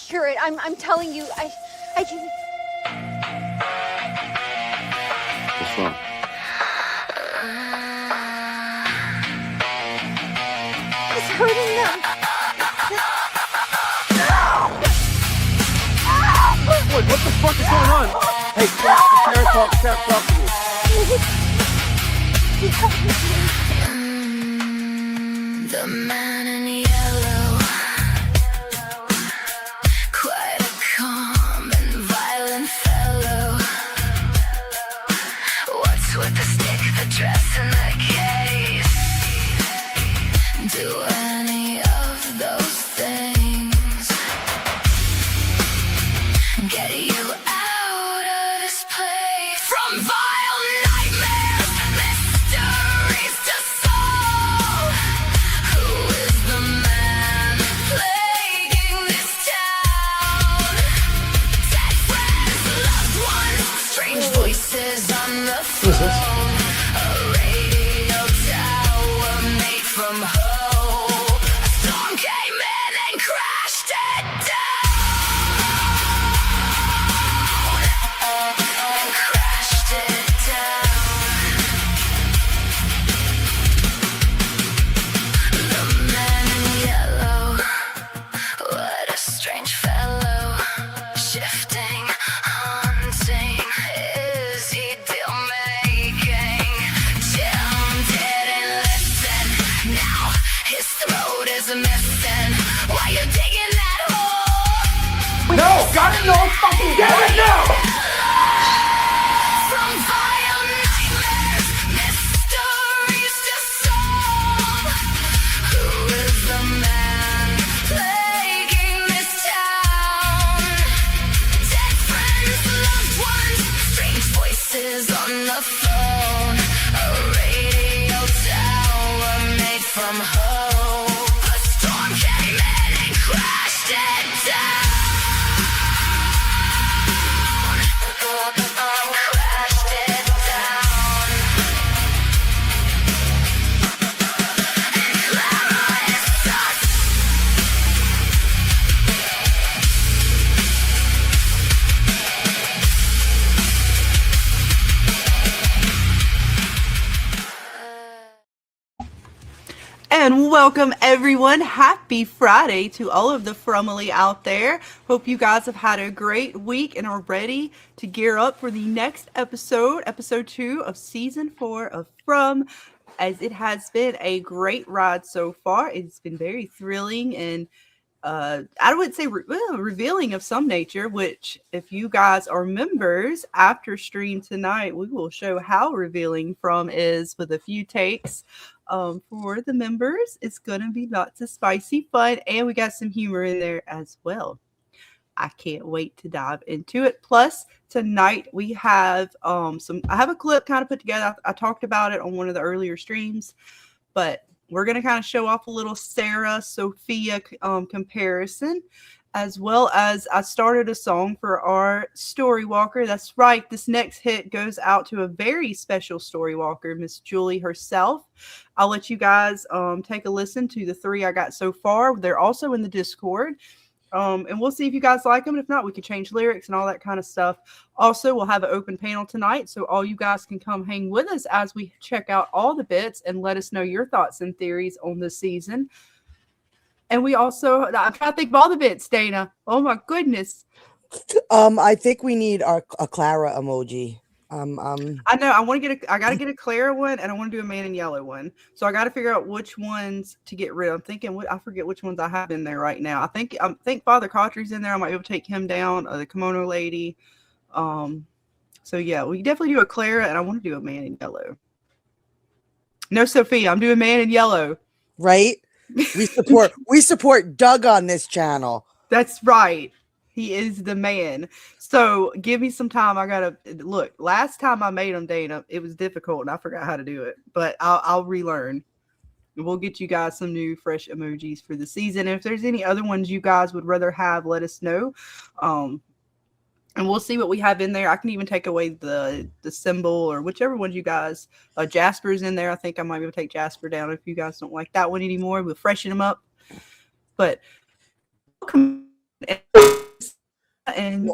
hear it. I'm telling you, I can. What's wrong? It's hurting them. Wait, what the fuck is going on? Hey, Sarah, talk to me. The man in yellow, quite a calm and violent fellow. What's with the stick, the dress, and the case? Do any of those things get you out of this place? From vile nightmares, mysteries to solve. Who is the man plaguing this town? Dead friends, loved ones, strange voices on the phone. A radio tower made from hope. A storm came in and crashed it down. And crashed it down. The man in yellow, what a strange fellow. Shifting, haunting, is he deal making? Jim didn't listen, now his throat is missing. Why you digging that hole? No! Got it! No! Fucking get it now! From vile nightmares, mysteries to solve. Who is the man plaguing this town? Dead friends, loved ones, strange voices on the phone. A radio tower made from hope. A storm came in and crashed it down. Crashed it down. And Clara is us. And welcome everyone. Happy Friday to all of the Fromily out there. Hope you guys have had a great week and are ready to gear up for the next episode, episode 2 of season 4 of From. As it has been a great ride so far. It's been very thrilling and I would say revealing of some nature, which if you guys are members after stream tonight, we will show how revealing From is with a few takes. For the members, it's gonna be lots of spicy fun, and we got some humor in there as well. I can't wait to dive into it. Plus, tonight we have I have a clip kind of put together. I talked about it on one of the earlier streams, but we're gonna kind of show off a little Sarah Sophia comparison, as well as I started a song for our story walker. That's right, this next hit goes out to a very special story walker, Miss Julie herself. I'll let you guys take a listen to the 3 I got so far. They're also in the Discord. And we'll see if you guys like them. If not, we could change lyrics and all that kind of stuff. Also, we'll have an open panel tonight, so all you guys can come hang with us as we check out all the bits and let us know your thoughts and theories on the season. And we also, I'm trying to think of all the bits, Dana. Oh my goodness. I think we need a Clara emoji. I know. I gotta get a Clara one, and I want to do a Man in Yellow one. So I got to figure out which ones to get rid of. I'm thinking, I forget which ones I have in there right now. I think Father Cautry's in there. I might be able to take him down. The Kimono Lady. So yeah, we definitely do a Clara, and I want to do a Man in Yellow. No, Sophia, I'm doing Man in Yellow. Right? We support Doug on this channel. That's right. He is the man. So give me some time. I gotta look. Last time I made them, Dana, it was difficult and I forgot how to do it. But I'll relearn. We'll get you guys some new fresh emojis for the season. And if there's any other ones you guys would rather have, let us know. And we'll see what we have in there. I can even take away the symbol or whichever ones you guys. Jasper's in there. I think I might be able to take Jasper down if you guys don't like that one anymore. We'll freshen them up. But welcome. And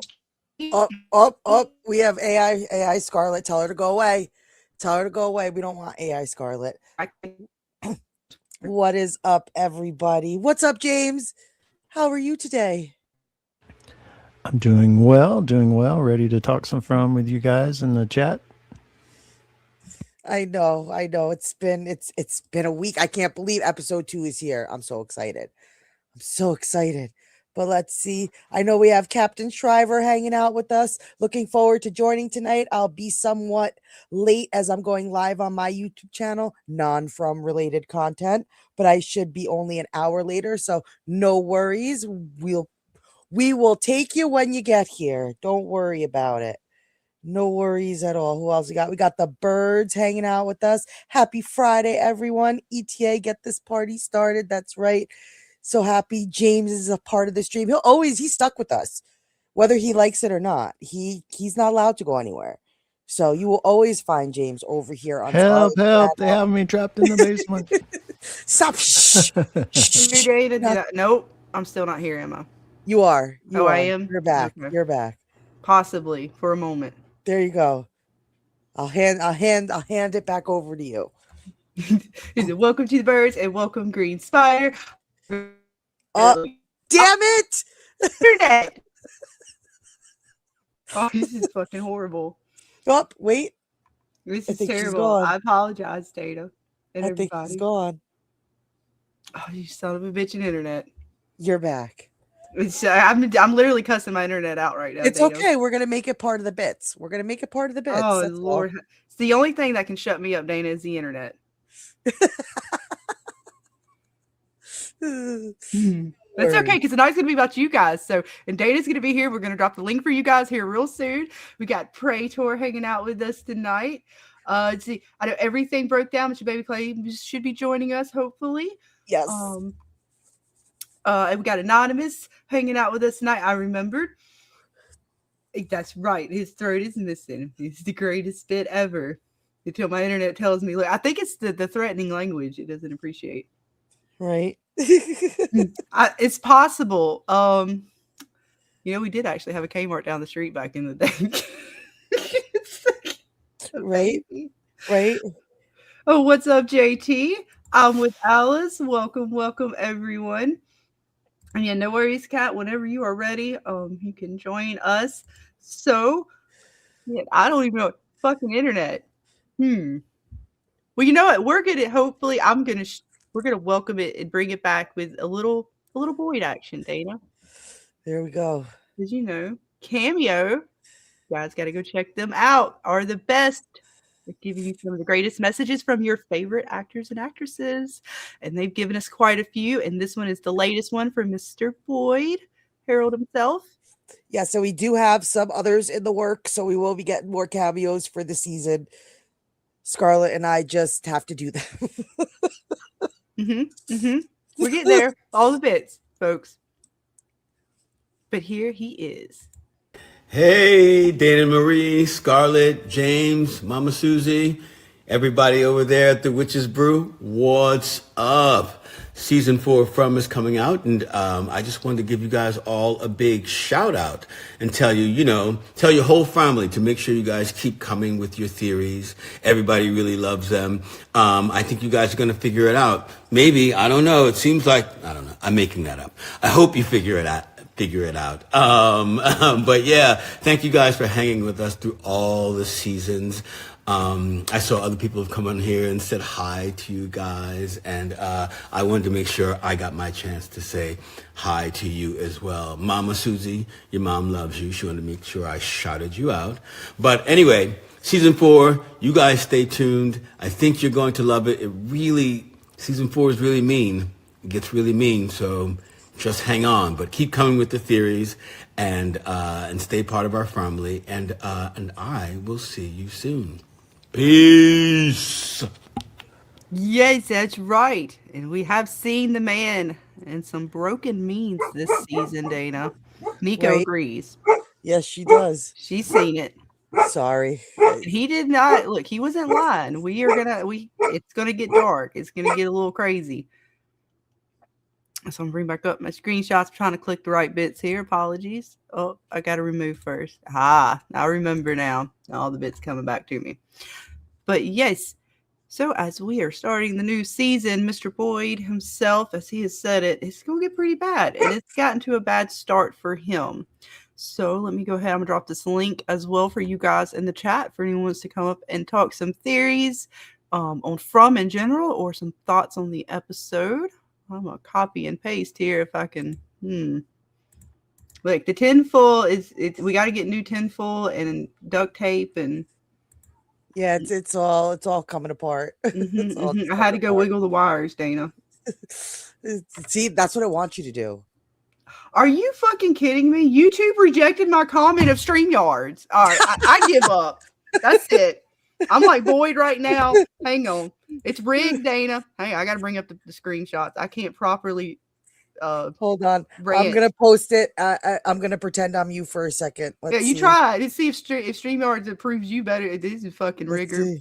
Up. We have AI Scarlet. Tell her to go away. Tell her to go away. We don't want AI Scarlet. What is up, everybody? What's up, James? How are you today? I'm doing well, ready to talk some From with you guys in the chat. I know. It's been a week. I can't believe episode 2 is here. I'm so excited. But let's see. I know we have Captain Shriver hanging out with us. Looking forward to joining tonight. I'll be somewhat late as I'm going live on my YouTube channel, non-From related content, but I should be only an hour later, so no worries. We will take you when you get here. Don't worry about it. No worries at all. Who else we got? We got the birds hanging out with us. Happy Friday, everyone. ETA, get this party started. That's right. So happy James is a part of the stream. He's stuck with us, whether he likes it or not. He's not allowed to go anywhere. So you will always find James over here on Help! They have me trapped in the basement. Stop. Shh. Nope. I'm still not here, am I? You are. I am. You're back. Okay. You're back. Possibly for a moment. There you go. I'll hand it back over to you. Welcome to the birds and welcome Green Spider. Damn it! Internet. Oh, this is fucking horrible. Oh, wait. This is terrible. I apologize, Dana. And I think he's gone. Oh, you son of a bitch in internet. You're back. I'm literally cussing my internet out right now. It's Dana. okay. We're gonna make it part of the bits. Oh, That's Lord. All. It's the only thing that can shut me up, Dana, is the internet. That's okay, because tonight's gonna be about you guys. So, and Dana's gonna be here. We're gonna drop the link for you guys here real soon. We got Praetor hanging out with us tonight. See, I know Everything Broke Down, but your baby Clay should be joining us, hopefully. Yes. And we got Anonymous hanging out with us tonight. I remembered. That's right. His throat is missing. It's the greatest bit ever. Until my internet tells me, look, I think it's the threatening language it doesn't appreciate. Right. It's possible. We did actually have a Kmart down the street back in the day. Right. Oh, what's up, JT? I'm with Alice. Welcome, everyone. And yeah, no worries, Kat. Whenever you are ready, you can join us. So, yeah, I don't even know fucking internet. Well, you know what? We're gonna hopefully we're gonna welcome it and bring it back with a little Boyd action, Dana. There we go. Did you know Cameo? You guys got to go check them out. Are the best. They're giving you some of the greatest messages from your favorite actors and actresses, and they've given us quite a few. And this one is the latest one from Mr. Boyd, Harold himself. Yeah, so we do have some others in the work, so we will be getting more cameos for the season. Scarlett and I just have to do that. We're getting there. All the bits, folks. But here he is. Hey, Dana Marie, Scarlett, James, Mama Susie, everybody over there at the Witch's Brew, what's up? Season 4 of From is coming out, and I just wanted to give you guys all a big shout out and tell your whole family to make sure you guys keep coming with your theories. Everybody really loves them. I think you guys are going to figure it out. Maybe, I don't know. It seems like, I don't know. I'm making that up. I hope you figure it out. But yeah, thank you guys for hanging with us through all the seasons. I saw other people have come on here and said hi to you guys, and I wanted to make sure I got my chance to say hi to you as well. Mama Susie, your mom loves you. She wanted to make sure I shouted you out. But anyway, season 4, you guys stay tuned. I think you're going to love it. Season 4 is really mean. It gets really mean, so just hang on, but keep coming with the theories and stay part of our family. And I will see you soon. Peace. Yes, that's right. And we have seen the man and some broken means this season, Dana. Nico agrees. Yes, she does. She's seen it. Sorry. He did not. Look, he wasn't lying. It's gonna get dark. It's gonna get a little crazy. So I'm bring back up my screenshots. I'm trying to click the right bits here. Apologies. Oh, I got to remove first. I remember now. All the bits coming back to me. But yes, so as we are starting the new season, Mr. Boyd himself, as he has said it, it's going to get pretty bad. And it's gotten to a bad start for him. So let me go ahead. I'm going to drop this link as well for you guys in the chat for anyone who wants to come up and talk some theories on From in general or some thoughts on the episode. I'm going to copy and paste here if I can. Like the tinfoil we got to get new tinfoil and duct tape and. Yeah, it's all coming apart. I had to go wiggle the wires, Dana. See, that's what I want you to do. Are you fucking kidding me? YouTube rejected my comment of StreamYards. All right, I give up. That's it. I'm like Boyd right now. Hang on. It's rigged, Dana. Hey, I got to bring up the screenshots. I can't properly. Hold on. Rant. I'm going to post it. I'm going to pretend I'm you for a second. Let's see. Try it and see if StreamYards approves you better. This is fucking rigor.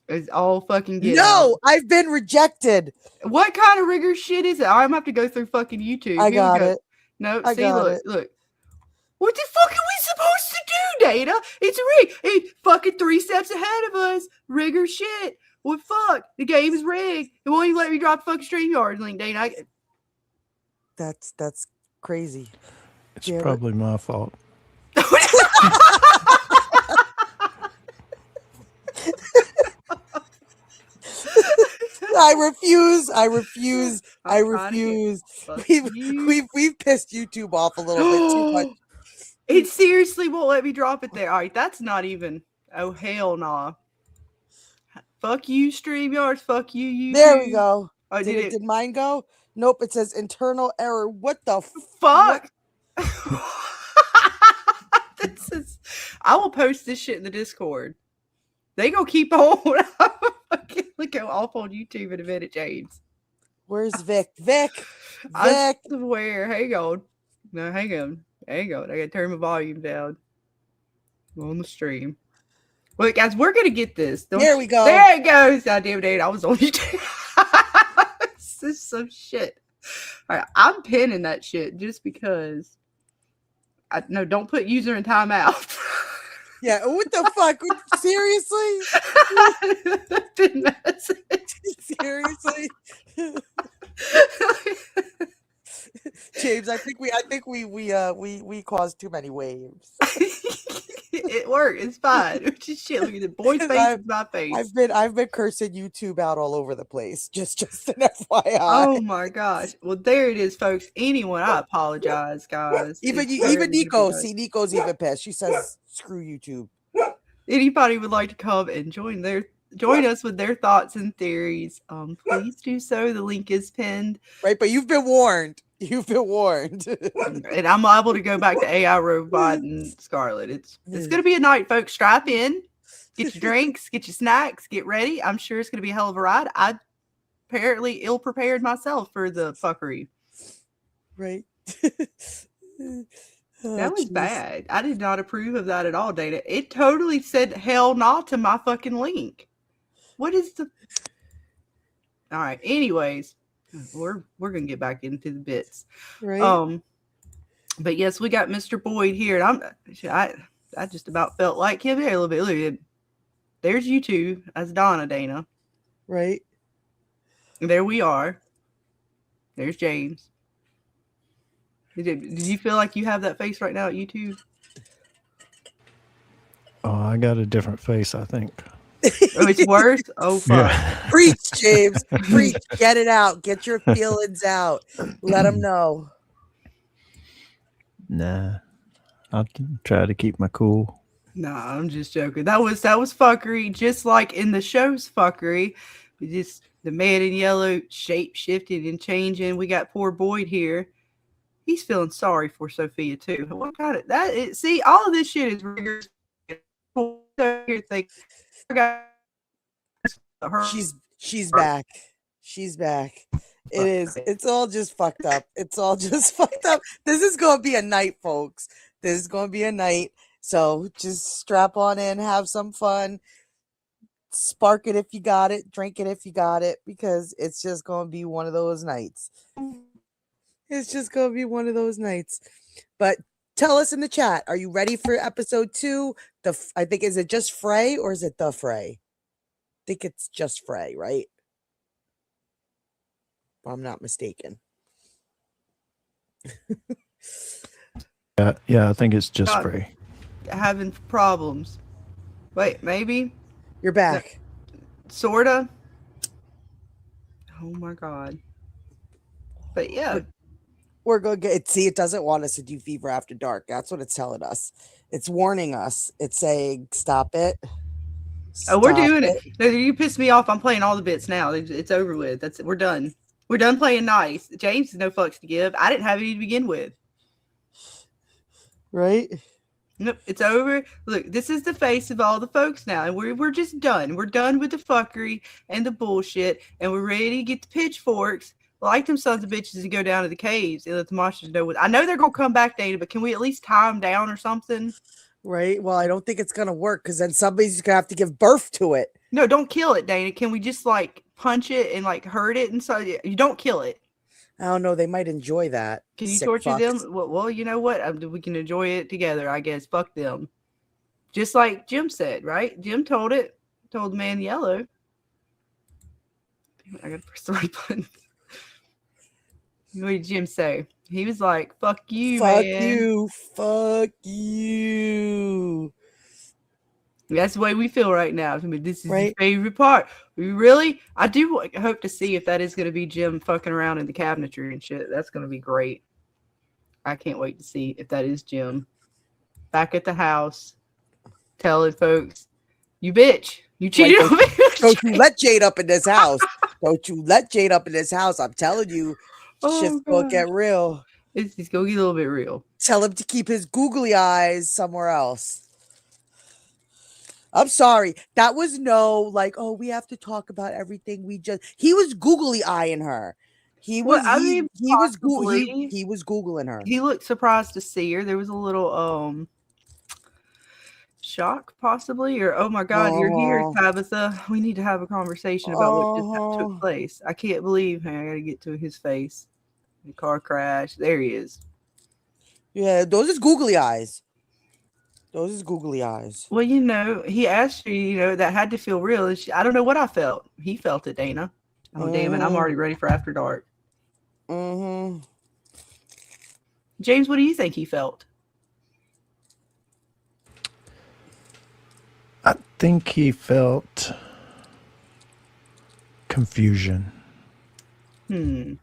It's all fucking get out. I've been rejected. What kind of rigor shit is it? I'm gonna have to go through fucking YouTube. I got it. No, see, look. What the fuck are we supposed to do, Dana? It's rigged. It's fucking 3 steps ahead of us. Rigor shit. What fuck? The game is rigged. It won't even let me drop fucking StreamYard link, Dana. That's crazy. It's probably my fault. I refuse. We've pissed YouTube off a little bit too much. It seriously won't let me drop it there. All right, that's not even. Oh hell nah. Fuck you, StreamYards. Fuck you, YouTube. There we go. Oh, did mine go? Nope. It says internal error. What the fuck? I will post this shit in the Discord. They gonna keep on. Look go off on YouTube in a minute, James. Where's Vic? Vic. I swear. Hang on. No, hang on. I gotta turn my volume down on the stream. Look, guys, we're gonna get this. There we go. There it goes. God damn it, I was on YouTube. This is some shit. All right, I'm pinning that shit just because. No, don't put user in timeout. Yeah, what the fuck? Seriously? Seriously? James, I think we caused too many waves. It worked. It's fine. Just shit. Look at the boy's face is my face. I've been cursing YouTube out all over the place. Just an FYI. Oh my gosh. Well, there it is, folks. Anyone, I apologize, guys. Even Nico. See, Nico's even pissed. She says, "Screw YouTube." Anybody would like to come and join us with their thoughts and theories, please do so. The link is pinned. Right, but you've been warned. And I'm liable to go back to AI Robot and Scarlet. It's going to be a night, folks. Strap in. Get your drinks. Get your snacks. Get ready. I'm sure it's going to be a hell of a ride. I apparently ill-prepared myself for the fuckery. Right. That was bad. I did not approve of that at all, Data. It totally said hell no to my fucking link. What is the... All right. Anyways, we're gonna get back into the bits. Right. But yes, we got Mr. Boyd here, and I just about felt like him there a little bit. Look at, there's you two as Donna, Dana. Right. And there we are. There's James. Did you feel like you have that face right now at YouTube? Oh, I got a different face, I think. Oh, it's worse? Oh, fuck. Yeah. Preach, James. Preach. Get it out. Get your feelings out. Let them know. Nah. I'll try to keep my cool. Nah, I'm just joking. That was fuckery, just like in the show's fuckery. Just the man in yellow shape shifting and changing. We got poor Boyd here. He's feeling sorry for Sophia too. What kind of see, all of this shit is rigorous. She's back. She's back. It is. It's all just fucked up. It's all just fucked up. This is gonna be a night, folks. This is gonna be a night. So just strap on in, have some fun. spark it if you got it, drink it if you got it, because it's just going to be one of those nights. It's just going to be one of those nights. But tell us in the chat, are you ready for episode 2? I think, is it just Frey or is it the Frey? I think it's just Frey, right? If I'm not mistaken. Yeah, I think it's just God. free. Having problems. Wait, maybe? You're back. Sorta. Oh my God. But yeah. We're going to get, see, it doesn't want us to do Fever After Dark. That's what it's telling us. It's warning us. It's saying, stop it. Oh, we're Stop doing it. No, you pissed me off. I'm playing all the bits now. It's over with. We're done. We're done playing nice. James has no fucks to give. I didn't have any to begin with. Right? Nope, it's over. Look, this is the face of all the folks now, and we're just done. We're done with the fuckery and the bullshit, and we're ready to get the pitchforks, like them sons of bitches, to go down to the caves and let the monsters know what. I know they're gonna come back, Dana, but can we at least tie them down or something? Right. Well, I don't think it's gonna work because then somebody's gonna have to give birth to it. No, don't kill it, Dana. Can we just like punch it and like hurt it and so you don't kill it? I don't know. They might enjoy that. Can you Sick torture fucks. them? Well, you know what? We can enjoy it together, I guess. Fuck them. Just like Jim said, right? Jim told the man yellow. I gotta press the right button. What did Jim say? He was like, fuck you, Fuck man. you. Fuck you. That's the way we feel right now. I mean, this is Right. your favorite part. I do hope to see if that is going to be Jim fucking around in the cabinetry and shit. That's going to be great. I can't wait to see if that is Jim. Back at the house, telling folks, you bitch. You cheated on me. Don't you let Jade up in this house. Don't you let Jade up in this house. I'm telling you, shit's gonna get real. It's going to get a little bit real. Tell him to keep his googly eyes somewhere else. I'm sorry. That was no like, oh, we have to talk about everything. He was googly eyeing her. He was googling her. He looked surprised to see her. There was a little shock possibly, or oh my God, you're here, Tabitha. We need to have a conversation about what just took place. I can't believe. Hey, I gotta get to his face. The car crash. There he is. Yeah, those is googly eyes. Those is googly eyes. Well, you know, he asked you, that had to feel real. And I don't know what I felt. He felt it, Dana. Oh, damn it. I'm already ready for After Dark. Mm-hmm. James, what do you think he felt? I think he felt confusion. Mm-hmm.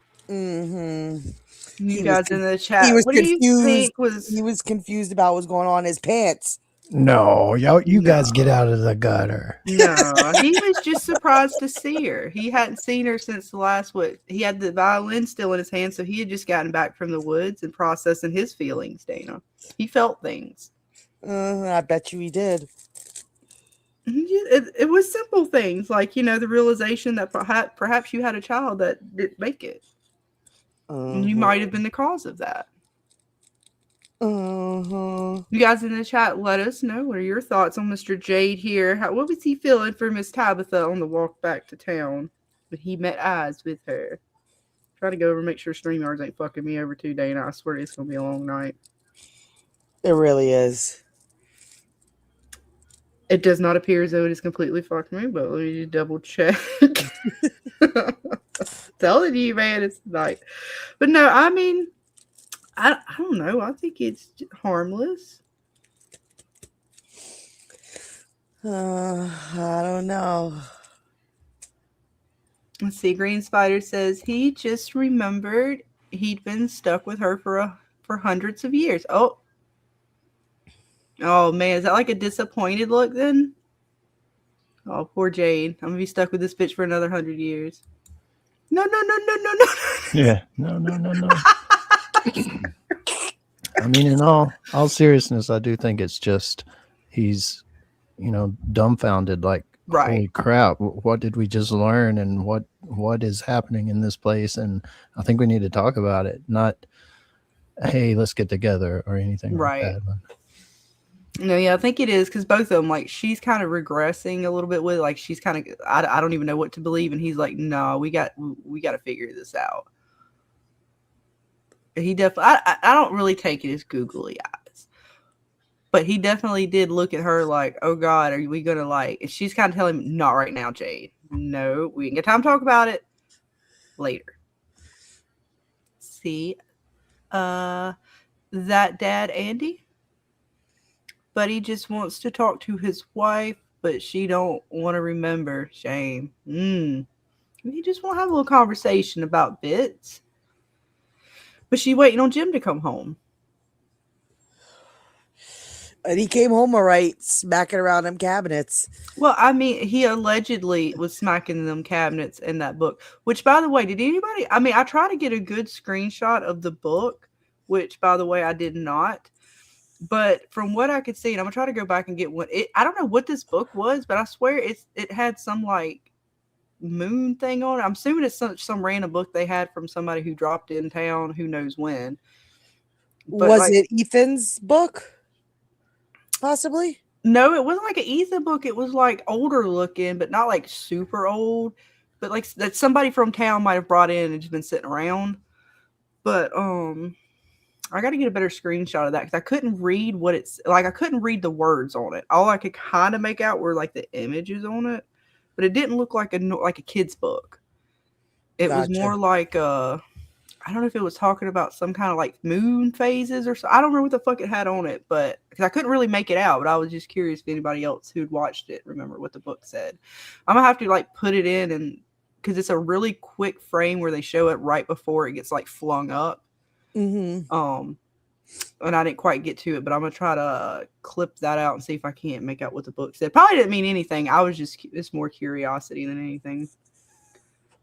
You guys in the chat. He was what confused. Do you think He was confused about what's going on in his pants. No, you guys get out of the gutter. No, he was just surprised to see her. He hadn't seen her since the last he had the violin still in his hand, so he had just gotten back from the woods and processing his feelings, Dana. He felt things. I bet you he did. It was simple things like, the realization that perhaps you had a child that didn't make it. And you might have been the cause of that. You guys in the chat, let us know. What are your thoughts on Mr. Jade here? What was he feeling for Miss Tabitha on the walk back to town? But he met eyes with her. Try to go over and make sure StreamYards ain't fucking me over too, Dana. I swear it's going to be a long night. It really is. It does not appear as though it is completely fucked me, but let me just double check. Telling you, man, it's night. But no, I mean, I don't know. I think it's harmless. I don't know. Let's see. Green Spider says he just remembered he'd been stuck with her for hundreds of years. Oh man, is that like a disappointed look then? Oh, poor Jade. I'm gonna be stuck with this bitch for another 100 years. No. Yeah, no. I mean, in all seriousness, I do think it's just he's, dumbfounded. Like, right. Holy crap! What did we just learn, and what is happening in this place? And I think we need to talk about it. Not, hey, let's get together or anything right. like that. No, yeah, I think it is because both of them, like, she's kind of regressing a little bit with, like, she's kind of, I don't even know what to believe, and he's like, no, we got to figure this out. He definitely, I don't really take it as googly eyes, but he definitely did look at her like, oh God, are we gonna like? And she's kind of telling him, not right now, Jade. No, we can get time to talk about it later. See, that dad Andy, but he just wants to talk to his wife, but she don't want to remember. Shame. He just want to have a little conversation about bits, but she waiting on Jim to come home. And he came home all right, smacking around them cabinets. Well, I mean, he allegedly was smacking them cabinets in that book, which, by the way, did anybody, I mean, I tried to get a good screenshot of the book, which, by the way, I did not. But from what I could see, and I'm going to try to go back and get one. I don't know what this book was, but I swear it had some, like, moon thing on it. I'm assuming it's some random book they had from somebody who dropped in town, who knows when. But was like, it Ethan's book? Possibly? No, it wasn't like an Ethan book. It was like older looking, but not like super old. But like that somebody from town might have brought in and just been sitting around. But I got to get a better screenshot of that because I couldn't read what it's like. I couldn't read the words on it. All I could kind of make out were like the images on it, but it didn't look like a kid's book. It was more like I don't know if it was talking about some kind of like moon phases or so. I don't remember what the fuck it had on it, but because I couldn't really make it out, but I was just curious if anybody else who'd watched it remember what the book said. I'm gonna have to like put it in, and because it's a really quick frame where they show it right before it gets like flung up. Mm-hmm. And I didn't quite get to it, but I'm gonna try to clip that out and see if I can't make out what the book said. Probably didn't mean anything. It's more curiosity than anything.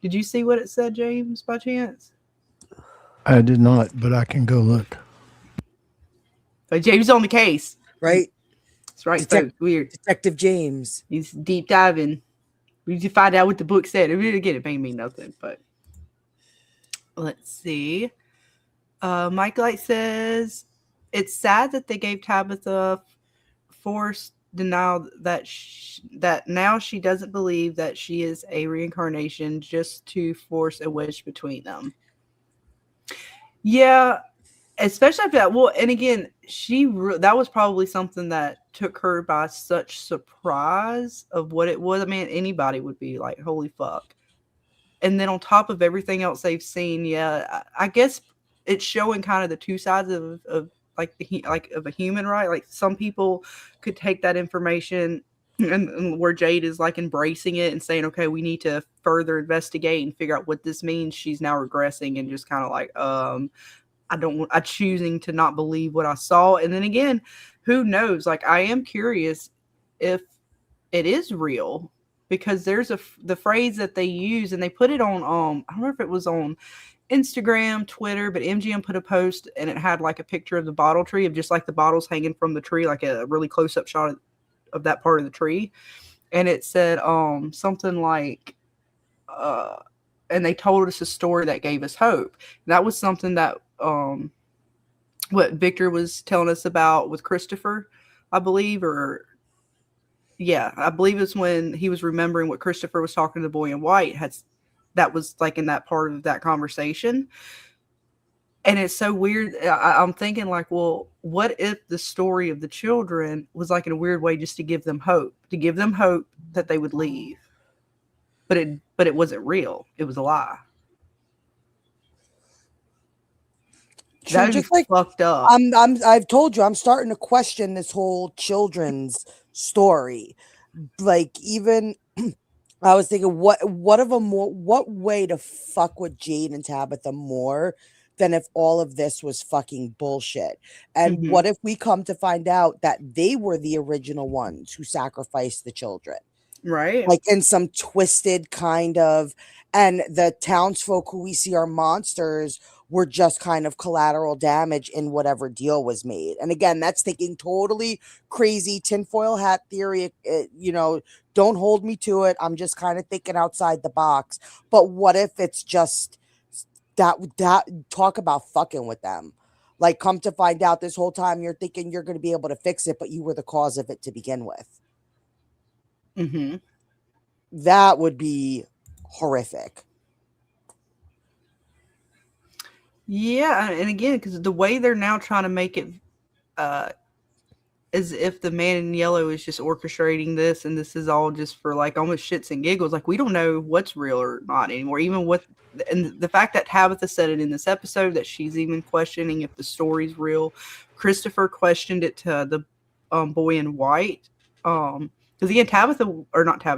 Did you see what it said, James, by chance? I did not, but I can go look. But James on the case. Right? That's right, folks. Weird. Detective James. He's deep diving. We need to find out what the book said. Again, it may mean nothing, but let's see. Mike Light says, it's sad that they gave Tabitha forced denial that now she doesn't believe that she is a reincarnation just to force a wedge between them. Yeah, especially after that. Well, and again, that was probably something that took her by such surprise of what it was. I mean, anybody would be like, holy fuck. And then on top of everything else they've seen, yeah, I guess it's showing kind of the two sides of like of a human, right? Like some people could take that information and where Jade is like embracing it and saying, okay, we need to further investigate and figure out what this means. She's now regressing and just kind of like, I'm choosing to not believe what I saw. And then again, who knows? Like, I am curious if it is real, because there's the phrase that they use, and they put it on, I don't know if it was on Instagram, Twitter, but MGM put a post and it had like a picture of the bottle tree, of just like the bottles hanging from the tree, like a really close up shot of that part of the tree. And it said something like and they told us a story that gave us hope. And that was something that what Victor was telling us about with Christopher, I believe, I believe it's when he was remembering what Christopher was talking to the boy in white. That was like in that part of that conversation. And it's so weird. I'm thinking like, well, what if the story of the children was like in a weird way just to give them hope that they would leave. But it wasn't real. It was a lie. That is like fucked up. I've told you, I'm starting to question this whole children's story. Like, even I was thinking, what way to fuck with Jade and Tabitha more than if all of this was fucking bullshit? And what if we come to find out that they were the original ones who sacrificed the children? Right. Like in some twisted kind of, and the townsfolk who we see are monsters were just kind of collateral damage in whatever deal was made. And again, that's thinking totally crazy tinfoil hat theory. Don't hold me to it. I'm just kind of thinking outside the box. But what if it's just that talk about fucking with them? Like, come to find out this whole time you're thinking you're going to be able to fix it, but you were the cause of it to begin with. Mm-hmm. That would be horrific. Yeah, and again, because the way they're now trying to make it as if the man in yellow is just orchestrating this, and this is all just for like almost shits and giggles. Like, we don't know what's real or not anymore. Even what, and the fact that Tabitha said it in this episode that she's even questioning if the story's real. Christopher questioned it to the boy in white. Because again,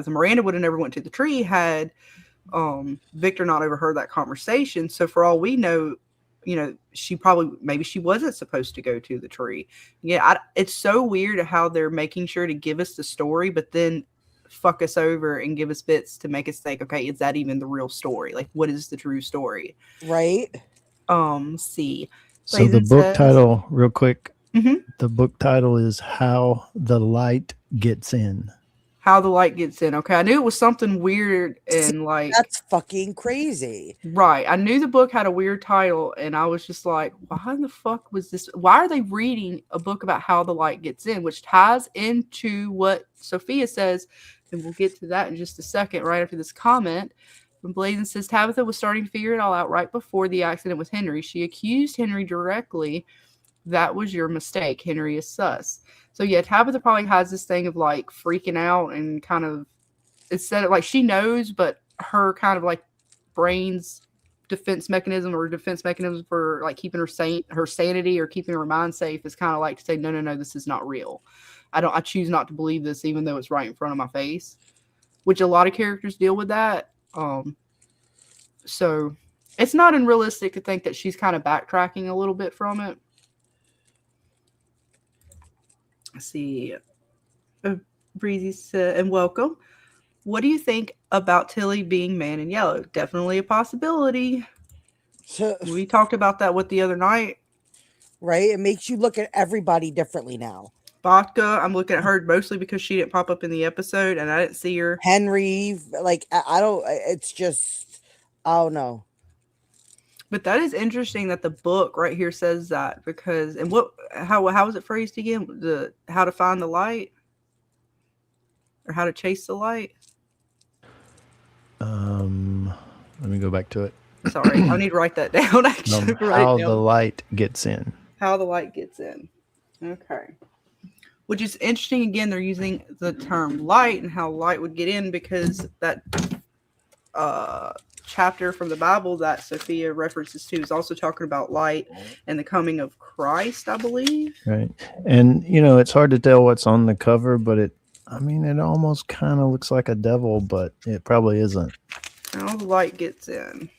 Miranda would have never went to the tree had Victor not overheard that conversation. So for all we know, maybe she wasn't supposed to go to the tree. Yeah, it's so weird how they're making sure to give us the story, but then fuck us over and give us bits to make us think, okay, is that even the real story? Like, what is the true story? Right. See. So the book title, real quick. Mm-hmm. The book title is How the Light Gets In. How the Light Gets In. Okay, I knew it was something weird and like that's fucking crazy. Right. I knew the book had a weird title, and I was just like, why the fuck was this? Why are they reading a book about how the light gets in, which ties into what Sophia says, and we'll get to that in just a second, right after this comment. When Blazin says Tabitha was starting to figure it all out right before the accident with Henry. She accused Henry directly. That was your mistake. Henry is sus. So yeah, Tabitha probably has this thing of like freaking out and kind of, it's said it like she knows, but her kind of like brain's defense mechanism for like keeping her sanity or keeping her mind safe is kind of like to say, no, this is not real. I choose not to believe this, even though it's right in front of my face, which a lot of characters deal with that. So it's not unrealistic to think that she's kind of backtracking a little bit from it. Let's see. Breezy said, and welcome. What do you think about Tilly being man in yellow? Definitely a possibility. So, we talked about that the other night. Right? It makes you look at everybody differently now. Vodka, I'm looking at her mostly because she didn't pop up in the episode and I didn't see her. Henry, like, I don't, it's just, I don't know. But that is interesting that the book right here says that, because, and how is it phrased again? How to find the light? Or how to chase the light? Let me go back to it. Sorry, I need to write that down. Actually, how the light gets in. How the light gets in. Okay. Which is interesting. Again, they're using the term light and how light would get in, because that chapter from the Bible that Sophia references to is also talking about light and the coming of Christ, I believe. Right. And, it's hard to tell what's on the cover, but it almost kind of looks like a devil, but it probably isn't. How the light gets in.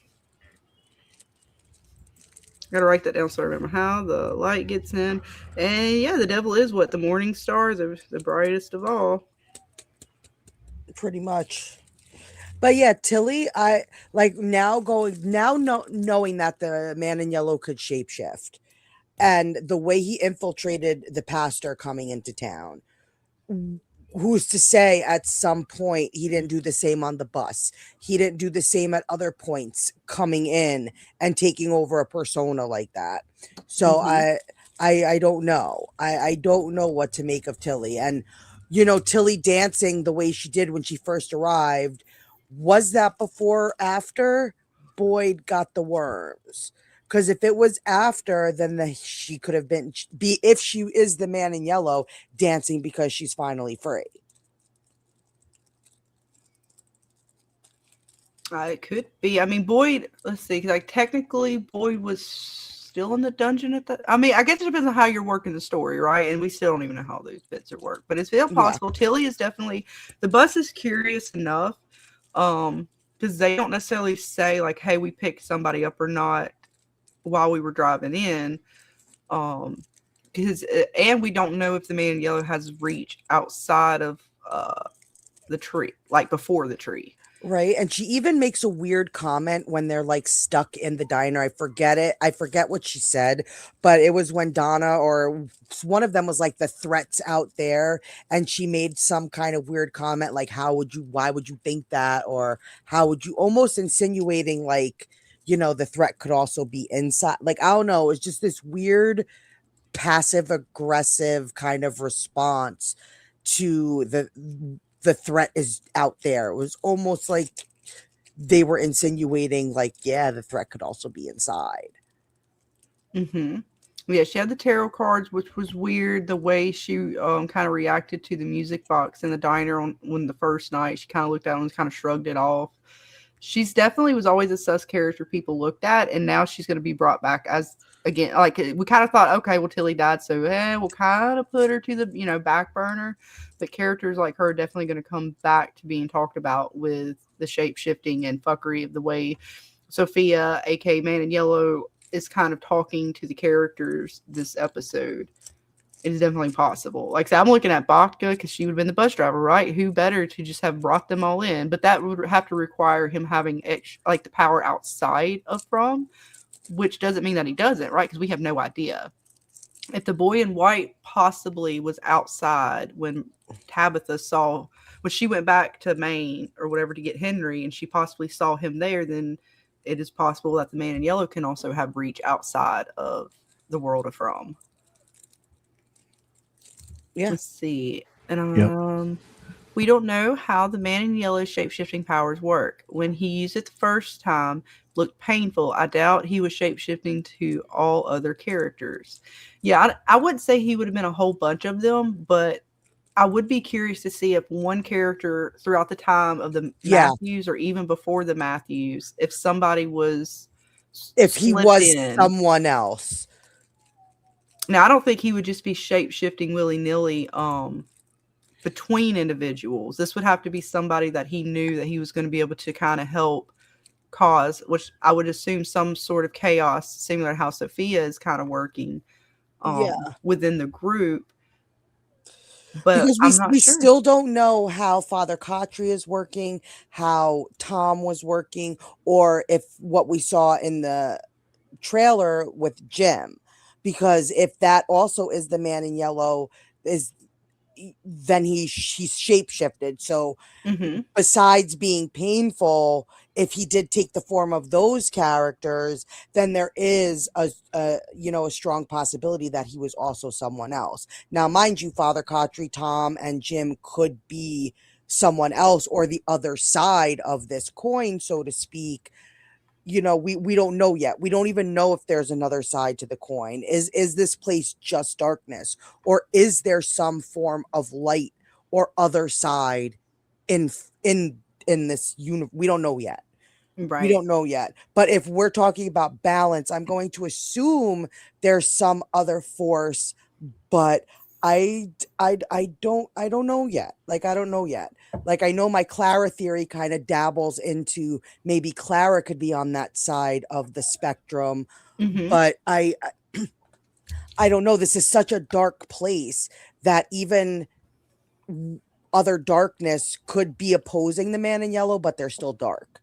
Gotta write that down so I remember. How the light gets in. And yeah, the devil is what? The morning star, the brightest of all. Pretty much. But yeah, Tilly, I like knowing that the man in yellow could shapeshift, and the way he infiltrated the pastor coming into town. Who's to say at some point he didn't do the same on the bus? He didn't do the same at other points coming in and taking over a persona like that. So I don't know. I don't know what to make of Tilly. And, Tilly dancing the way she did when she first arrived. Was that before or after Boyd got the worms? Because if it was after, then she could have been if she is the man in yellow, dancing because she's finally free. It could be. I mean, Boyd, let's see, like technically Boyd was still in the dungeon at that. I mean, I guess it depends on how you're working the story, right? And we still don't even know how those bits are worked. But it's still possible. Yeah. Tilly is definitely, the bus is curious enough. Because they don't necessarily say like, hey, we picked somebody up or not while we were driving in. And we don't know if the man in yellow has reached outside of the tree, like before the tree. Right. And she even makes a weird comment when they're like stuck in the diner. I forget what she said, but it was when Donna or one of them was like, the threats out there. And she made some kind of weird comment like, why would you think that? Or how would you, almost insinuating like the threat could also be inside. Like, I don't know, it's just this weird passive aggressive kind of response to the threat is out there. It was almost like they were insinuating, like, yeah, the threat could also be inside. Mm-hmm. Yeah, she had the tarot cards, which was weird. The way she kind of reacted to the music box in the diner when the first night, she kind of looked at it and kind of shrugged it off. She's definitely was always a sus character people looked at, and now she's going to be brought back as, again, like, we kind of thought, okay, well, Tilly died, so we'll kind of put her to the back burner. But characters like her are definitely going to come back to being talked about with the shape shifting and fuckery of the way Sophia, aka Man in Yellow, is kind of talking to the characters this episode. It is definitely possible. Like I said, I'm looking at Baka because she would have been the bus driver, right? Who better to just have brought them all in? But that would have to require him having the power outside of From, which doesn't mean that he doesn't, right? Because we have no idea. If the boy in white possibly was outside when Tabitha when she went back to Maine or whatever to get Henry, and she possibly saw him there, then it is possible that the Man in Yellow can also have reach outside of the world of From. Yeah. Let's see. And we don't know how the Man in Yellow's shape-shifting powers work. When he used it the first time, looked painful. I doubt he was shape-shifting to all other characters. Yeah, I wouldn't say he would have been a whole bunch of them, but I would be curious to see if one character throughout the time of the Matthews or even before the Matthews, if somebody was if he was someone else. Now, I don't think he would just be shape-shifting willy-nilly between individuals. This would have to be somebody that he knew that he was going to be able to kind of help cause, which I would assume some sort of chaos, similar to how Sophia is kind of working within the group. But because I'm not we sure. Still don't know how Father Khatri is working, how Tom was working, or if what we saw in the trailer with Jim. Because if that also is the Man in Yellow, then he's shapeshifted. So besides being painful, if he did take the form of those characters, then there is a strong possibility that he was also someone else. Now, mind you, Father Khatri, Tom, and Jim could be someone else or the other side of this coin, so to speak. We don't know yet. We don't even know if there's another side to the coin. Is this place just darkness, or is there some form of light or other side in this universe? We don't know yet. Right. We don't know yet. But if we're talking about balance, I'm going to assume there's some other force, but I don't know yet. Like, I don't know yet. Like, I know my Clara theory kind of dabbles into maybe Clara could be on that side of the spectrum, but I don't know. This is such a dark place that even other darkness could be opposing the Man in Yellow, but they're still dark,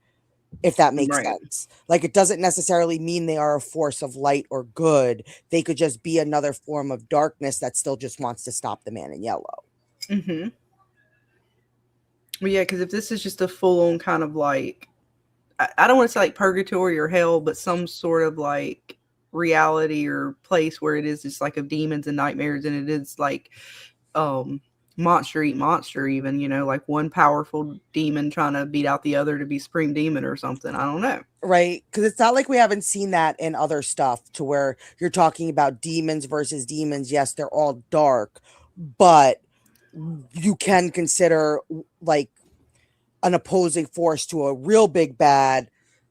if that makes sense. Like, it doesn't necessarily mean they are a force of light or good. They could just be another form of darkness that still just wants to stop the Man in Yellow. Well, yeah, because if this is just a full-on kind of like, I don't want to say like purgatory or hell, but some sort of like reality or place where it is just like of demons and nightmares, and it is like monster eat monster, even, like one powerful demon trying to beat out the other to be Supreme Demon or something. I don't know. Right, because it's not like we haven't seen that in other stuff to where you're talking about demons versus demons. Yes, they're all dark, but you can consider like an opposing force to a real big bad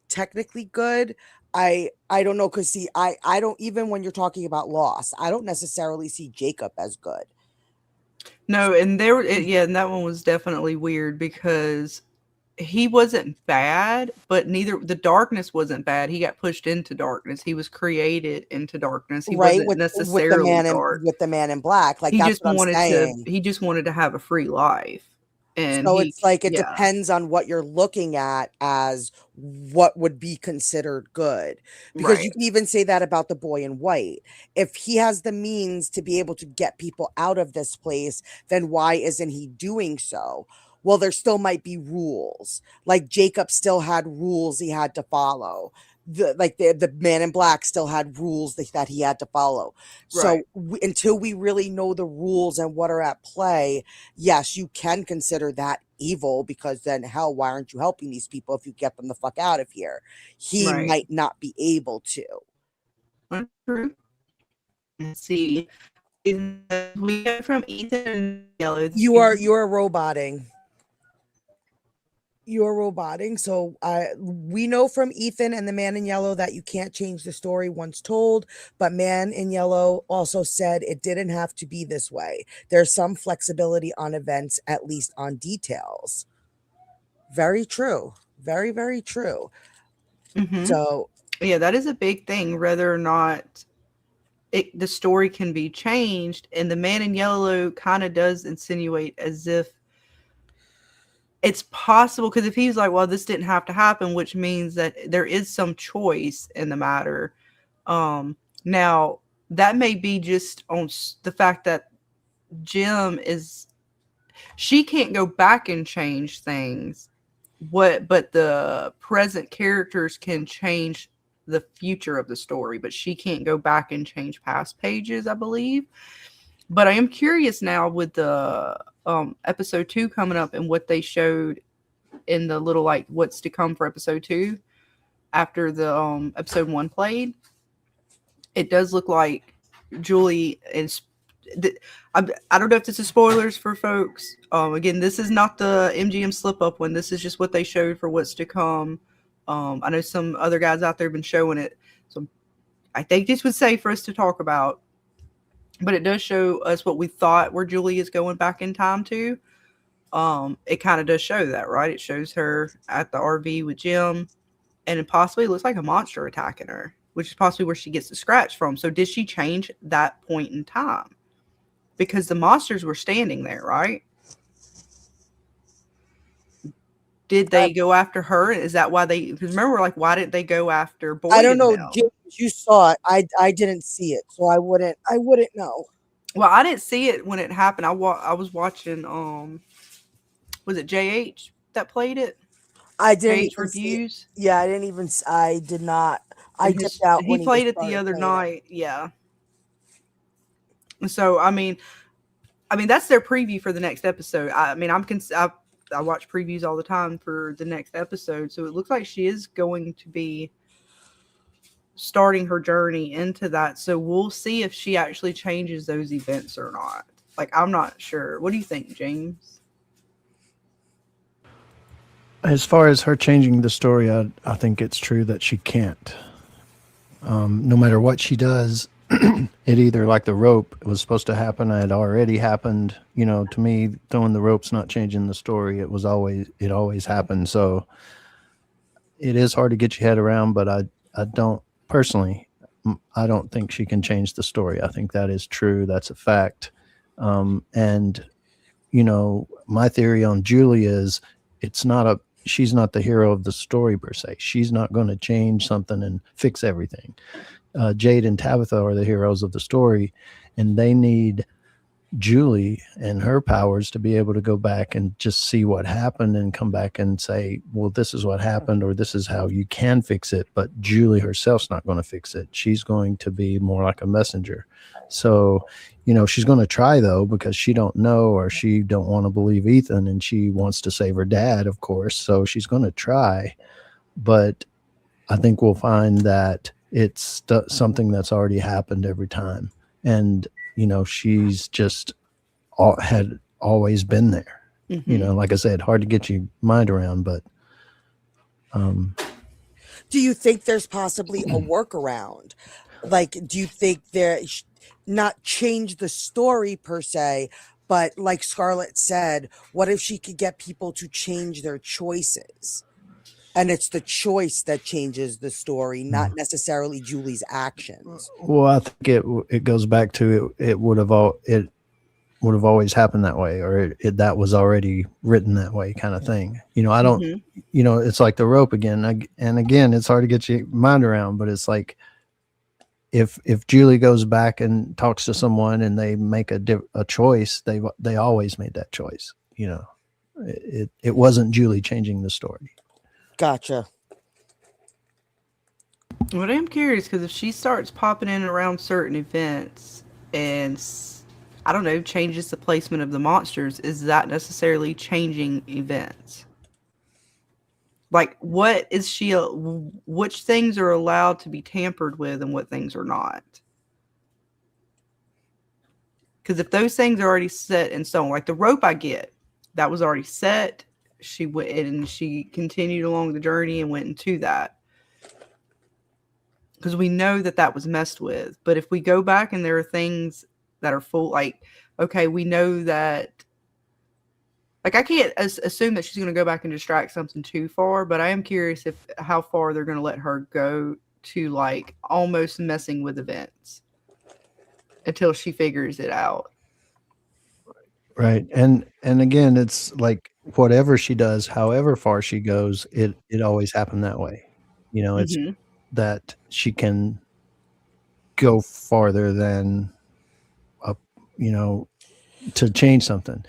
technically good. I don't know, because see, I don't, even when you're talking about Lost, I don't necessarily see Jacob as good. No, and and that one was definitely weird because he wasn't bad, but neither the darkness wasn't bad. He got pushed into darkness. He was created into darkness. He wasn't necessarily dark. With the Man in Black. Like, he that's just what I'm saying. he just wanted to have a free life. And so it's like, it depends on what you're looking at as what would be considered good. Because you can even say that about the boy in white. If he has the means to be able to get people out of this place, then why isn't he doing so? Well, there still might be rules. Like, Jacob still had rules he had to follow. the man in black still had rules that he had to follow. So Right. until we really know the rules and what are at play, yes, you can consider that evil, because then hell, why aren't you helping these people if you get them the fuck out of here? He Right. might not be able to. True. Let's see. We go from Ethan and Yellow. You're roboting. You're roboting. So we know from Ethan and the Man in Yellow that you can't change the story once told, but Man in Yellow also said it didn't have to be this way. There's some flexibility on events, at least on details. Very true. Very, very true. So Yeah, that is a big thing, whether or not the story can be changed. And the Man in Yellow kind of does insinuate as if it's possible, because if he's like, well, this didn't have to happen, which means that there is some choice in the matter. Now, that may be just on the fact that Jim she can't go back and change things. But the present characters can change the future of the story, but she can't go back and change past pages, I believe. But I am curious now with the episode 2 coming up and what they showed in the little like what's to come for episode 2 after the episode 1 played. It does look like Julie is. I don't know if this is spoilers for folks. Again, this is not the MGM slip up one. This is just what they showed for what's to come. I know some other guys out there have been showing it, so I think this was safe for us to talk about. But it does show us what we thought where Julie is going back in time to. It kind of does show that, right? It shows her at the RV with Jim, and it possibly looks like a monster attacking her, which is possibly where she gets the scratch from. So did she change that point in time? Because the monsters were standing there, right? Did they go after her? Is that why they? Because remember, like, why didn't they go after Boyd? I don't know, them? James, you saw it. I didn't see it, so I wouldn't know. Well, I didn't see it when it happened. I was watching. Was it JH that played it? I didn't JH even reviews. See it. Yeah, I didn't even. I did not. I dipped out. He played it the other night. Yeah. So I mean, that's their preview for the next episode. I watch previews all the time for the next episode, so it looks like she is going to be starting her journey into that. So we'll see if she actually changes those events or not. Like, I'm not sure. What do you think, James? As far as her changing the story, I think it's true that she can't. No matter what she does, it either, like the rope, it was supposed to happen, it had already happened. You know, to me, throwing the rope's not changing the story. It always happened. So it is hard to get your head around, but I don't personally, I don't think she can change the story. I think that is true. That's a fact. And you know, my theory on Julie is she's not the hero of the story per se. She's not going to change something and fix everything. Jade and Tabitha are the heroes of the story, and they need Julie and her powers to be able to go back and just see what happened and come back and say, well, this is what happened, or this is how you can fix it. But Julie herself's not going to fix it. She's going to be more like a messenger. So, you know, she's going to try, though, because she don't know, or she don't want to believe Ethan, and she wants to save her dad, of course. So she's going to try. But I think we'll find that it's something that's already happened every time. And, you know, she's just had always been there. Mm-hmm. You know, like I said, hard to get your mind around, but. Do you think there's possibly a workaround? Like, do you think not change the story per se, but like Scarlett said, what if she could get people to change their choices? And it's the choice that changes the story, not necessarily Julie's actions. Well, I think it goes back to it would have always happened that way, or that was already written that way, kind of thing. You know, I don't. Mm-hmm. You know, it's like the rope again, and again, it's hard to get your mind around. But it's like if Julie goes back and talks to someone and they make a choice, they always made that choice. You know, it wasn't Julie changing the story. Gotcha. But I am curious because if she starts popping in around certain events and I don't know, changes the placement of the monsters, is that necessarily changing events? Like, what is she? Which things are allowed to be tampered with, and what things are not? Because if those things are already set in stone, like the rope, I get that was already set. She went and she continued along the journey and went into that because we know that that was messed with. But if we go back and there are things that are full, like, okay, we know that. Like, I can't assume that she's going to go back and distract something too far, but I am curious if how far they're going to let her go to, like, almost messing with events until she figures it out. Right. And again, it's like whatever she does, however far she goes, it always happened that way. It's Mm-hmm. that she can go farther than up, to change something.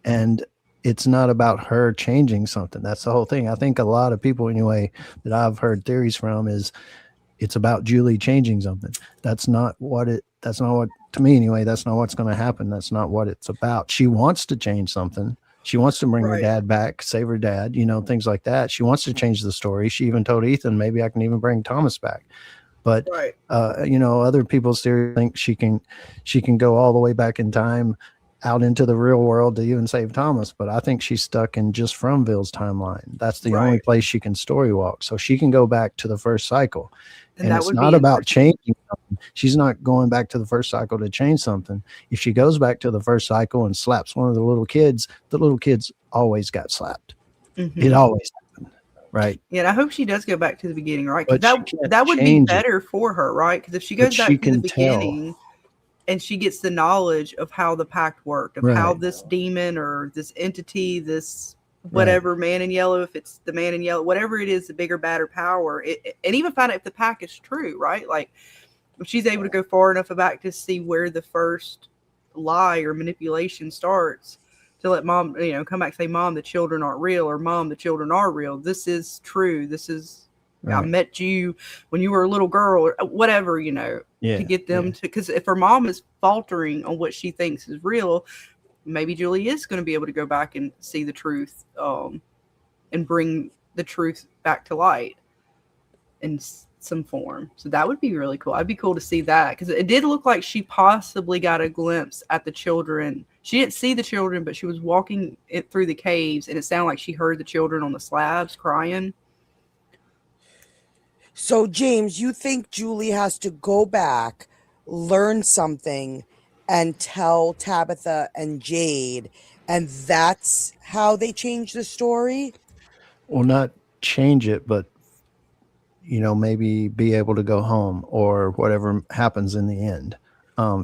And it's not about her changing something. That's the whole thing. I think a lot of people anyway that I've heard theories from is it's about Julie changing something. That's not what to me anyway, that's not what's going to happen. That's not what it's about. She wants to change something. She wants to bring her Right. dad back, save her dad, things like that. She wants to change the story. She even told Ethan, maybe I can even bring Thomas back. But Right. other people's theory think she can go all the way back in time out into the real world to even save Thomas. But I think she's stuck in just Fromville's timeline. That's the only Right. place she can story walk. So she can go back to the first cycle. And And that it's would not be about interesting. changing something. She's not going back to the first cycle to change something. If she goes back to the first cycle and slaps one of the little kids always got slapped. Mm-hmm. It always happened, right? Yeah, and I hope she does go back to the beginning, right? Because But she can't that would be change it. better for her, right? Because if she But goes she back to the can tell. beginning and she gets the knowledge of how the pact worked, of how Right. this demon or this entity, this Right. whatever man in yellow, if it's the man in yellow, whatever it is, the bigger, badder power, and even find out if the pact is true, right? Like, if she's able to go far enough back to see where the first lie or manipulation starts, to let mom, come back and say, Mom, the children aren't real, or Mom, the children are real. This is true. This is, I Right. met you when you were a little girl, or whatever, Yeah. to get them to, because if her mom is faltering on what she thinks is real, maybe Julie is going to be able to go back and see the truth, and bring the truth back to light in some form. So that would be really cool. I'd be cool to see that, because it did look like she possibly got a glimpse at the children. She didn't see the children, but she was walking it through the caves, and it sounded like she heard the children on the slabs crying. So, James, you think Julie has to go back, learn something, and tell Tabitha and Jade, and that's how they change the story? Well, not change it, but maybe be able to go home or whatever happens in the end,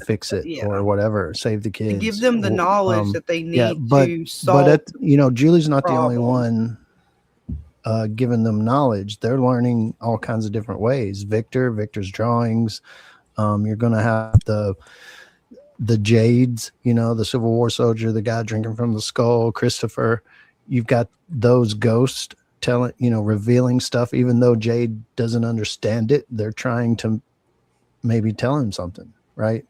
fix it Yeah. or whatever, save the To kids. give them the knowledge that they need Yeah, to solve. Julie's not the only problems. one giving them knowledge. They're learning all kinds of different ways. Victor's drawings. You're going to have the Jades, the Civil War soldier, the guy drinking from the skull, Christopher. You've got those ghosts telling, revealing stuff, even though Jade doesn't understand it. They're trying to maybe tell him something, right?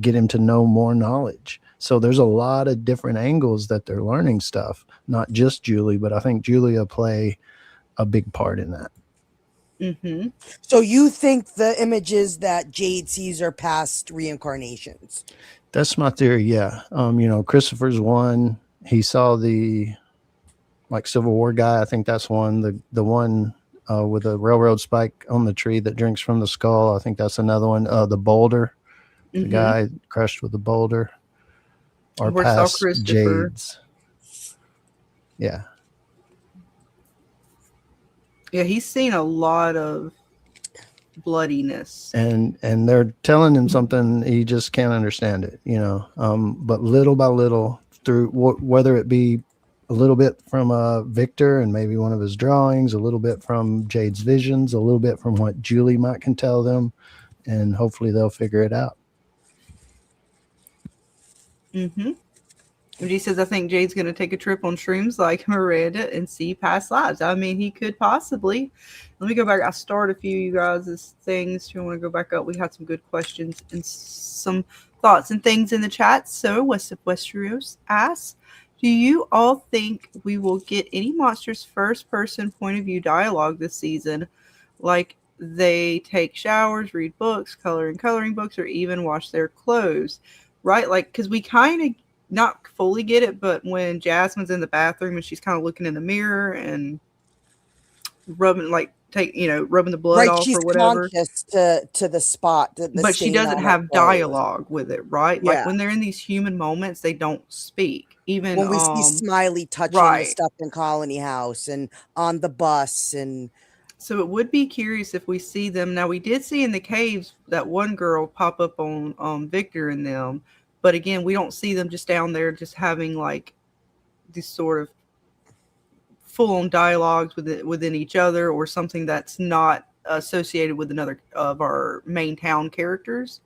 Get him to know more knowledge. So there's a lot of different angles that they're learning stuff, not just Julie, but I think Julie will play a big part in that. Mm-hmm. So you think the images that Jade sees are past reincarnations? That's my theory. Yeah. Christopher's one. He saw the Civil War guy. I think that's one. The one with the railroad spike on the tree that drinks from the skull. I think that's another one. The boulder, the guy crushed with the boulder. Or We saw past Christopher. Jades. Yeah. Yeah, he's seen a lot of bloodiness. And they're telling him something, he just can't understand it, but little by little, through whether it be a little bit from Victor and maybe one of his drawings, a little bit from Jade's visions, a little bit from what Julie might can tell them, and hopefully they'll figure it out. Mm-hmm. MG says, I think Jade's going to take a trip on shrooms like Miranda and see past lives. I mean, he could possibly. Let me go back. I started a few of you guys' things. If you want to go back up, we had some good questions and some thoughts and things in the chat. So, West of Westeros asks, do you all think we will get any monsters first-person point of view dialogue this season? Like they take showers, read books, color in coloring books, or even wash their clothes, right? Like, because we kind of not fully get it, but when Jasmine's in the bathroom and she's kind of looking in the mirror and rubbing, like, rubbing the blood off she's or whatever. Conscious to the spot, but she doesn't have dialogue with it, right? Yeah. Like when they're in these human moments, they don't speak. Even when we see Smiley touching the stuff in Colony House and on the bus, and so it would be curious if we see them. Now we did see in the caves that one girl pop up on Victor and them, but again, we don't see them just down there just having like this sort of full-on dialogues within each other or something that's not associated with another of our main town characters.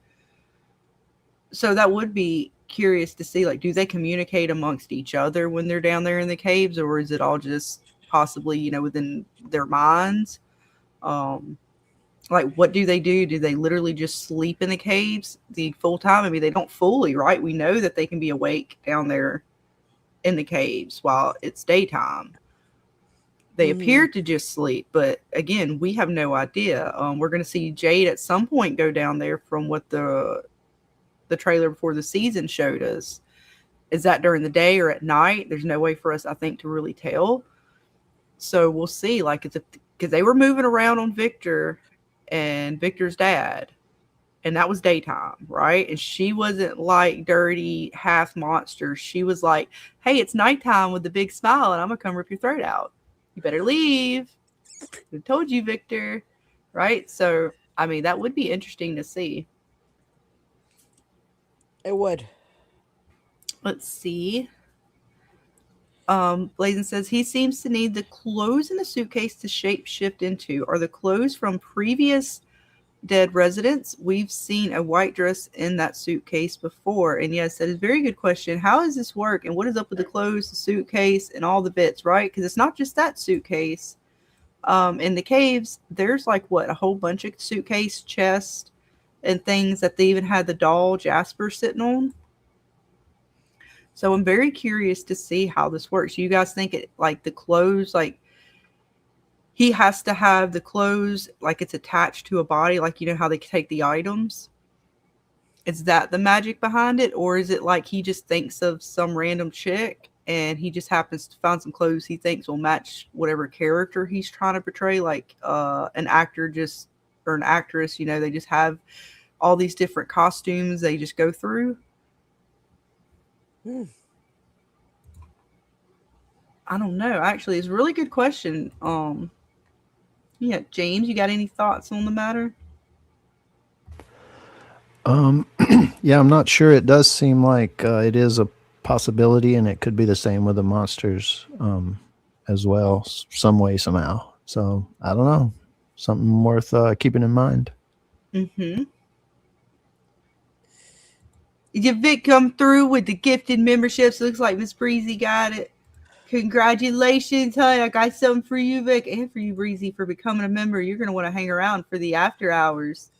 So that would be curious to see, like, do they communicate amongst each other when they're down there in the caves, or is it all just possibly, within their minds? Like, what do they do? Do they literally just sleep in the caves the full time? I mean, they don't fully, right? We know that they can be awake down there in the caves while it's daytime. They appear to just sleep, but again, we have no idea. We're going to see Jade at some point go down there from what the trailer before the season showed us. Is that during the day or at night? There's no way for us, I think, to really tell. So we'll see. Like, because they were moving around on Victor and Victor's dad, and that was daytime, right? And she wasn't like dirty half monster. She was like, hey, it's nighttime with the big smile, and I'm going to come rip your throat out. You better leave. I told you, Victor. Right? So, I mean, that would be interesting to see. It would. Let's see. Blazin says he seems to need the clothes in the suitcase to shapeshift into. Are the clothes from previous dead residents? We've seen a white dress in that suitcase before. And yes, that is a very good question. How does this work? And what is up with the clothes, the suitcase, and all the bits, right? Because it's not just that suitcase. In the caves, there's like, a whole bunch of suitcase, chests, and things that they even had the doll Jasper sitting on. So I'm very curious to see how this works. You guys think it, like, the clothes, like, he has to have the clothes like it's attached to a body, like, how they take the items? Is that the magic behind it? Or is it like he just thinks of some random chick and he just happens to find some clothes he thinks will match whatever character he's trying to portray? Like an actor or an actress, they just have all these different costumes they just go through. I don't know. Actually, it's a really good question. Yeah, James, you got any thoughts on the matter? Yeah, I'm not sure. It does seem like it is a possibility, and it could be the same with the monsters as well, some way, somehow. So, I don't know. Something worth keeping in mind. Mm-hmm. Did Vic come through with the gifted memberships? Looks like Miss Breezy got it. Congratulations, honey. I got something for you, Vic, and for you, Breezy, for becoming a member. You're going to want to hang around for the after hours.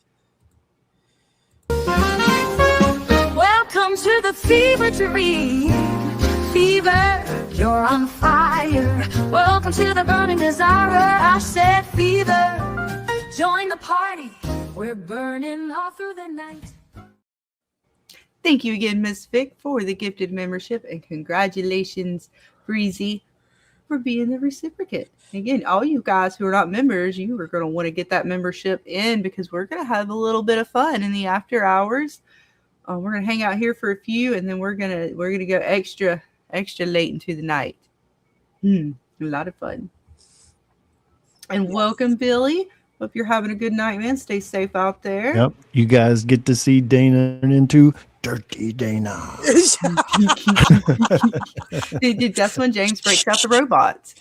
Welcome to the fever dream. Fever, you're on fire. Welcome to the burning desire. I said fever. Join the party. We're burning all through the night. Thank you again, Miss Vic, for the gifted membership, and congratulations, Breezy, for being the reciprocate. Again, all you guys who are not members, you are going to want to get that membership in, because we're going to have a little bit of fun in the after hours. We're going to hang out here for a few, and then we're going to go extra late into the night. A lot of fun. And welcome, Billy. Hope you're having a good night, man. Stay safe out there. Yep. You guys get to see Dana turn into Dirty Dana. Dude, that's when James breaks out the robots.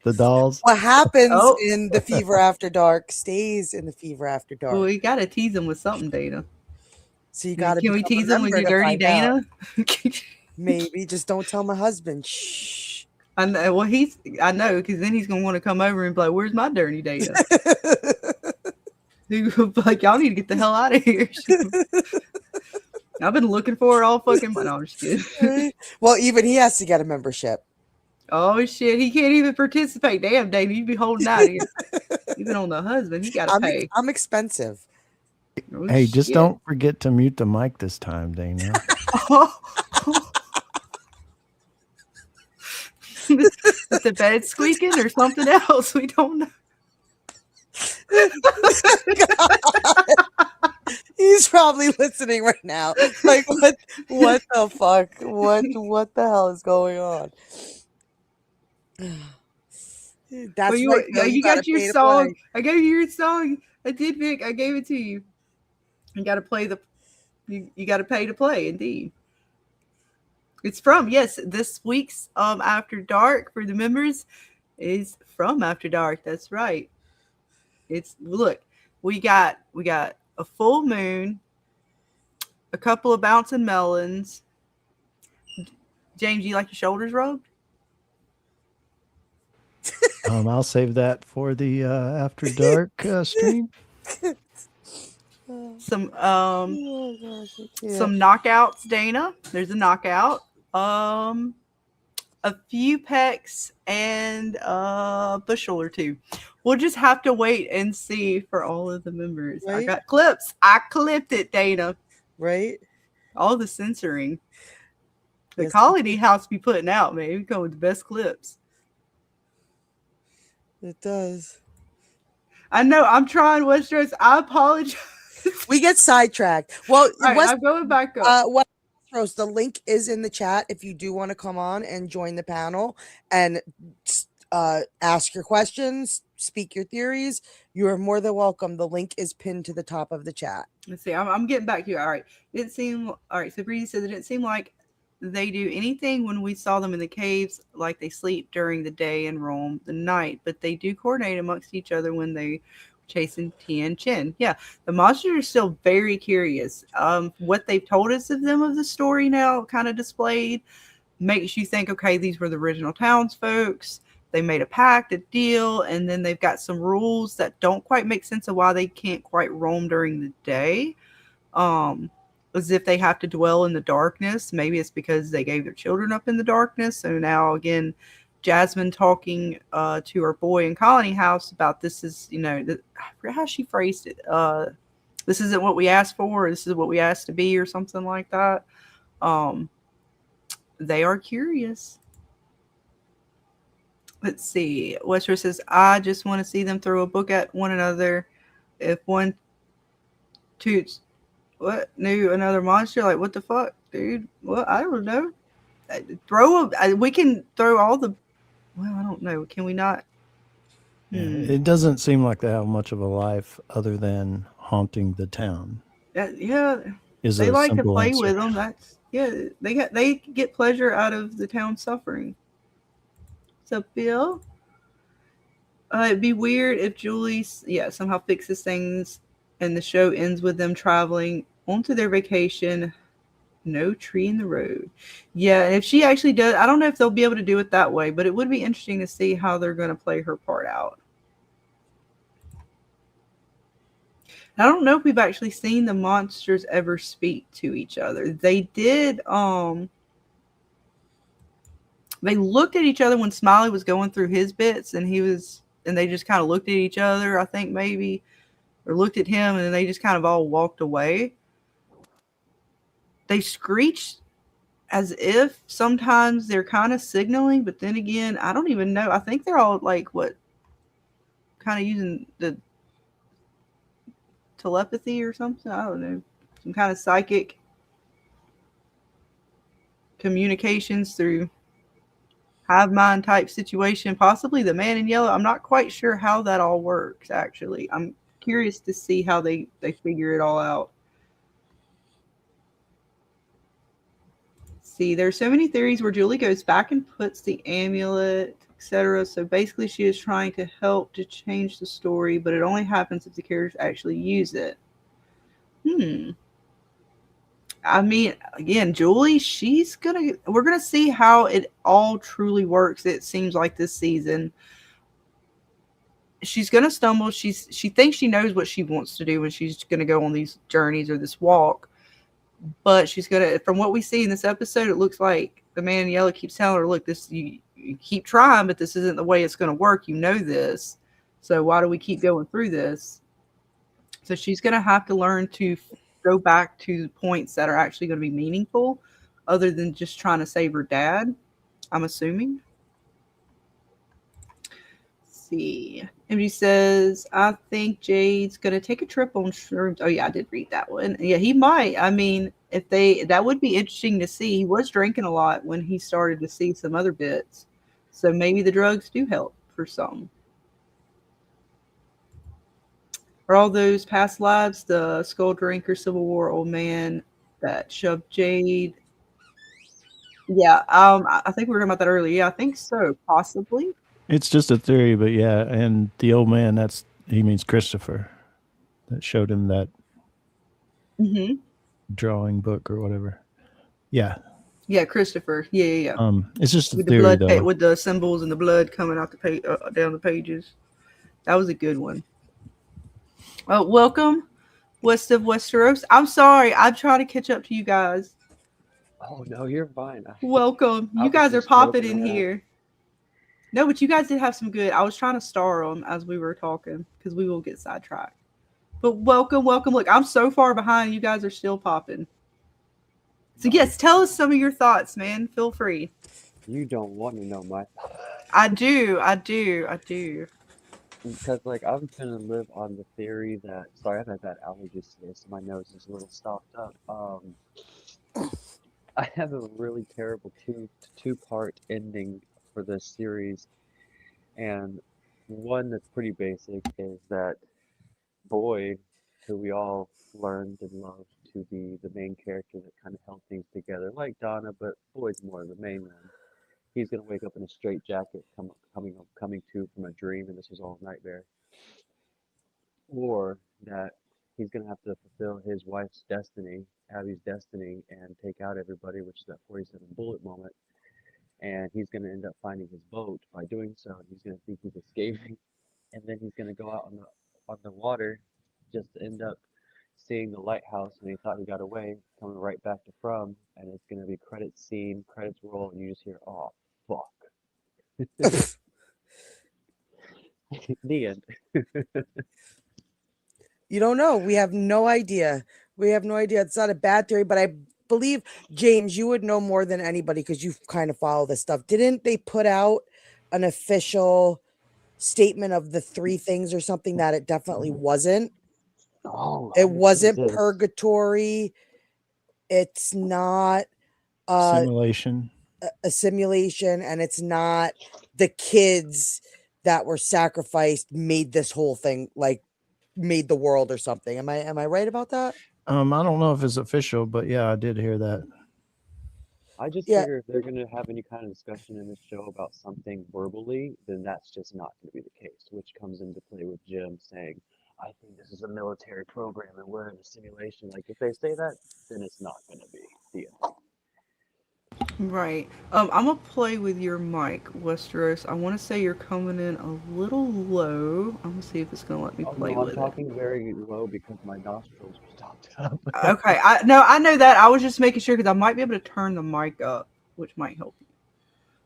The dolls. What happens in the Fever After Dark stays in the Fever After Dark. Well, we got to tease him with something, Dana. So you got to. Can we tease him with your Dirty Dana? Maybe just don't tell my husband. Shh. I know. Well, I know, because then he's gonna want to come over and be like, "Where's my dirty data?" Like, y'all need to get the hell out of here. I've been looking for her all fucking. No, I'm just kidding. Well, even he has to get a membership. Oh shit, he can't even participate. Damn, Dave, you be holding out here. Even on the husband, he gotta pay. I'm expensive. Oh, Hey, just shit. don't forget to mute the mic this time, Dana. Is the bed squeaking or something else? We don't know. He's probably listening right now. Like, what the fuck? What the hell is going on? That's Well, right. Bill, you gotta got your pay to song. play. I gave you your song. I did, Vic. I gave it to you. You got to play you got to pay to play. Indeed, it's from this week's After Dark for the members is from After Dark. That's right. Look, we got a full moon, a couple of bouncing melons. James, you like your shoulders rubbed? I'll save that for the After Dark stream. Some Oh, gosh, I can't. some knockouts, Dana. There's a knockout. A few pecks and a bushel or two. We'll just have to wait and see for all of the members. Right? I got clips. I clipped it, Dana. Right? All the censoring. The Yes. Colony House be putting out, man. We go with the best clips. It does. I know. I'm trying, Westeros. I apologize. We get sidetracked. Well, All right, I'm going back up. Westeros, the link is in the chat if you do want to come on and join the panel and ask your questions, speak your theories. You are more than welcome. The link is pinned to the top of the chat. Let's see. I'm getting back to you. All right. All right. So Bree says it didn't seem like they do anything when we saw them in the caves, like they sleep during the day and roam the night, but they do coordinate amongst each other when they chasing Tien Chin. Yeah, the monsters are still very curious. What they've told us of them of the story now, kind of displayed, makes you think, okay, these were the original townsfolks. They made a pact, a deal, and then they've got some rules that don't quite make sense of why they can't quite roam during the day. As if they have to dwell in the darkness. Maybe it's because they gave their children up in the darkness. So now again, Jasmine talking to her boy in Colony House about this is, I forget how she phrased it. This isn't what we asked for. This is what we asked to be, or something like that. They are curious. Let's see. Westeros says, I just want to see them throw a book at one another. If one toots, what, knew another monster? Like, what the fuck, dude? Well, I don't know. We can throw all the. Well, I don't know. Can we not? It doesn't seem like they have much of a life other than haunting the town. Yeah, Is they a like to simple play answer. with them. They get pleasure out of the town's suffering. What's up, Bill? It'd be weird if Julie, somehow fixes things, and the show ends with them traveling onto their vacation. No tree in the road. Yeah, if she actually does, I don't know if they'll be able to do it that way, but it would be interesting to see how they're going to play her part out. I don't know if we've actually seen the monsters ever speak to each other. They did, they looked at each other when Smiley was going through his bits, and they just kind of looked at each other, I think maybe, or looked at him, and then they just kind of all walked away. They screeched as if sometimes they're kind of signaling, but then again, I don't even know. I think they're all like kind of using the telepathy or something. I don't know. Some kind of psychic communications through hive mind type situation. Possibly the man in yellow. I'm not quite sure how that all works, actually. I'm curious to see how they figure it all out. See, there's so many theories where Julie goes back and puts the amulet, etc. So basically she is trying to help to change the story, but it only happens if the characters actually use it. I mean, again, Julie, we're gonna see how it all truly works. It seems like this season, she's gonna stumble. She thinks she knows what she wants to do when she's gonna go on these journeys or this walk, but she's gonna. From what we see in this episode, it looks like the man in yellow keeps telling her, "Look, you keep trying, but this isn't the way it's gonna work. You know this, so why do we keep going through this?" So she's gonna have to learn to go back to points that are actually going to be meaningful, other than just trying to save her dad. I'm assuming. See. MG says, I think Jade's gonna take a trip on shrooms. Oh yeah, I did read that one. Yeah, he might. I mean, that would be interesting to see. He was drinking a lot when he started to see some other bits. So maybe the drugs do help for some. Are all those past lives the skull drinker, Civil War old man that shoved Jade? Yeah, I think we were talking about that earlier. Yeah, I think so, possibly. It's just a theory, but yeah, and the old man, he means Christopher, that showed him that drawing book or whatever. Yeah. Yeah, Christopher. Yeah. It's just a with theory, the blood though. with the symbols and the blood coming out the page down the pages. That was a good one. Welcome, West of Westeros. I'm sorry, I'm trying to catch up to you guys. Oh no, you're fine. Welcome. You guys are popping in here. No, but you guys did have some good. I was trying to star them as we were talking because we will get sidetracked. But welcome. Look, I'm so far behind. You guys are still popping. So yes, tell us some of your thoughts, man. Feel free. You don't want to know my thoughts. I do. Because like I'm gonna live on the theory that sorry, I've had that allergy today, so my nose is a little stopped up. I have a really terrible two-part ending for this series, and one that's pretty basic is that Boyd, who we all learned and loved to be the main character that kind of held things together, like Donna, but Boyd's more the main one. He's gonna wake up in a straitjacket, coming to from a dream, and this was all a nightmare. Or that he's gonna have to fulfill his wife's destiny, Abby's destiny, and take out everybody, which is that 47 bullet moment. And he's gonna end up finding his boat by doing so, and he's gonna think he's escaping, and then he's gonna go out on the water, just to end up seeing the lighthouse, and he thought he got away, coming right back to From, and it's gonna be credits scene, credits roll, and you just hear, "Oh fuck." The end. You don't know. We have no idea. It's not a bad theory, but I believe, James, you would know more than anybody because you kind of follow this stuff. Didn't they put out an official statement of the three things or something that it definitely wasn't? Oh, It wasn't Jesus. purgatory. It's not Simulation. a simulation, and it's not the kids that were sacrificed made this whole thing, like made the world or something. Am I right about that? I don't know if it's official, but yeah, I did hear that. I just figure if they're going to have any kind of discussion in this show about something verbally, then that's just not going to be the case, which comes into play with Jim saying, I think this is a military program and we're in a simulation. Like, if they say that, then it's not going to be the end. Right. I'm gonna play with your mic, Westeros. I want to say you're coming in a little low. I'm gonna see if it's gonna let me play no, with I'm talking very low because my nostrils are stopped up. Okay. I know that. I was just making sure because I might be able to turn the mic up, which might help you.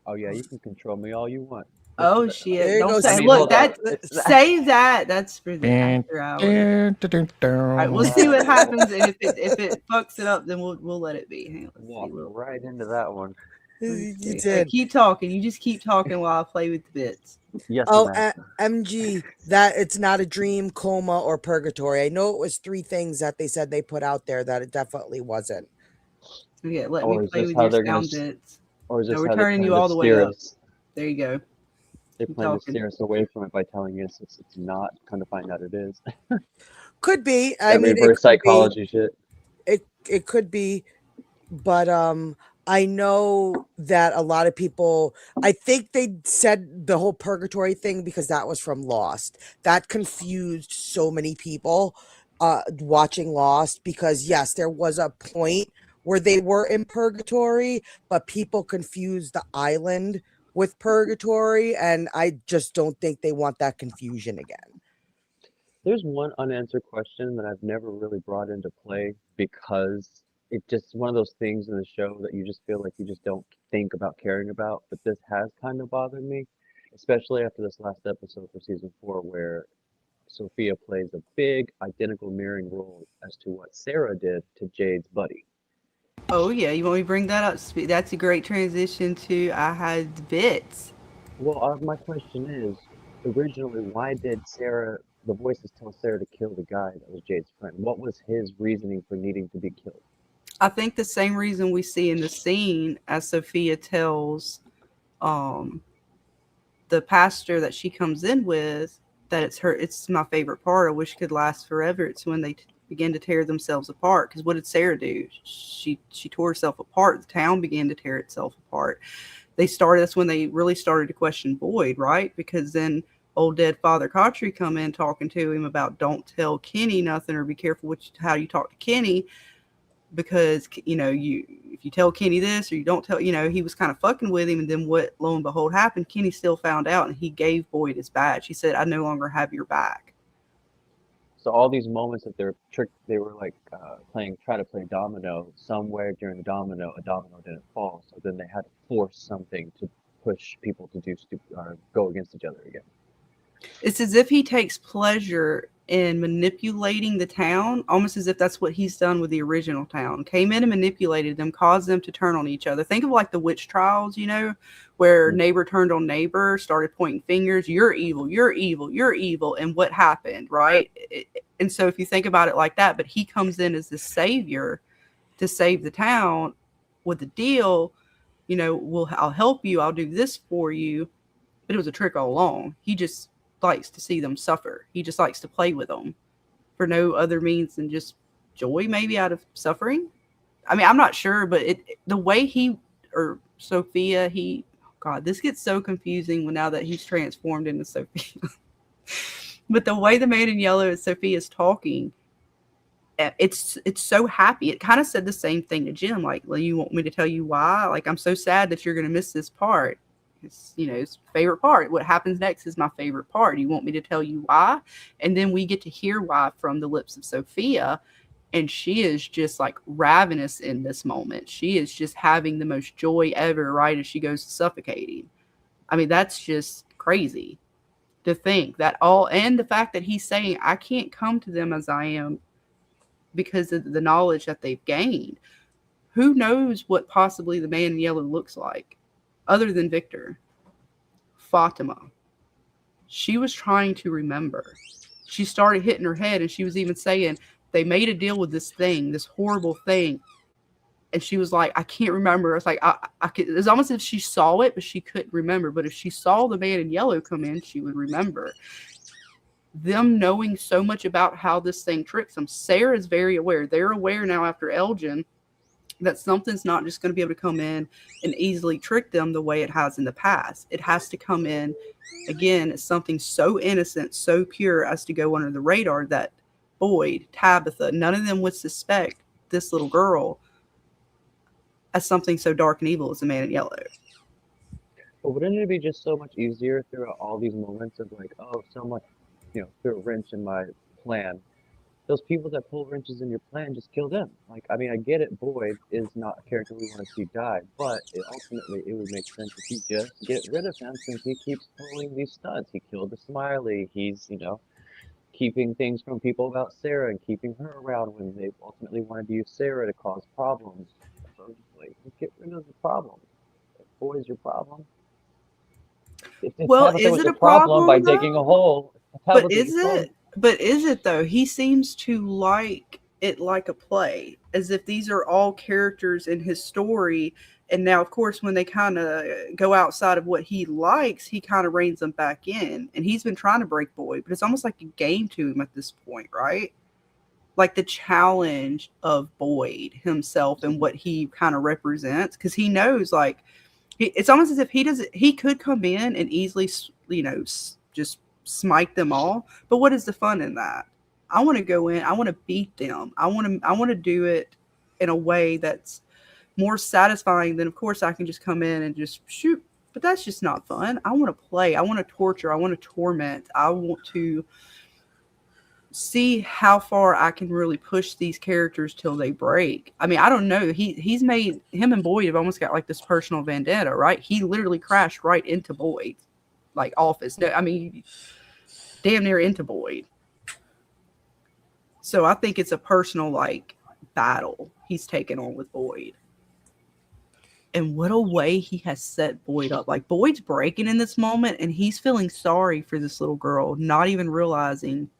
Oh yeah, you can control me all you want. Oh shit! There you Don't go. say. I mean, Look, hold save that. That's for the after hours. All right, we'll see what happens, and if it fucks it up, then we'll let it be. Hang on, let's see. Walked right into that one. You Okay, did. keep talking. You just keep talking while I play with the bits. Yes. Oh, ma'am. MG, that it's not a dream, coma, or purgatory. I know it was three things that they said they put out there that it definitely wasn't. Yeah, let Or me is play this with how your they're gonna sound bits. Or is this No, we're how they're turning trying you to all the way steer up. us? There you go. They Keep plan to talking. steer us away from it by telling us it's not. Come to find out it is. Could be. That I mean, reverse psychology shit. It could be, but I know that a lot of people, I think they said the whole purgatory thing because that was from Lost. That confused so many people watching Lost because yes, there was a point where they were in purgatory, but people confuse the island with purgatory, and I just don't think they want that confusion again. There's one unanswered question that I've never really brought into play because it just one of those things in the show that you just feel like you just don't think about caring about. But this has kind of bothered me, especially after this last episode for season 4, where Sophia plays a big identical mirroring role as to what Sarah did to Jade's buddy. Oh yeah, you want me to bring that up? That's a great transition to I had bits. Well, my question is, originally, why did the voices tell Sarah to kill the guy that was Jade's friend? What was his reasoning for needing to be killed? I think the same reason we see in the scene as Sophia tells the pastor that she comes in with that it's my favorite part. I wish it could last forever. It's when they begin to tear themselves apart. Because what did Sarah do? She tore herself apart. The town began to tear itself apart. That's when they really started to question Boyd, right? Because then old dead Father Cautry come in talking to him about don't tell Kenny nothing, or be careful how you talk to Kenny, because if you tell Kenny this or you don't tell, he was kind of fucking with him. And then what, lo and behold, happened? Kenny still found out, and he gave Boyd his badge. He said, I no longer have your back. So all these moments that they were like trying to play domino. Somewhere during the domino, a domino didn't fall. So then they had to force something to push people to do or go against each other again. It's as if he takes pleasure in manipulating the town, almost as if that's what he's done with the original town. Came in and manipulated them, caused them to turn on each other. Think of like the witch trials, where neighbor turned on neighbor, started pointing fingers. You're evil, you're evil, you're evil. And what happened, right? And so if you think about it like that, but he comes in as the savior to save the town with the deal, I'll help you, I'll do this for you. But it was a trick all along. He just likes to see them suffer. He just likes to play with them for no other means than just joy, maybe, out of suffering. I mean, I'm not sure, but the way Sophia, God, this gets so confusing now that he's transformed into Sophia. But the way the man in yellow is Sophia's talking, it's so happy. It kind of said the same thing to Jim, like, well, you want me to tell you why? Like, I'm so sad that you're going to miss this part. It's, his favorite part. What happens next is my favorite part. You want me to tell you why? And then we get to hear why from the lips of Sophia. And she is just like ravenous in this moment. She is just having the most joy ever, right, as she goes to suffocating. I mean, that's just crazy to think that all, and the fact that he's saying, I can't come to them as I am because of the knowledge that they've gained. Who knows what possibly the man in yellow looks like other than Victor? Fatima. She was trying to remember. She started hitting her head, and she was even saying, they made a deal with this thing, this horrible thing. And she was like, I can't remember. It's like, I could, it's almost as if she saw it, but she couldn't remember. But if she saw the man in yellow come in, she would remember. Them knowing so much about how this thing tricks them. Sarah's very aware. They're aware now after Elgin that something's not just going to be able to come in and easily trick them the way it has in the past. It has to come in, again, as something so innocent, so pure as to go under the radar that Boyd, Tabitha, none of them would suspect this little girl as something so dark and evil as the man in yellow. But wouldn't it be just so much easier throughout all these moments of like, oh, someone, threw a wrench in my plan. Those people that pull wrenches in your plan, just kill them. Like, I mean, I get it, Boyd is not a character we want to see die, but ultimately it would make sense if you just get rid of him since he keeps pulling these stunts. He killed the Smiley. He's, keeping things from people about Sarah and keeping her around when they ultimately wanted to use Sarah to cause problems. So just like, get rid of the problem. If Boyd's your problem. Well, is it a problem by though? digging a hole? But is it? But is it though? He seems to like it like a play, as if these are all characters in his story. And now, of course, when they kind of go outside of what he likes, he kind of reins them back in. And he's been trying to break Boyd, but it's almost like a game to him at this point, right? Like the challenge of Boyd himself and what he kind of represents, because he knows, like, it's almost as if he could come in and easily, just smite them all. But what is the fun in that? I want to go in. I want to beat them. I want to do it in a way that's more satisfying than, of course, I can just come in and just shoot. But that's just not fun. I want to play. I want to torture. I want to torment. I want to see how far I can really push these characters till they break. I mean, I don't know. He's made him and Boyd have almost got like this personal vendetta, right? He literally crashed right into Boyd, like office. No, I mean, damn near into Boyd. So I think it's a personal like battle he's taken on with Boyd. And what a way he has set Boyd up. Like Boyd's breaking in this moment and he's feeling sorry for this little girl, not even realizing,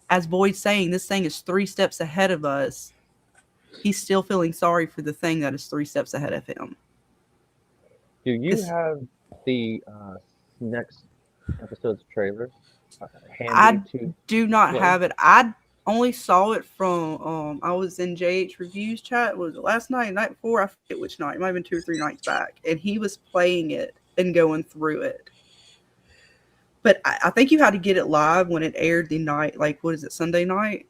as Boyd's saying, this thing is 3 steps ahead of us. He's still feeling sorry for the thing that is 3 steps ahead of him. Do you have the next episode's trailer handy to do not play? have it. I only saw it from I was in JH Reviews chat. Was it last night, night before? I forget which night. It might have been 2 or 3 nights back. And he was playing it and going through it. But I think you had to get it live when it aired the night, like, what is it, Sunday night?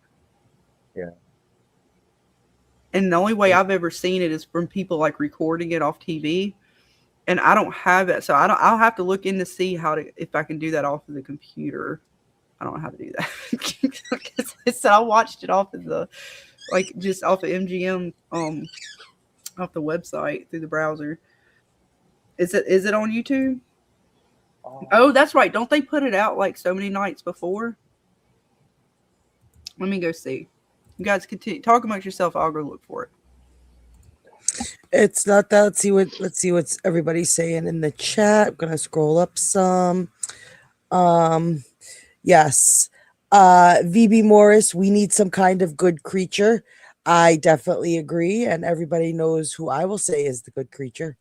Yeah. And the only way I've ever seen it is from people like recording it off TV. And I don't have it. So I'll have to look in to see if I can do that off of the computer. I don't know how to do that. So I watched it off of just off of MGM, off the website through the browser. Is it on YouTube? Oh, that's right. Don't they put it out like so many nights before? Let me go see. You guys continue talk amongst yourself. I'll go look for it. It's not that. Let's see what's everybody's saying in the chat. I'm gonna scroll up some. Yes. VB Morris, we need some kind of good creature. I definitely agree, and everybody knows who I will say is the good creature.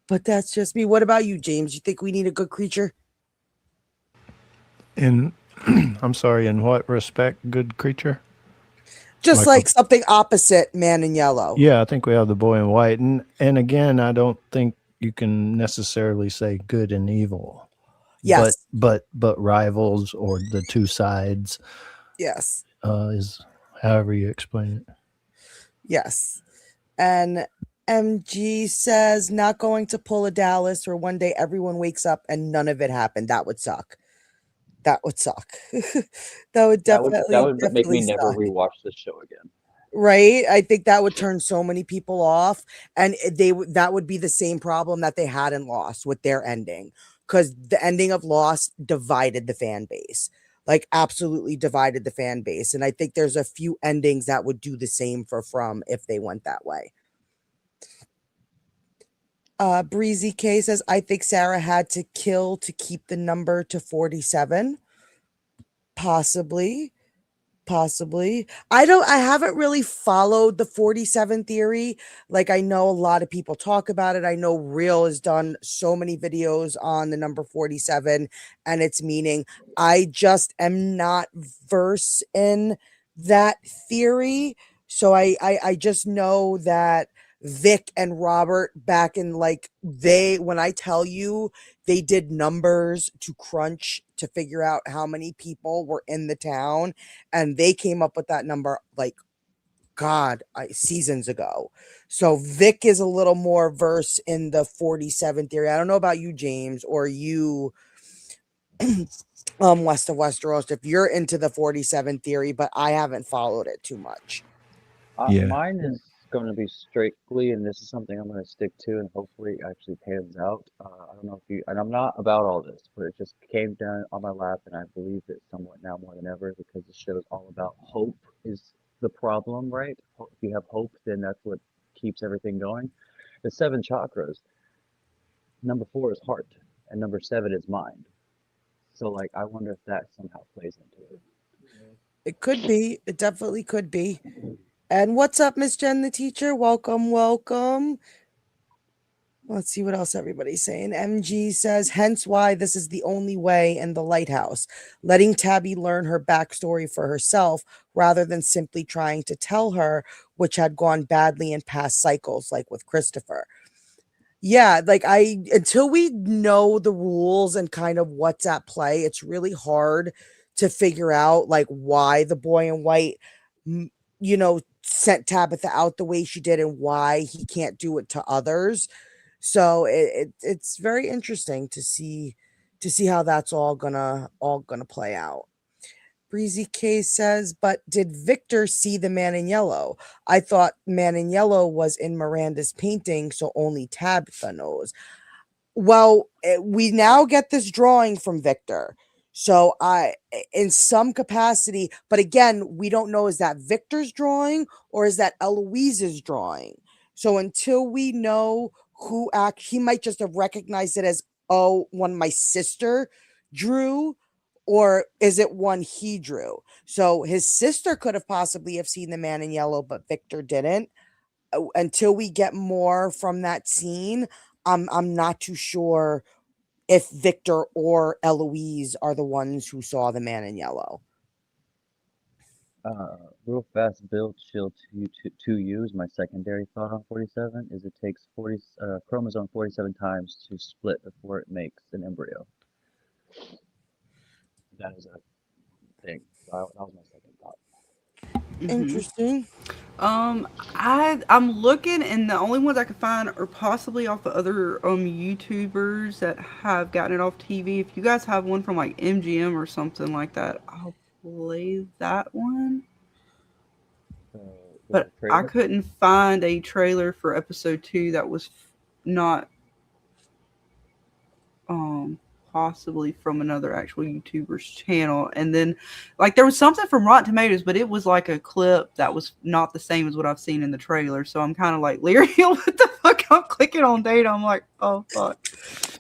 But that's just me. What about you, James? You think we need a good creature? I'm sorry, in what respect, good creature? Just like something opposite Man in Yellow. Yeah, I think we have the boy in white. And again, I don't think you can necessarily say good and evil. Yes. But rivals or the two sides. Yes. Is however you explain it. Yes. And MG says not going to pull a Dallas or one day everyone wakes up and none of it happened. That would suck. That would suck. That would make me never suck. rewatch this show again. Right? I think that would turn so many people off, and that would be the same problem that they had in Lost with their ending, because the ending of Lost divided the fan base, like absolutely divided the fan base. And I think there's a few endings that would do the same for From if they went that way. Breezy K says, I think Sarah had to kill to keep the number to 47. Possibly. I haven't really followed the 47 theory. Like, I know a lot of people talk about it. I know Real has done so many videos on the number 47 and its meaning. I just am not versed in that theory. So I just know that Vic and Robert back in when I tell you they did numbers to crunch to figure out how many people were in the town, and they came up with that number seasons ago. So Vic is a little more versed in the 47 theory. I don't know about you, James, or you West of Westeros, if you're into the 47 theory, but I haven't followed it too much. Mine is going to be strictly, and this is something I'm going to stick to, and hopefully it actually pans out. I don't know if you, and I'm not about all this, but it just came down on my lap, and I believe it somewhat now more than ever, because the show is all about hope is the problem, right? If you have hope, then that's what keeps everything going. The 7 chakras, number 4 is heart, and number 7 is mind. So, I wonder if that somehow plays into it. It could be. It definitely could be. And what's up, Miss Jen, the teacher? Welcome. Let's see what else everybody's saying. MG says, hence why this is the only way in the lighthouse, letting Tabby learn her backstory for herself rather than simply trying to tell her, which had gone badly in past cycles, like with Christopher. Yeah, until we know the rules and kind of what's at play, it's really hard to figure out why the boy in white sent Tabitha out the way she did and why he can't do it to others. So it's very interesting to see how that's all gonna play out. Breezy K says, but did Victor see the man in yellow? I thought man in yellow was in Miranda's painting, so only Tabitha knows. Well, we now get this drawing from Victor. So in some capacity, but again, we don't know, is that Victor's drawing or is that Eloise's drawing? So until we know he might just have recognized it as, oh, one my sister drew, or is it one he drew? So his sister could have possibly have seen the man in yellow, but Victor didn't. Until we get more from that scene, I'm not too sure if Victor or Eloise are the ones who saw the man in yellow. Real fast, Bill Chill to use my secondary thought on 47 is it takes chromosome 47 times to split before it makes an embryo. That is a thing. That was my second thought. Interesting. I'm looking, and the only ones I can find are possibly off of other YouTubers that have gotten it off TV. If you guys have one from like MGM or something like that, I'll play that one. But I couldn't find a trailer for episode 2 that was not possibly from another actual YouTuber's channel. And then like there was something from Rotten Tomatoes, but it was like a clip that was not the same as what I've seen in the trailer. So I'm kind of like leery what the fuck. I'm clicking on data. I'm like, oh fuck.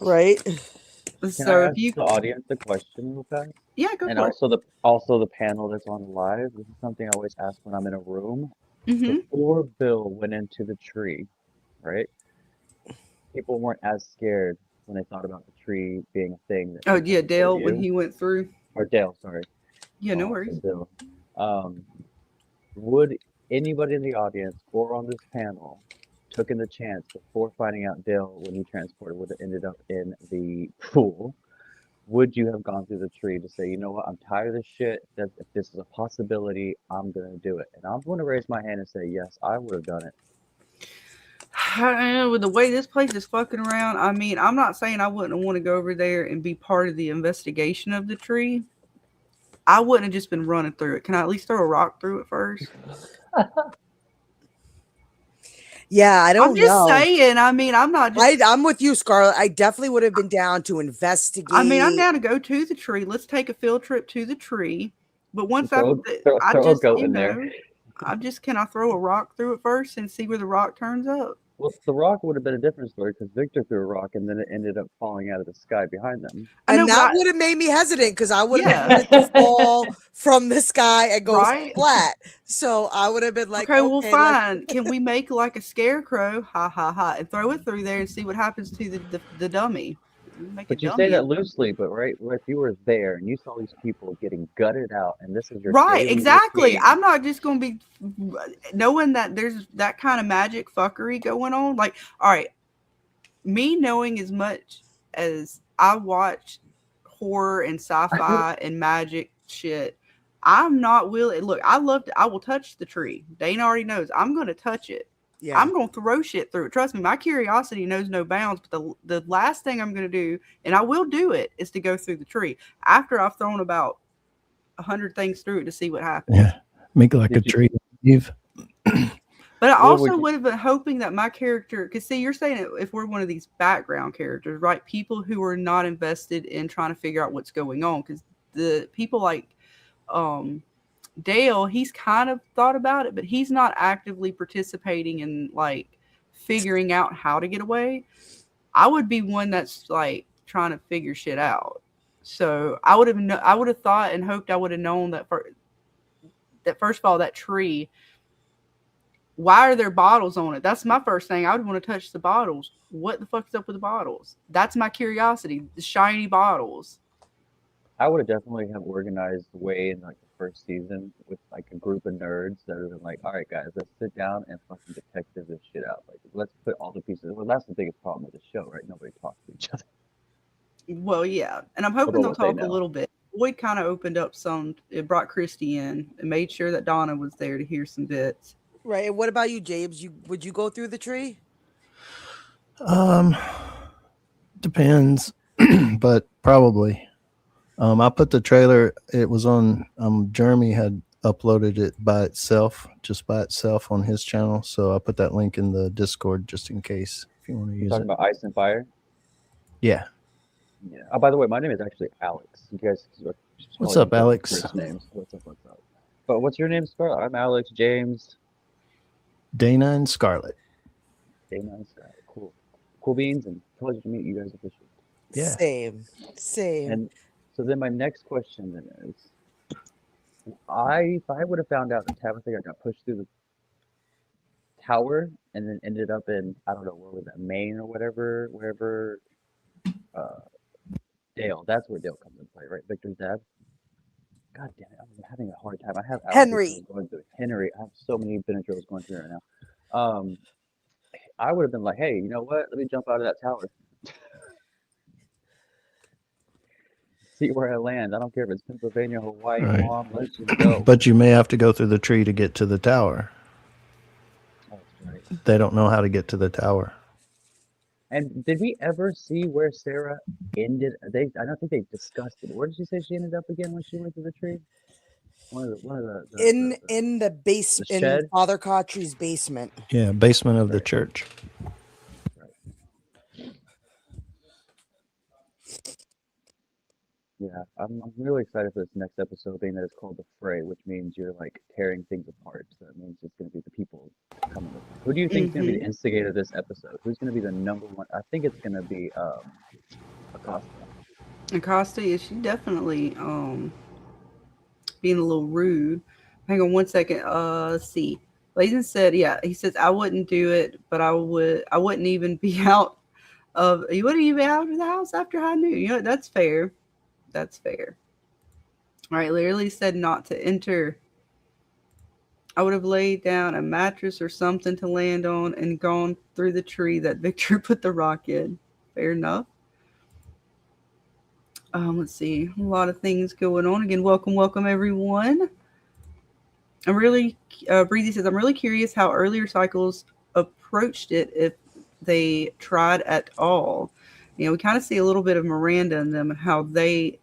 Right. Can I ask the audience a question real fast? Yeah, go and for it. also the panel that's on live. This is something I always ask when I'm in a room. Mm-hmm. Before Bill went into the tree, right? People weren't as scared when they thought about the tree being a thing. Oh yeah, Dale when he went through. Or Dale, sorry. Yeah, no worries. Bill. Would anybody in the audience or on this panel taken the chance before finding out Dale when he transported would have ended up in the pool? Would you have gone through the tree to say, you know what, I'm tired of this shit. If this is a possibility, I'm gonna do it. And I'm going to raise my hand and say, yes, I would have done it. With the way this place is fucking around, I mean, I'm not saying I wouldn't want to go over there and be part of the investigation of the tree. I wouldn't have just been running through it. Can I at least throw a rock through it first? Yeah, I don't know. I'm just saying. I mean, I'm not just... I'm with you, Scarlett. I definitely would have been down to investigate. I mean, I'm down to go to the tree. Let's take a field trip to the tree. But once throw a goat in there. Can I throw a rock through it first and see where the rock turns up? Well, the rock would have been a different story because Victor threw a rock and then it ended up falling out of the sky behind them. And that would have made me hesitant because I would have wanted to fall from the sky and go flat. So I would have been like, okay, well, fine. Can we make like a scarecrow, ha ha ha, and throw it through there and see what happens to the dummy? But you say that loosely, but right, if you were there and you saw these people getting gutted out, and this is your exactly. Routine. I'm not just going to be knowing that there's that kind of magic fuckery going on. Like, all right, me knowing as much as I watch horror and sci-fi and magic shit, I'm not willing. Look, I will touch the tree. Dana already knows I'm going to touch it. Yeah. I'm going to throw shit through it. Trust me, my curiosity knows no bounds. But the last thing I'm going to do, and I will do it, is to go through the tree after I've thrown about 100 things through it to see what happens. Yeah, make it like a tree, Eve. But I also would have been hoping that my character, because see, you're saying if we're one of these background characters, right? People who are not invested in trying to figure out what's going on, because the people like Dale, he's kind of thought about it, but he's not actively participating in like figuring out how to get away. I would be one that's like trying to figure shit out. So I would have thought and hoped I would have known that first of all, that tree, why are there bottles on it? That's my first thing. I would want to touch the bottles. What the fuck's up with the bottles? That's my curiosity. The shiny bottles. I would have definitely have organized way in like the first season with like a group of nerds that would have been like, all right, guys, let's sit down and fucking detective this shit out. Like, let's put all the pieces. Well, that's the biggest problem with the show, right? Nobody talks to each other. Well, yeah, and I'm hoping they'll talk a little bit. Boyd kind of opened up some. It brought Christy in and made sure that Donna was there to hear some bits. Right. And what about you, James? Would you go through the tree? Um, depends, but probably. I put the trailer. It was on. Jeremy had uploaded it by itself, just by itself on his channel. So I put that link in the Discord just in case if you want to You're use talking it. about Ice and Fire? Yeah. Yeah. Oh, by the way, my name is actually Alex. You guys What's up, Alex? First names. What's up? What's up? But what's your name, Scarlett? I'm Alex James. Dana and Scarlett. Dana and Scarlett. Cool. Cool beans, and pleasure to meet you guys officially. Yeah. Same. And so then my next question then is, if I would have found out that Tabitha got pushed through the tower and then ended up in, I don't know, where was that, Maine or whatever, wherever, Dale, that's where Dale comes into play, right? Victor's dad. God damn it, I'm having a hard time. I have Henry. going through Henry. I have so many Benadryls going through right now. I would have been like, hey, you know what? Let me jump out of that tower. See where I land. I don't care if it's Pennsylvania, Hawaii, Right. Guam. Let's just go. But you may have to go through the tree to get to the tower. That's right. They don't know how to get to the tower. And did we ever see where Sarah ended? I don't think they discussed it. Where did she say she ended up again when she went to the tree? One of the In the base, the in shed? Father Cautry's basement. Yeah, basement of the church. Yeah, I'm really excited for this next episode, being that it's called The Fray, which means you're like tearing things apart. So that means it's going to be the people coming. Who do you think is going to be the instigator of this episode? Who's going to be the number one? I think it's going to be Acosta. Acosta, is she definitely being a little rude. Hang on one second. Let's see. Lazen said, yeah, he says, I wouldn't do it, but I wouldn't even be out of, you wouldn't even be out of the house after high noon. You know, that's fair. That's fair. All right, literally said not to enter. I would have laid down a mattress or something to land on and gone through the tree that Victor put the rock in. Fair enough. Let's see. A lot of things going on. Again, welcome, everyone. I'm really, Breezy says, I'm really curious how earlier cycles approached it, if they tried at all. You know, we kind of see a little bit of Miranda in them and how they,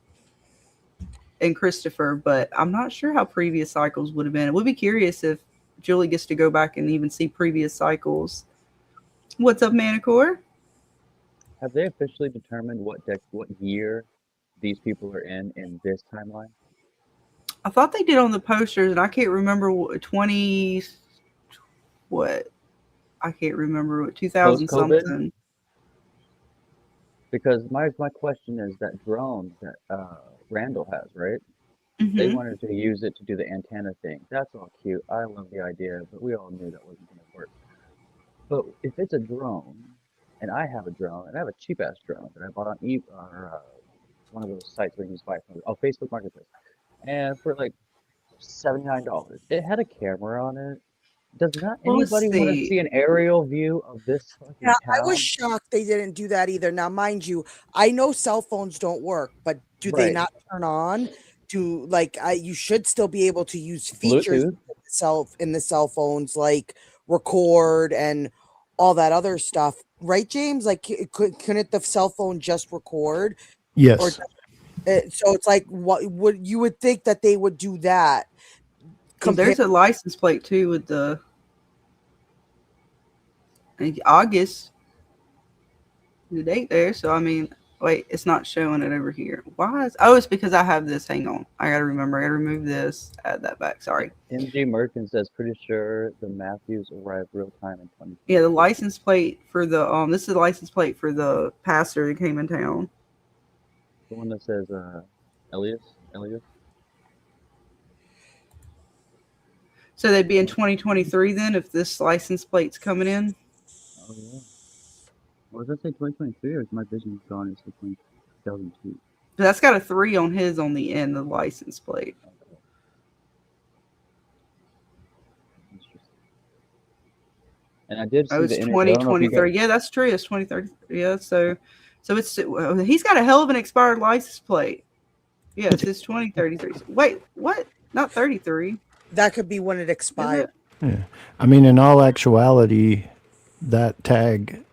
and Christopher, but I'm not sure how previous cycles would have been. It would be curious if Julie gets to go back and even see previous cycles. What's up, Manicore? Have they officially determined what year these people are in this timeline? I thought they did on the posters, and I can't remember what 20. What? I can't remember what 2000 Post-COVID? something. Because my question is that drone that Randall has, right? Mm-hmm. They wanted to use it to do the antenna thing. That's all cute. I love the idea, but we all knew that wasn't going to work. But if it's a drone, and I have a drone, and I have a cheap ass drone that I bought on one of those sites where you can just buy it from, Facebook Marketplace, and for like $79, it had a camera on it. Does not anybody want to see an aerial view of this fucking town? I was shocked they didn't do that either. Now, mind you, I know cell phones don't work, but do they not turn on? You should still be able to use features in the cell phones, like record and all that other stuff, right, James? Like, couldn't the cell phone just record? Yes. So it's like, what would you would think that they would do that? There's a license plate too with the August, the date there. So I mean, wait, it's not showing it over here. Why is? Oh, it's because I have this. Hang on, I gotta remember. I gotta remove this. Add that back. Sorry. MG Merkin says, pretty sure the Matthews arrived real time in 20. Yeah, the license plate for the this is the license plate for the pastor that came in town. The one that says Elias. So they'd be in 2023 then, if this license plate's coming in. Oh yeah. Was that say 2023 or is my vision gone into 2002? That's got a 3 on his on the end of the license plate. Okay. Interesting. And I did see it's the 2023. Yeah, that's true. It's 2030. Yeah, so it's he's got a hell of an expired license plate. Yeah, it says 2033. Wait, what? Not 33. That could be when it Is expired. it? Yeah. I mean, in all actuality, that tag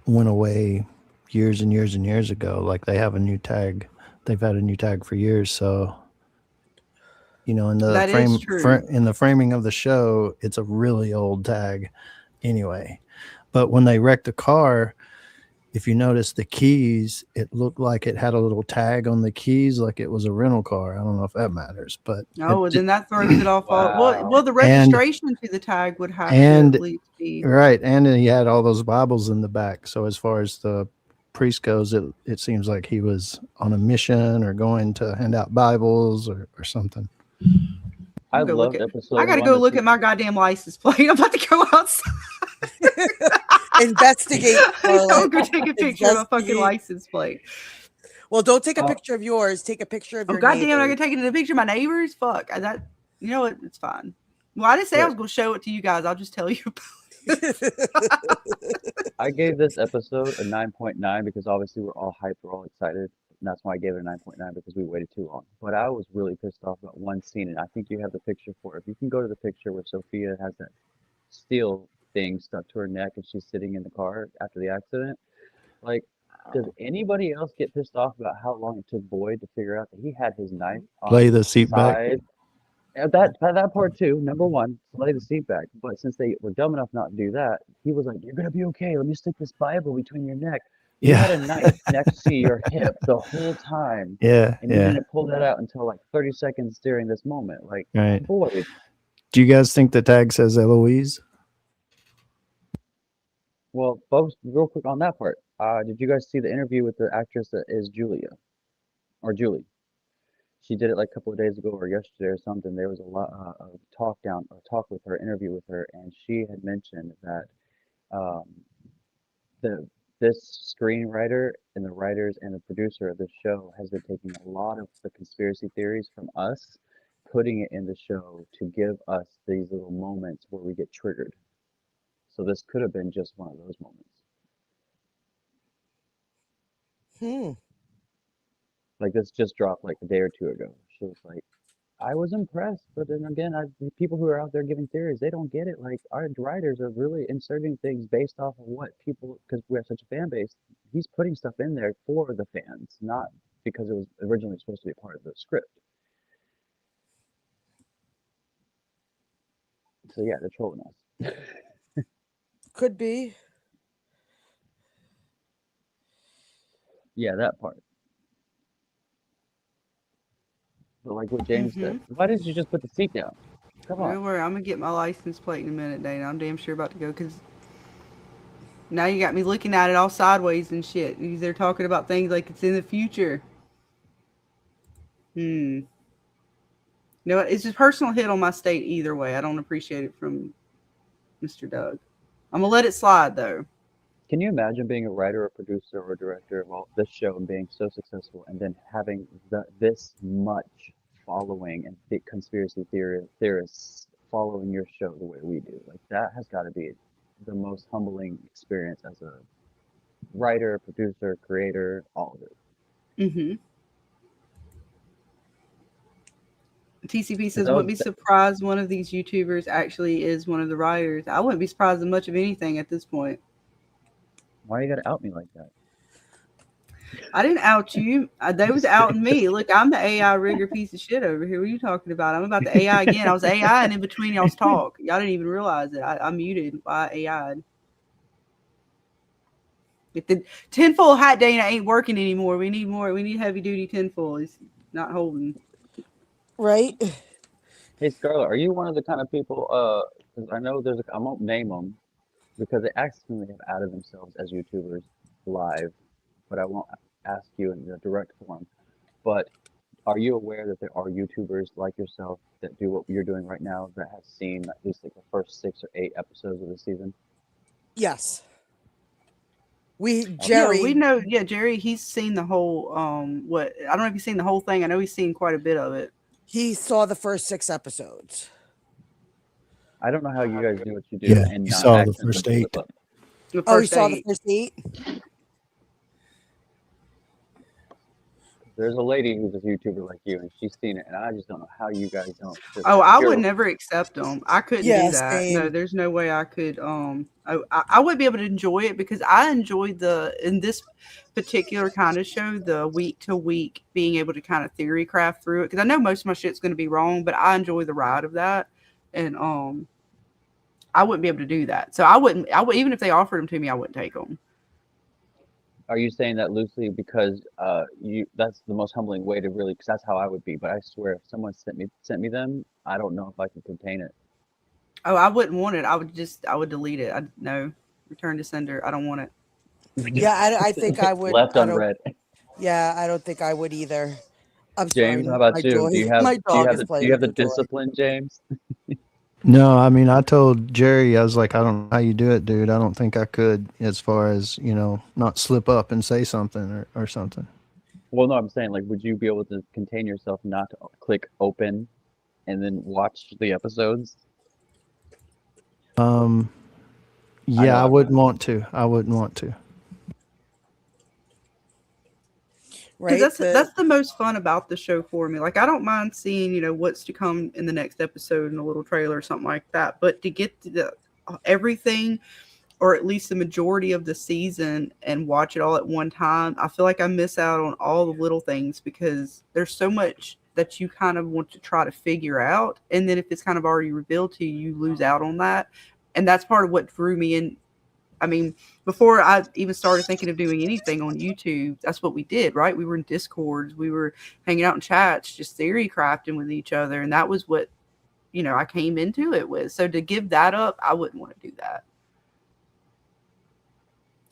went away years and years and years ago. Like they have a new tag. They've had a new tag for years. So, you know, in the That is true. in the framing of the show, it's a really old tag anyway. But when they wrecked the car, if you notice the keys, it looked like it had a little tag on the keys, like it was a rental car. I don't know if that matters, but Oh, well, then that throws it off. Wow. Well, the registration to the tag would have to and at least be. right, and he had all those Bibles in the back. So as far as the priest goes, it seems like he was on a mission or going to hand out Bibles or something. I Go loved look at- episode I gotta 1 go of look at season- my goddamn license plate. I'm about to go outside. Investigate. I'll Scarlett. go take a picture of my fucking Investigate. license plate. Well, don't take a Oh. picture of yours. Take a picture of Oh your goddamn! I neighbor. can take it in a picture of my neighbors. Fuck that. You know what? It's fine. Well, I didn't say I was Look. gonna show it to you guys. I'll just tell you. I gave this episode a 9.9 because obviously we're all hyped, we're all excited. And that's why I gave it a 9.9 because we waited too long. But I was really pissed off about one scene, and I think you have the picture for it. If you can go to the picture where Sophia has that steel thing stuck to her neck and she's sitting in the car after the accident. Like, does anybody else get pissed off about how long it took Boyd to figure out that he had his knife on Play the his seat back. side? That part too. Number one, lay the seat back. But since they were dumb enough not to do that, he was like, "You're gonna be okay. Let me stick this Bible between your neck." You had a knife next to your hip the whole time, Yeah, and you yeah. didn't pull that out until like 30 seconds during this moment. Like, Right. Boyd. Do you guys think the tag says Eloise? Well, folks, real quick on that part. Did you guys see the interview with the actress that is Julia, or Julie? She did it like a couple of days ago or yesterday or something. There was a lot of talk with her, interview with her, and she had mentioned that um, this screenwriter and the writers and the producer of the show has been taking a lot of the conspiracy theories from us, putting it in the show to give us these little moments where we get triggered. So this could have been just one of those moments. Like this just dropped like a day or two ago. She was like, I was impressed, but then again, the people who are out there giving theories, they don't get it. Like our writers are really inserting things based off of what people, because we have such a fan base, he's putting stuff in there for the fans, not because it was originally supposed to be part of the script. So yeah, they're trolling us. Could be. Yeah, that part. But like what James said, why didn't you just put the seat down? Come on. Don't worry, I'm gonna get my license plate in a minute, Dana. I'm damn sure about to go because now you got me looking at it all sideways and shit. They're talking about things like it's in the future. You know what? It's a personal hit on my state either way. I don't appreciate it from Mr. Doug. I'm gonna let it slide though. Can you imagine being a writer or producer or director of all this show and being so successful and then having this much following and big conspiracy theorists following your show the way we do? Like that has got to be the most humbling experience as a writer, producer, creator, all of it. TCP says, wouldn't be surprised one of these YouTubers actually is one of the writers. I wouldn't be surprised at much of anything at this point. Why you gotta out me like that? I didn't out you. They was outing me. Look, I'm the AI rigger piece of shit over here. What are you talking about? I'm about the AI again. I was AI and in between y'all's talk. Y'all didn't even realize it. I muted while I AI'd. If the tinfoil hat Dana ain't working anymore, we need more. We need heavy duty tinfoil. It's not holding. Right? Hey Scarlett, are you one of the kind of people? Because I know I won't name them because they accidentally have added themselves as YouTubers live, but I won't ask you in the direct form. But are you aware that there are YouTubers like yourself that do what you're doing right now that have seen at least like the first 6 or 8 episodes of the season? Yes. Jerry. Yeah, we know. Yeah, Jerry. He's seen the whole. What? I don't know if he's seen the whole thing. I know he's seen quite a bit of it. He saw the first 6 episodes. I don't know how you guys do what you do. Yeah, and he not saw the accidentally first flip 8. up. Oh, he saw the first 8? there's a lady who's a YouTuber like you, and she's seen it, and I just don't know how you guys don't. Just, Oh, if I would you're, never accept them. I couldn't Yeah, do that. No, same. there's no way I could. I wouldn't be able to enjoy it because I enjoyed in this particular kind of show, the week to week being able to kind of theory craft through it. Because I know most of my shit's going to be wrong, but I enjoy the ride of that, and I wouldn't be able to do that. So I wouldn't. Even if they offered them to me, I wouldn't take them. are you saying that loosely because that's the most humbling way to really, because that's how I would be. But I swear, if someone sent me them, I don't know if I can contain it. Oh, I wouldn't want it. I would delete it. No, return to sender. I don't want it. Yeah, I think I would. Left I don't. unread. Yeah, I don't think I would either. I'm James, how sorry. about My you? Do you have my do you dog have is the playing do you have the with the toy. discipline, James? No, I mean, I told Jerry, I was like, I don't know how you do it, dude. I don't think I could, as far as, not slip up and say something or something. Well, no, I'm saying, like, would you be able to contain yourself not to click open and then watch the episodes? Yeah, I I'm wouldn't not. want to. I wouldn't want to. Right. Because that's the most fun about the show for me. Like, I don't mind seeing what's to come in the next episode in a little trailer or something like that, but to get to everything, or at least the majority of the season, and watch it all at one time, I feel like I miss out on all the little things because there's so much that you kind of want to try to figure out, and then if it's kind of already revealed to you, you lose out on that. And that's part of what drew me in. I mean, before I even started thinking of doing anything on YouTube, that's what we did, right? We were in Discords, we were hanging out in chats, just theory crafting with each other. And that was what, I came into it with. So to give that up, I wouldn't want to do that.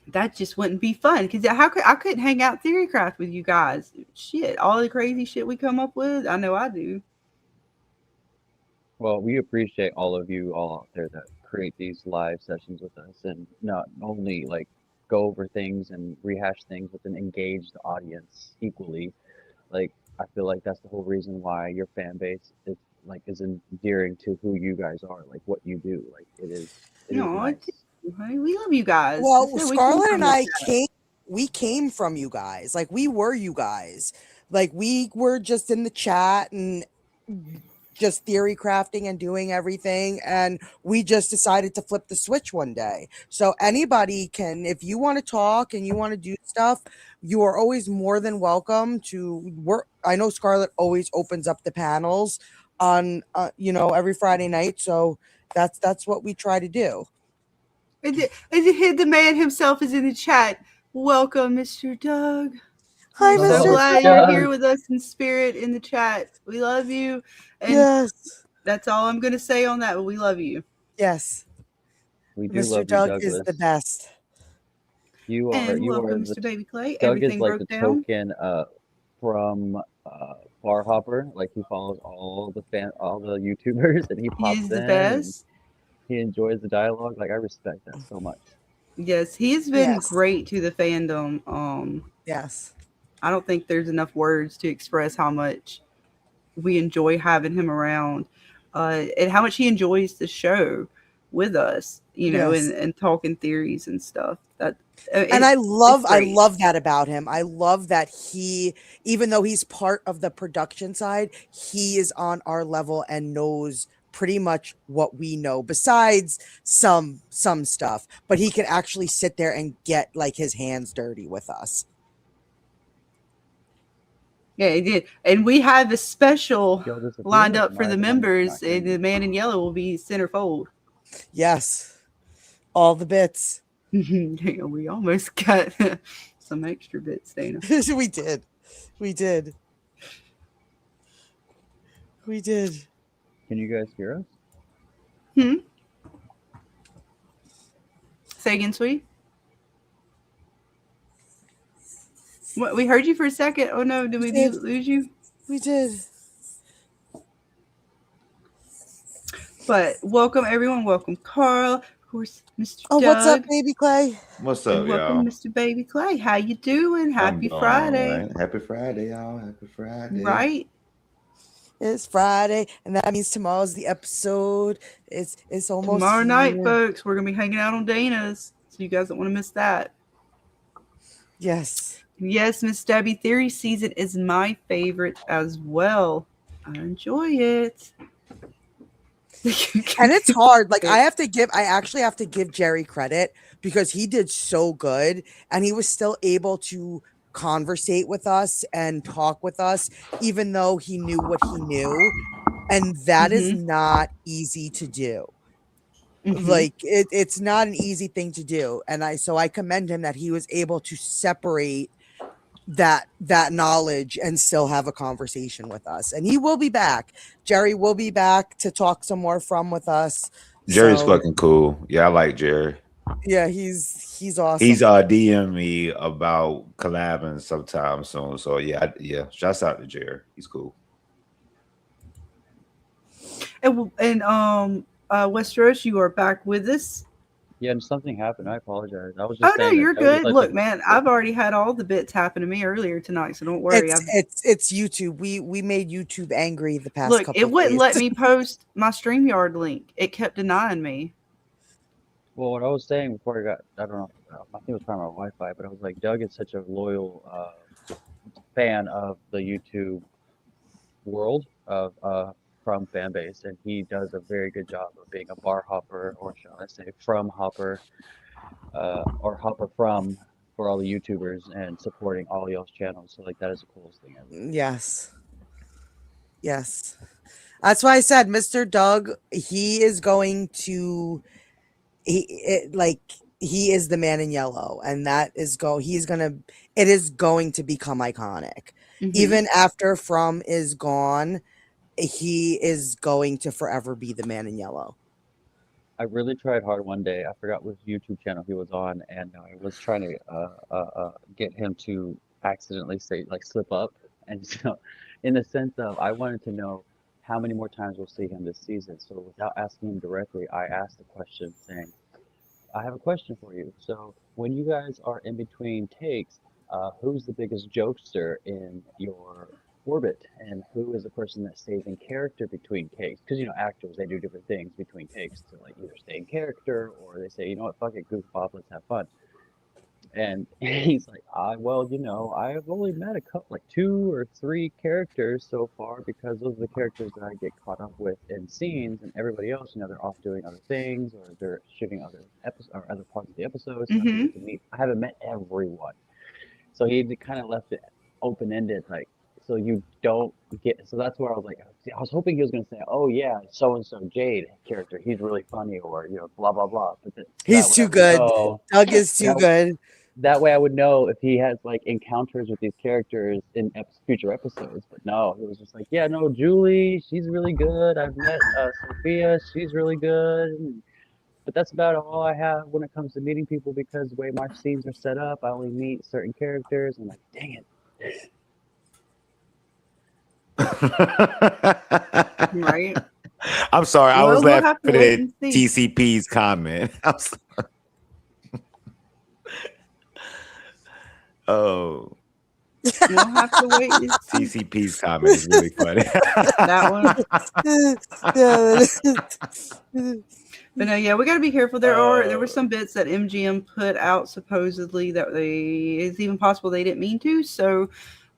That just wouldn't be fun. Because I couldn't hang out theory craft with you guys. Shit, all the crazy shit we come up with, I know I do. Well, we appreciate all of you all out there that create these live sessions with us, and not only like go over things and rehash things with an engaged audience equally. Like, I feel like that's the whole reason why your fan base is endearing to who you guys are, like what you do. Like it is nice. Honey, we love you guys. Well, I said we Scarlett came and from I the we came from you guys. Like we were you guys. Like we were just in the chat and just theory crafting and doing everything, and we just decided to flip the switch one day. So anybody can, if you want to talk and you want to do stuff, you are always more than welcome to work. I know Scarlett always opens up the panels on every Friday night, so that's what we try to do. And the man himself is in the chat. Welcome, Mr. Doug. Hi, We're so Mr. glad Doug. you're here with us in spirit in the chat. We love you. And Yes. that's all I'm going to say on that. But we love you. Yes. We do Mr. love Doug you, is Douglas. the best. You are And you are welcome, the Mr. Baby Clay. Doug Everything is like broke the down. token from Bar Hopper. Like he follows all the YouTubers, and he He pops is the in and best. he enjoys the dialogue. Like I respect that so much. Yes, he has been Yes. great to the fandom. Yes. I don't think there's enough words to express how much we enjoy having him around, and how much he enjoys the show with us, Yes. and talking theories and stuff. And I love great. that about him. I love that he, even though he's part of the production side, he is on our level and knows pretty much what we know, besides some stuff. But he can actually sit there and get like his hands dirty with us. Yeah, he did. And we have a special Y'all disappeared? lined up for Am I the not members, getting and the man in yellow will be centerfold. Yes. All the bits. We almost got some extra bits, Dana. We did. We did. We did. Can you guys hear us? Say again, sweetie. What, we heard you for a second. Oh no, did we lose you? We did. But welcome everyone. Welcome Carl. Of course, Mr. Oh, Doug. what's up, Baby Clay? What's up, And y'all? welcome, Mr. Baby Clay. How you doing? Happy I'm doing Friday. all right. Happy Friday, y'all. Happy Friday. Right? It's Friday, and that means tomorrow's the episode. It's almost Tomorrow night, here. folks, we're gonna be hanging out on Dana's. So you guys don't want to miss that. Yes. Yes, Miss Debbie, Theory season is my favorite as well. I enjoy it. And it's hard. Like I actually have to give Jerry credit because he did so good and he was still able to conversate with us and talk with us, even though he knew what he knew. And that is not easy to do. Like it's not an easy thing to do. And I commend him that he was able to separate that knowledge and still have a conversation with us. And he will be back. Jerry will be back to talk some more from with us. Jerry's So fucking cool. Yeah, I like Jerry. yeah, he's awesome. He's DM me about collabing sometime soon. So yeah. Shouts out to Jerry. He's cool. And Westeros, you are back with us. Yeah, and something happened. I apologize. I was just Oh no, saying that you're that was good. like Look, the man, I've already had all the bits happen to me earlier tonight, so don't worry. It's YouTube. We made YouTube angry the past Look, couple it of wouldn't days. let me post my StreamYard link. It kept denying me. well, what I was saying before I don't know, I think it was probably my Wi-Fi, but I was like, Doug is such a loyal fan of the YouTube world of From fan base, and he does a very good job of being a bar hopper, or shall I say, from hopper, or hopper from for all the YouTubers and supporting all y'all's channels. So like that is the coolest thing ever. Yes. That's why I said Mr. Doug, he is going to he is the man in yellow, and it is going to become iconic. Even after From is gone, he is going to forever be the man in yellow. I really tried hard one day. I forgot which YouTube channel he was on, and I was trying to get him to accidentally say like slip up, and so in the sense of I wanted to know how many more times we'll see him this season. So without asking him directly, I asked the question saying, I have a question for you. So when you guys are in between takes, who's the biggest jokester in your orbit, and who is the person that stays in character between takes? Because you know, actors they do different things between takes to like either stay in character or they say, you know what, fuck it, goof off, let's have fun. And he's like, well, you know, I've only met a couple, like 2 or 3 characters so far because those are the characters that I get caught up with in scenes, and everybody else, you know, they're off doing other things or they're shooting other episodes or other parts of the episodes. So I haven't met everyone. So he kind of left it open-ended, like, so you don't get. So that's where I was like, I was hoping he was going to say, oh yeah, so and so Jade character, he's really funny, or you know, blah blah blah. But He's too good. Doug is too good. That way I would know if he has like encounters with these characters in future episodes. But no, he was just like, yeah, no, Julie, she's really good. I've met Sophia, she's really good. But that's about all I have when it comes to meeting people, because the way my scenes are set up, I only meet certain characters. I'm like, dang it. Right. I'm sorry. I was we'll laughing at TCP's comment. I'm sorry. Oh. We'll have to wait and see. TCP's comment is really funny. That one. But no, yeah, we got to be careful. There were some bits that MGM put out supposedly that it's even possible they didn't mean to. So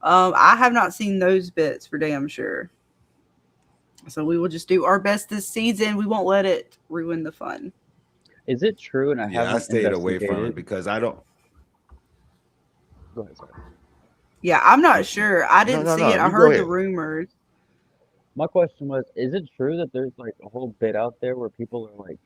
I have not seen those bits for damn sure. So we will just do our best this season. We won't let it ruin the fun. Is it true? And I stayed away from it because I don't. Go ahead, sorry. Yeah, I'm not sure. I didn't see it. I heard the rumors. My question was, is it true that there's like a whole bit out there where people are like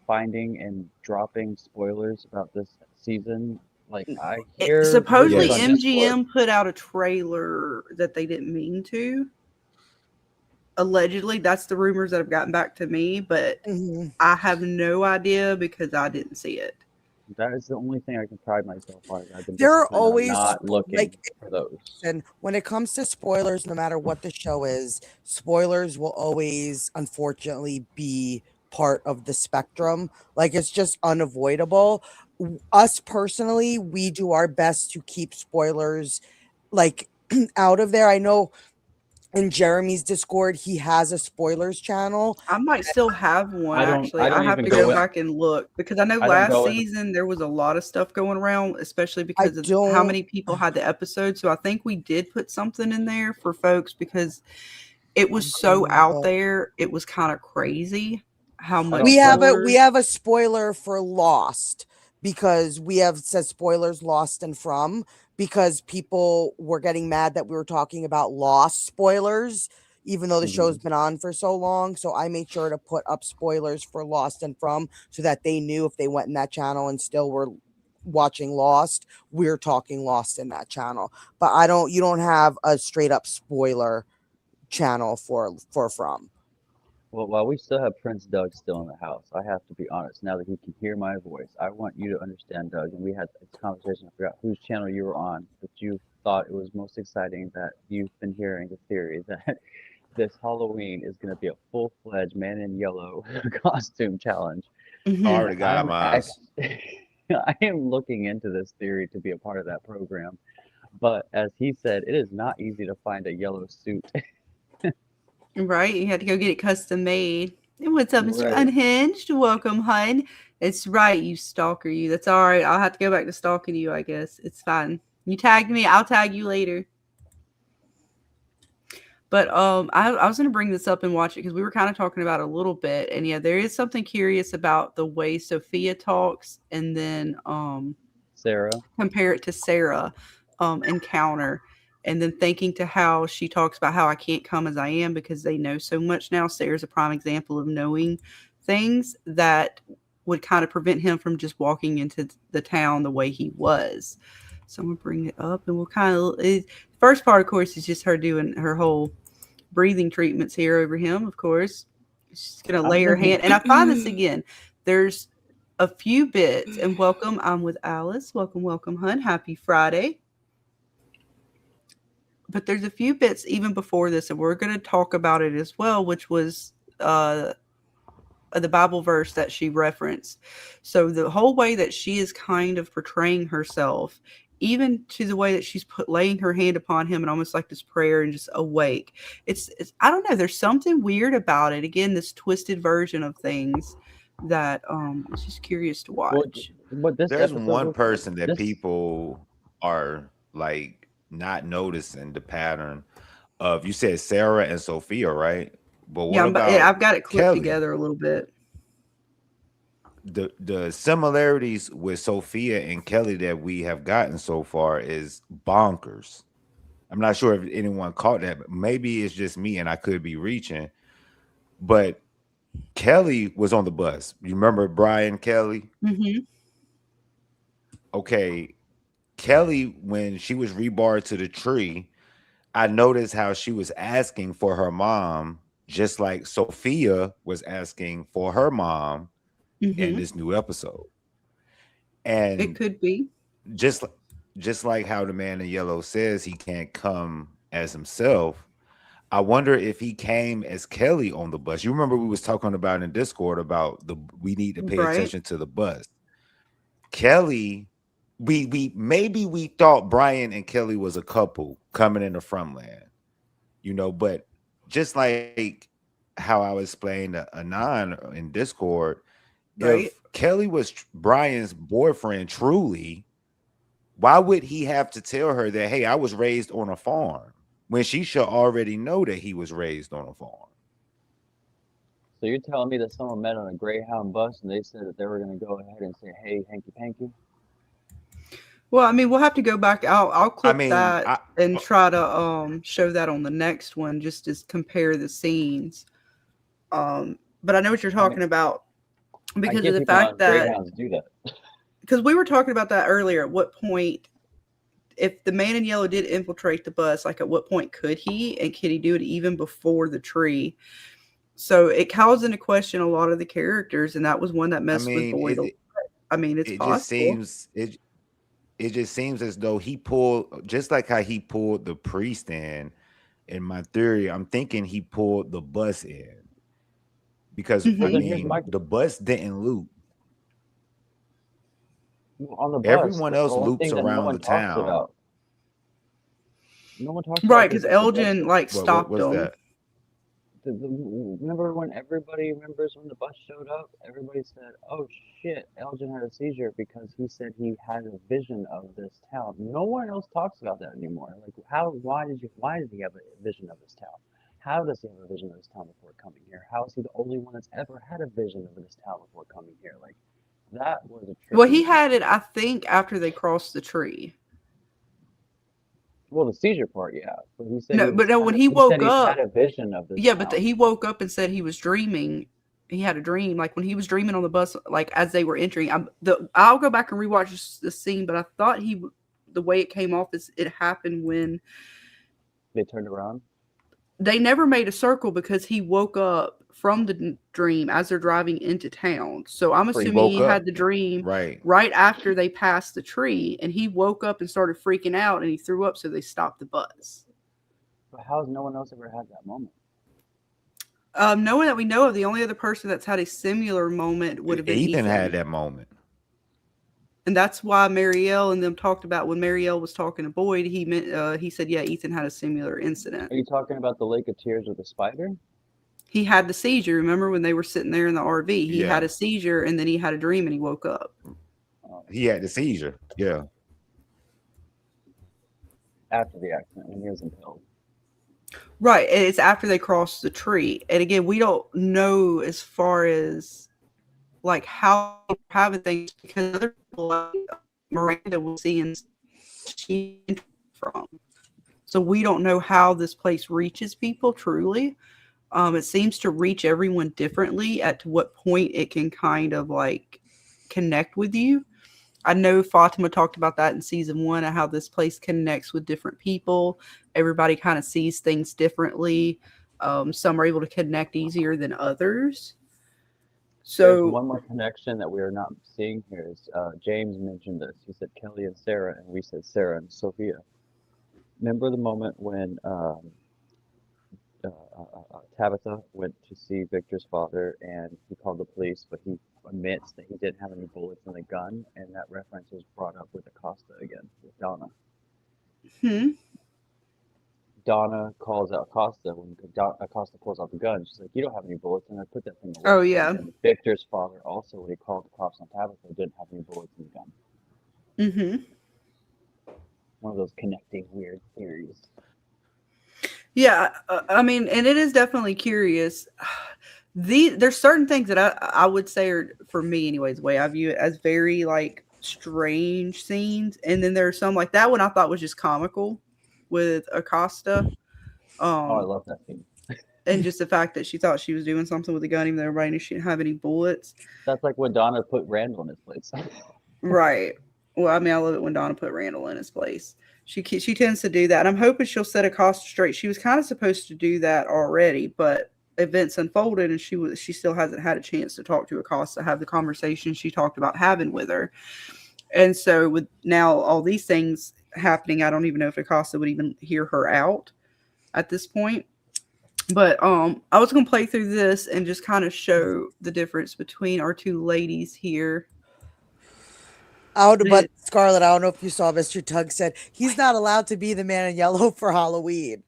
finding and dropping spoilers about this season? Like I hear supposedly MGM put out a trailer that they didn't mean to. Allegedly, that's the rumors that have gotten back to me, but I have no idea because I didn't see it. That is the only thing I can pride myself on. There are always not looking for those. And when it comes to spoilers, no matter what the show is, spoilers will always, unfortunately, be part of the spectrum. Like it's just unavoidable. Us personally, we do our best to keep spoilers like out of there. I know in Jeremy's Discord, he has a spoilers channel. I might still have one, I actually. don't I have even to go go in. back and look because I know I don't last go in. season there was a lot of stuff going around, especially I because of how don't many people had the episode. So I think we did put something in there for folks because it was I'm so pulling it out up. there. It was kind of crazy how I much We don't. have a spoilers. spoiler for Lost because we have said spoilers Lost and From because people were getting mad that we were talking about Lost spoilers even though the show's Mhm. been on for so long. So I made sure to put up spoilers for Lost and From so that they knew if they went in that channel and still were watching Lost, we're talking Lost in that channel. But you don't have a straight up spoiler channel for From. Well, while we still have Prince Doug still in the house, I have to be honest. Now that he can hear my voice, I want you to understand, Doug. And we had this conversation. I forgot whose channel you were on, but you thought it was most exciting that you've been hearing the theory that this Halloween is going to be a full-fledged Man in Yellow costume challenge. I Mhm. already And got I'm mine. I am looking into this theory to be a part of that program. But as he said, it is not easy to find a yellow suit. Right? You had to go get it custom made. And what's up, Mr. Right. Unhinged? Welcome, hun. It's right, you stalker, you. That's all right. I'll have to go back to stalking you, I guess. It's fine. You tagged me. I'll tag you later. But I was gonna bring this up and watch it because we were kind of talking about it a little bit, and yeah, there is something curious about the way Sophia talks, and then Sarah. compare it to Sarah encounter, and then thinking to how she talks about how I can't come as I am because they know so much now. Sarah's a prime example of knowing things that would kind of prevent him from just walking into the town the way he was. So I'm gonna bring it up, and we'll kind of. First part, of course, is just her doing her whole breathing treatments here over him. Of course, she's gonna lay her hand, and I find this again. There's a few bits, and welcome. I'm with Alice. Welcome, welcome, hun. Happy Friday. But there's a few bits even before this, and we're going to talk about it as well, which was the Bible verse that she referenced. So the whole way that she is kind of portraying herself, even to the way that she's laying her hand upon him and almost like this prayer and just awake. It's I don't know. There's something weird about it. Again, this twisted version of things that it's just curious to Well, watch. what this There's episode one was like, person that people are like not noticing the pattern of. You said Sarah and Sophia, right? But what Yeah, about I've got it clipped Kelly? together a little bit. The similarities with Sophia and Kelly that we have gotten so far is bonkers. I'm not sure if anyone caught that, but maybe it's just me and I could be reaching. But Kelly was on the bus. You remember Brian Kelly? Mm-hmm. Okay. Kelly, when she was rebarred to the tree, I noticed how she was asking for her mom, just like Sophia was asking for her mom in Mm-hmm. this new episode. It And could be. just like how the man in yellow says he can't come as himself, I wonder if he came as Kelly on the bus. You remember we was talking about in Discord about we need to pay Right. attention to the bus. Kelly, we thought Brian and Kelly was a couple coming into Fromland, but just like how I explained to Anon in Discord, Right. if Kelly was Brian's boyfriend truly, why would he have to tell her that, hey, I was raised on a farm, when she should already know that he was raised on a farm? so you're telling me that someone met on a Greyhound bus and they said that they were going to go ahead and say, "Hey, hanky panky." Well, I mean, we'll have to go back. I'll clip mean, that and try to show that on the next one, just to compare the scenes. But I know what you're talking about I because get of the people on fact that Greyhounds do that. because we were talking about that earlier. At what point, if the man in yellow did infiltrate the bus, like at what point could he, and could he do it even before the tree? So it calls into question a lot of the characters, and that was one that I messed with mean, Boyd. I mean, it's it possible. just seems it just seems as though he pulled, just like how he pulled the priest in my theory, I'm thinking he pulled the bus in because Mhm. I Then here's mean my the bus didn't loop. on the bus. Everyone That's the else one loops thing that no around one the talks town. about. No one talks Right, about this because at the bus Elgin stop. like stopped what's him. that? Remember when everybody remembers when the bus showed up? Everybody said, "Oh shit, Elgin had a seizure because he said he had a vision of this town." No one else talks about that anymore. Like, why did he have a vision of this town? How does he have a vision of this town before coming here? How is he the only one that's ever had a vision of this town before coming here? Like, that was a trippy Well, he moment. had it, I think, after they crossed the tree. Well, the seizure part, yeah, but he said No, but no, when he woke he's had up, a vision of this yeah, but town. he woke up and said he was dreaming. He had a dream, like when he was dreaming on the bus, like as they were entering. I'll go back and rewatch the scene, but I thought the way it came off is it happened when They turned around. they never made a circle because he woke up from the dream as they're driving into town. So I'm So he assuming woke he up. had the dream Right. right after they passed the tree, and he woke up and started freaking out, and he threw up, so they stopped the bus. But how has no one else ever had that moment? No one that we know of. The only other person that's had a similar moment would have been Ethan Ethan. had that moment. And that's why Marielle and them talked about when Marielle was talking to Boyd. He said, yeah, Ethan had a similar incident. Are you talking about the Lake of Tears with the spider? He had the seizure. Remember when they were sitting there in the RV? He Yeah. had a seizure, and then he had a dream, and he woke up. He had the seizure. Yeah. After the accident, when he was impaled. Right. And it's after they crossed the tree. And again, we don't know as far as like how having things, because other people like Miranda was seeing she from. So we don't know how this place reaches people truly. It seems to reach everyone differently at what point it can kind of like connect with you. I know Fatima talked about that in season 1 and how this place connects with different people. Everybody kind of sees things differently. Some are able to connect easier than others. There's So one more connection that we are not seeing here. Is James mentioned this. He said Kelly and Sarah, and we said Sarah and Sophia. Remember the moment when Tabitha went to see Victor's father, and he called the police, but he admits that he didn't have any bullets in the gun, and that reference was brought up with Acosta again, with Donna. Donna calls out Acosta when Acosta pulls out the gun. She's like, "You don't have any bullets," and I put that thing away. Oh, yeah. And Victor's father also, when he called the cops on Tabitha, didn't have any bullets in the gun. One of those connecting weird theories. Yeah, I mean, and it is definitely curious. There's certain things that I would say are, for me anyways, the way I view it, as very like strange scenes, and then there's some like that one I thought was just comical with Acosta. Oh, I love that scene. And just the fact that she thought she was doing something with the gun, even though everybody knew she didn't have any bullets. That's like when Donna put Randall in his place. Right. Well, I mean, I love it when Donna put Randall in his place. She tends to do that. And I'm hoping she'll set Acosta straight. She was kind of supposed to do that already, but events unfolded, and she still hasn't had a chance to talk to Acosta, have the conversation she talked about having with her. And so with now all these things happening, I don't even know if Acosta would even hear her out at this point. But I was going to play through this and just kind of show the difference between our two ladies here. But Scarlett, I don't know if you saw Mr. Tugg said he's not allowed to be the man in yellow for Halloween.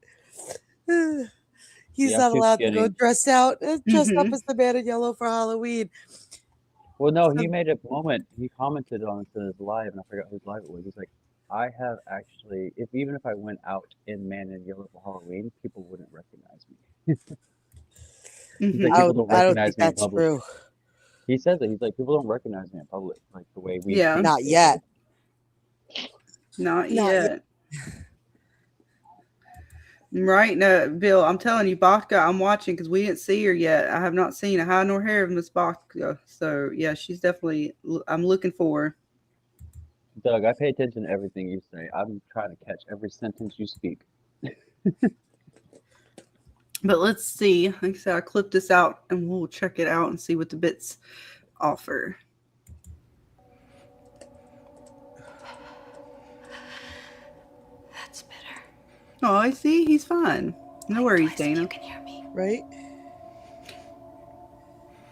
He's not allowed to go dressed up as the man in yellow for Halloween. Well, no, he made a moment. He commented on it in his live, and I forgot whose live it was. He's like, "I have actually, even if I went out in man in yellow for Halloween, people wouldn't recognize me." He's like, "People don't I don't recognize think me in that's public." true. He said that. He's like, "People don't recognize me in public like the way we." Yeah. Not yet. Not yet. Right. No, Bill, I'm telling you, Baka, I'm watching because we didn't see her yet. I have not seen a hide nor hair of Miss Baka. So, yeah, she's definitely, I'm looking for her. Doug, I pay attention to everything you say. I'm trying to catch every sentence you speak. But let's see. Like I said, I clipped this out and we'll check it out and see what the bits offer. That's better. Oh, I see. He's fine. No worries, Dana. You can hear me. Right?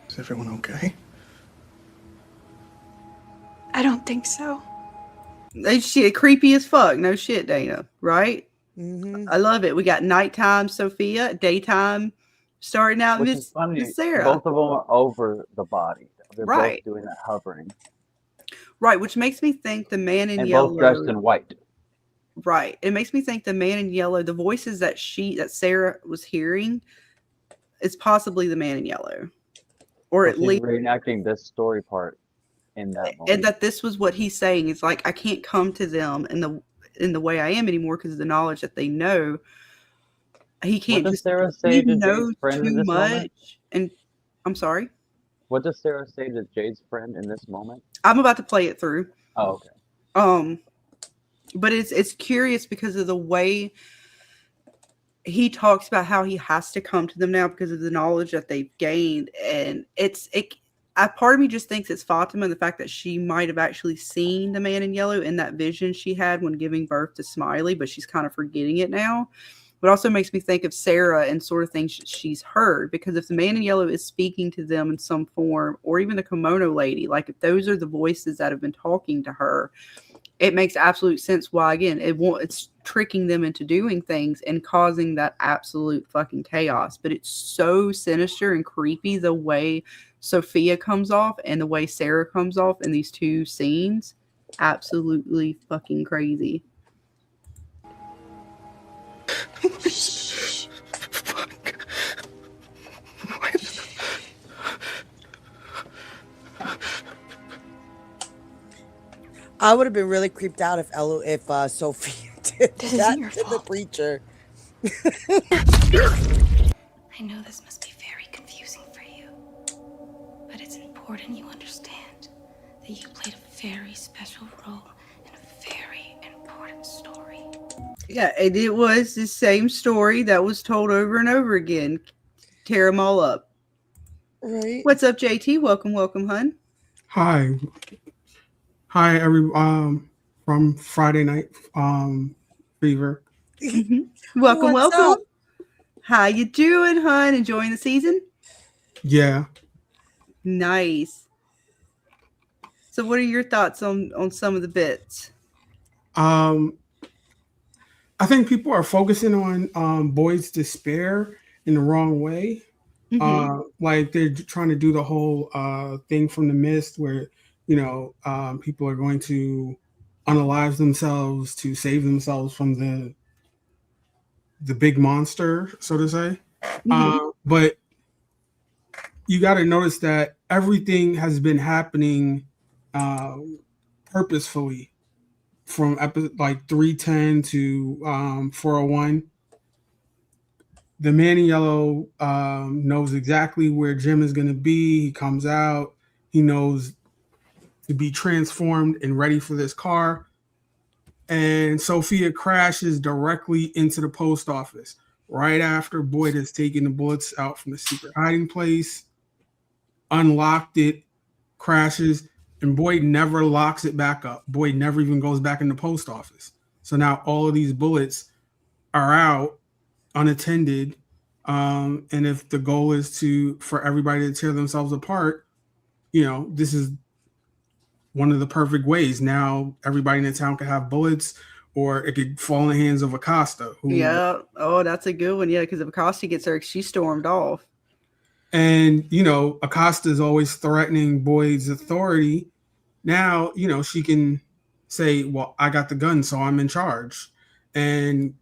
Is everyone okay? I don't think so. Shit, creepy as fuck. No shit, Dana. Right? Mm-hmm. I love it. We got nighttime Sophia, daytime starting out Which is Miss funny. Sarah. Both of them are over the body. They're Right. both doing that hovering. Right, which makes me think the man in And yellow. both dressed in white. Right. It makes me think the man in yellow, the voices that Sarah was hearing, is possibly the man in yellow. Or So at she's least reenacting this story part in that moment. and that this was what he's saying. It's like I can't come to them in the way I am anymore because of the knowledge that they know. He can't What does just Sarah say we to know Jade's friend too in this much. moment? And I'm sorry. What does Sarah say to Jade's friend in this moment? I'm about to play it through. Oh, okay. But it's curious because of the way he talks about how he has to come to them now because of the knowledge that they've gained, and part of me just thinks it's Fatima and the fact that she might have actually seen the man in yellow in that vision she had when giving birth to Smiley, but she's kind of forgetting it now. But also makes me think of Sarah and sort of things she's heard, because if the man in yellow is speaking to them in some form, or even the kimono lady, like if those are the voices that have been talking to her, it makes absolute sense why, again, it's tricking them into doing things and causing that absolute fucking chaos. But it's so sinister and creepy the way Sophia comes off and the way Sarah comes off in these two scenes. Absolutely fucking crazy. I would have been really creeped out if Sophia did This isn't that your to the fault. preacher. I know this must be very confusing for you, but it's important you understand that you played a very special role in a very important story. Yeah, and it was the same story that was told over and over again. Tear them all up. Right. What's up, JT? Welcome, hun. Hi, from Friday Night Fever. Welcome. What's up? How you doing, hun? Enjoying the season? Yeah, Nice. So what are your thoughts on some of the bits? I think people are focusing on Boyd's despair in the wrong way. Like they're trying to do the whole thing from The Mist, where people are going to unalive themselves to save themselves from the big monster, so to say. But you got to notice that everything has been happening purposefully from like 310 to 401. The man in yellow knows exactly where Jim is going to be. He comes out. He knows to be transformed and ready for this car. And Sophia crashes directly into the post office right after Boyd has taken the bullets out from the secret hiding place, unlocked it, crashes, and Boyd never locks it back up. Boyd never even goes back in the post office. So now all of these bullets are out unattended. And if the goal is for everybody to tear themselves apart, this is one of the perfect ways. Now everybody in the town could have bullets, or it could fall in the hands of Acosta. Yeah. Oh, that's a good one. Yeah, because if Acosta gets her, she stormed off. And, Acosta is always threatening Boyd's authority. Now, she can say, well, I got the gun, so I'm in charge. And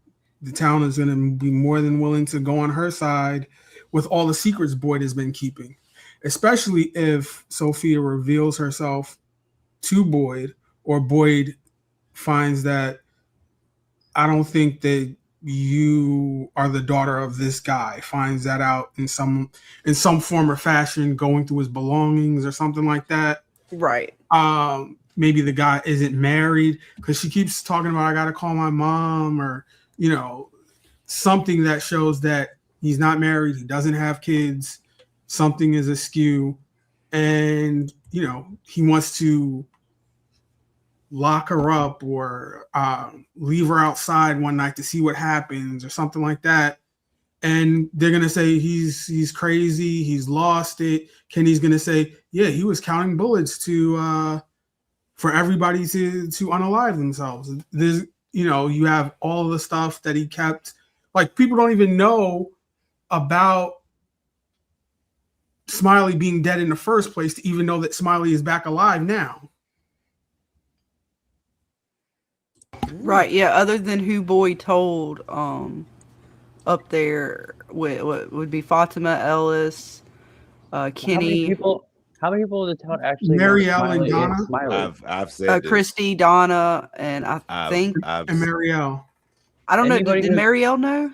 the town is going to be more than willing to go on her side with all the secrets Boyd has been keeping, especially if Sophia reveals herself to Boyd, or Boyd finds that I don't think that you are the daughter of this guy, finds that out in some form or fashion, going through his belongings or something like that. Right. Maybe the guy isn't married, because she keeps talking about, I got to call my mom, or, something that shows that he's not married. He doesn't have kids. Something is askew. And, he wants to lock her up, or leave her outside one night to see what happens, or something like that. And they're going to say he's crazy. He's lost it. Kenny's going to say, yeah, he was counting bullets for everybody to unalive themselves. There's, you have all the stuff that he kept. Like, people don't even know about Smiley being dead in the first place to even know that Smiley is back alive now. Right, yeah, other than who Boy told up there would be Fatima Ellis, Kenny, How many people in the town actually know Marielle and Smiley and Donna? Smiley? I've said this. Christy, Donna, and I I've, think I've, And Marielle. I don't know. Anybody Did who- Marielle know?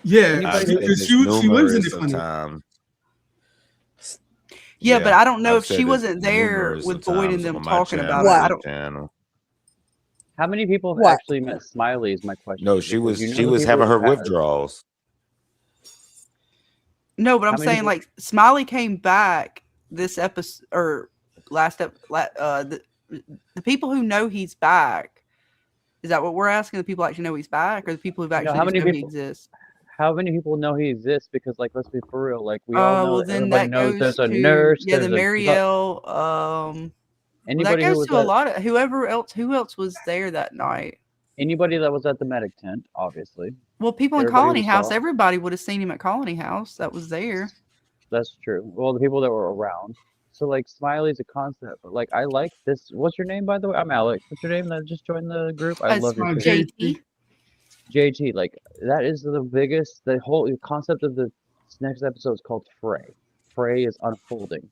Yeah, I've Anybody said because this she lives in numerous the of clinic. times. Yeah, but I don't know I've if said she this wasn't there numerous with of Boyd and times them on my talking channel, about it. I this don't. channel. How many people have What? actually met Smiley is my question. No, she because was the people having who her have- withdrawals. No, but I'm How many saying people- like Smiley came back this episode or the people who know he's back. Is that what we're asking? The people actually know he's back, or the people who've actually how just many know he people- exists? How many people know he exists? Because, like, let's be for real. Like, we all know Well, that then everybody that knows goes there's a to nurse. yeah, the there's a Marielle. Well, that anybody who goes was to a at, lot of who else was there that night. anybody that was at the medic tent, obviously. Well, people in Everybody Colony who House, saw. everybody would have seen him at Colony House. That was there. That's true. Well, the people that were around. So, like, Smiley's a concept, but, like, I like this. What's your name, by the way? I'm Alex. What's your name? That just joined the group. I love your face. JT. JT. Like, that is the biggest. The whole concept of the next episode is called Frey. Frey is unfolding.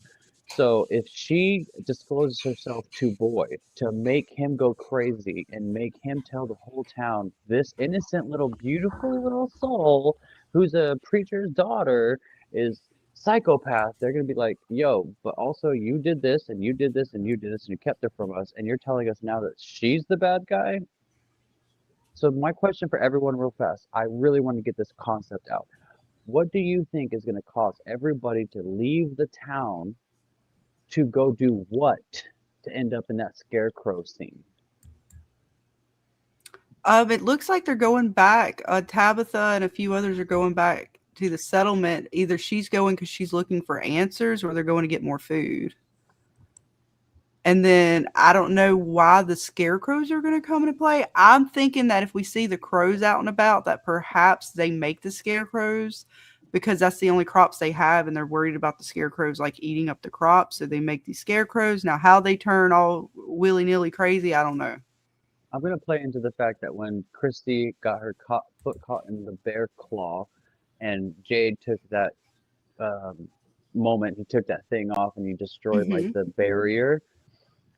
So if she discloses herself to Boyd to make him go crazy and make him tell the whole town this innocent little beautiful little soul who's a preacher's daughter is psychopath, they're gonna be like, yo, but also you did this and you did this and you did this and you kept her from us and you're telling us now that she's the bad guy. So my question for everyone real fast, I really want to get this concept out. What do you think is going to cause everybody to leave the town to go do what to end up in that scarecrow scene? It looks like they're going back. Tabitha and a few others are going back to the settlement. Either she's going because she's looking for answers, or they're going to get more food. And then I don't know why the scarecrows are going to come into play. I'm thinking that if we see the crows out and about, that perhaps they make the scarecrows because that's the only crops they have, and they're worried about the scarecrows like eating up the crops. So they make these scarecrows. Now, how they turn all willy-nilly crazy, I don't know. I'm going to play into the fact that when Christy got her foot caught in the bear claw and Jade took that moment, he took that thing off and he destroyed like the barrier.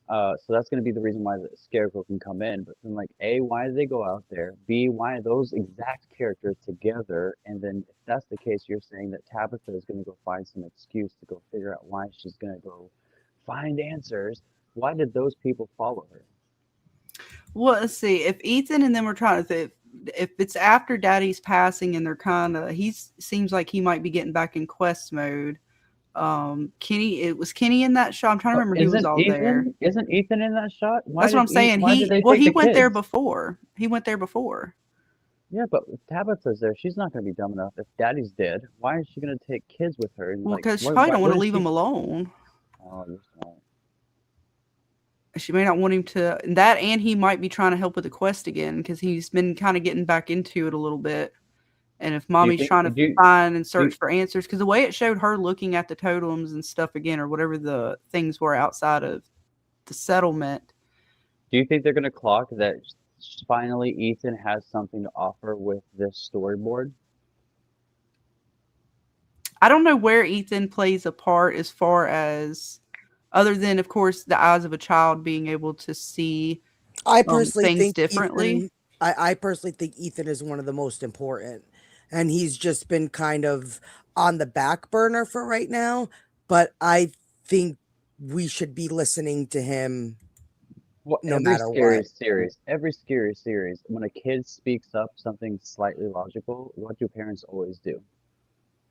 So that's going to be the reason why the scarecrow can come in. But then, like, A, why did they go out there? B, why are those exact characters together? And then if that's the case, you're saying that Tabitha is going to go find some excuse to go figure out why she's going to go find answers. Why did those people follow her? Well, let's see. If Ethan and them are trying to, if it's after Daddy's passing and they're kind of, seems like he might be getting back in quest mode. Kenny, it was Kenny in that shot. I'm trying to remember who was all there. Isn't Ethan in that shot? That's what I'm saying. He went there before. He went there before. Yeah, but if Tabitha's there, she's not going to be dumb enough. If Daddy's dead, why is she going to take kids with her? And, Well, like, because she what- probably don't what want to is leave she- him alone. Oh, you're smart. She may not want him to. That, and he might be trying to help with the quest again because he's been kind of getting back into it a little bit. And if Mommy's trying to find and search for answers, because the way it showed her looking at the totems and stuff again, or whatever the things were outside of the settlement. Do you think they're going to clock that finally Ethan has something to offer with this storyboard? I don't know where Ethan plays a part as far as, other than, of course, the eyes of a child being able to see I personally things think differently. Ethan, I personally think Ethan is one of the most important, and he's just been kind of on the back burner for right now. But I think we should be listening to him no matter what. Every scary series, when a kid speaks up something slightly logical, what do parents always do?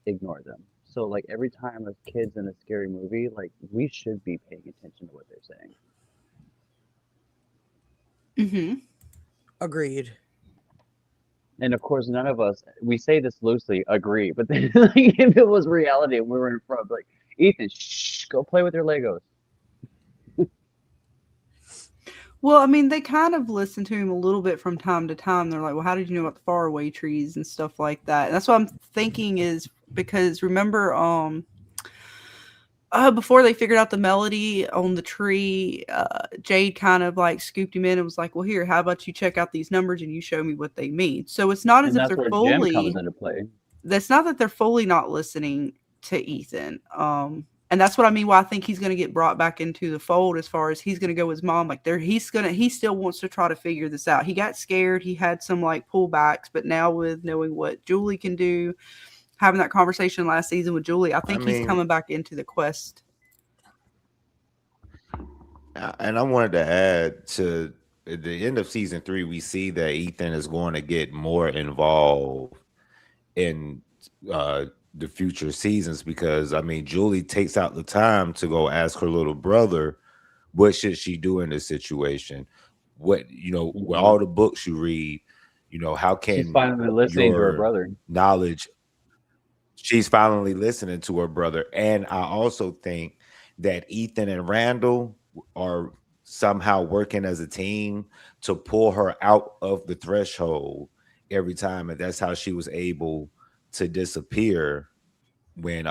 Ignore them. So, like, every time a kid's in a scary movie, like, we should be paying attention to what they're saying. Agreed. And of course, none of us, we say this loosely, agree. But then, like, if it was reality and we were in front, like, Ethan, shh, go play with your Legos. Well, I mean, they kind of listen to him a little bit from time to time. They're like, well, how did you know about the faraway trees and stuff like that? And that's what I'm thinking is because remember, before they figured out the melody on the tree, Jade kind of like scooped him in and was like, well, here, how about you check out these numbers and you show me what they mean? So it's not as And if that's they're where Jim comes fully, into play. that's not that they're fully not listening to Ethan. And that's what I mean. Why I think he's going to get brought back into the fold as far as he's going to go with his mom. Like he still wants to try to figure this out. He got scared. He had some like pullbacks, but now with knowing what Julie can do, having that conversation last season with Julie, I think he's coming back into the quest. And I wanted to add to at the end of season 3, we see that Ethan is going to get more involved in the future seasons because I mean Julie takes out the time to go ask her little brother what should she do in this situation. What with all the books you read, how can she's finally listening to her brother. Knowledge. She's finally listening to her brother, and I also think that Ethan and Randall are somehow working as a team to pull her out of the threshold every time, and that's how she was able to disappear when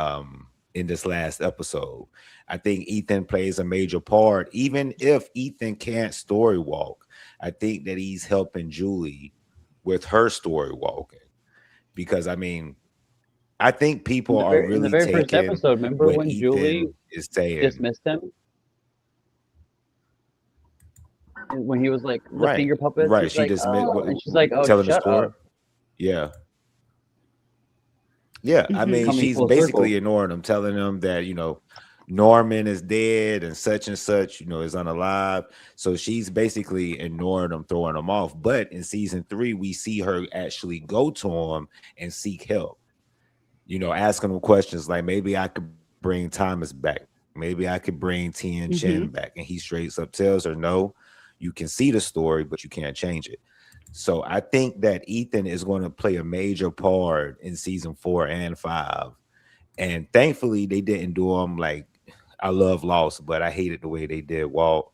in this last episode. I think Ethan plays a major part. Even if Ethan can't story walk, I think that he's helping Julie with her story walking. Because I mean, I think people are really in the very first taking episode. Remember what when Ethan Julie is saying. dismissed him? When he was like the Right, finger puppet, right. she's She like, dismissed oh, and she's like, oh, telling the shut story. up. Yeah. Yeah, I mean, Coming she's full basically circle. ignoring him, telling him that, Norman is dead and such, is unalive. So she's basically ignoring him, throwing him off. But in season 3, we see her actually go to him and seek help, asking him questions like, maybe I could bring Thomas back. Maybe I could bring Tien Chen back. And he straight up tells her, no, you can see the story, but you can't change it. So I think that Ethan is going to play a major part in season 4 and 5. And thankfully, they didn't do him like I love Lost, but I hated the way they did Walt,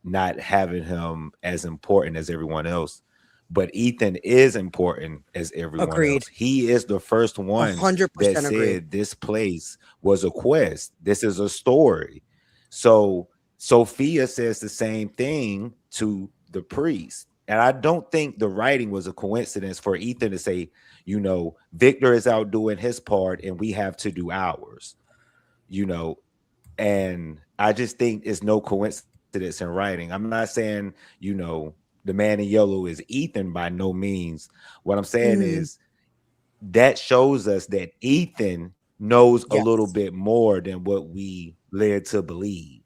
not having him as important as everyone else. But Ethan is important as everyone Agreed. else. He is the first one 100% that agree. said this place was a quest. This is a story. So Sophia says the same thing to the priest. And I don't think the writing was a coincidence for Ethan to say, Victor is out doing his part and we have to do ours, and I just think it's no coincidence in writing. I'm not saying, the man in yellow is Ethan by no means. What I'm saying is that shows us that Ethan knows a little bit more than what we led to believe.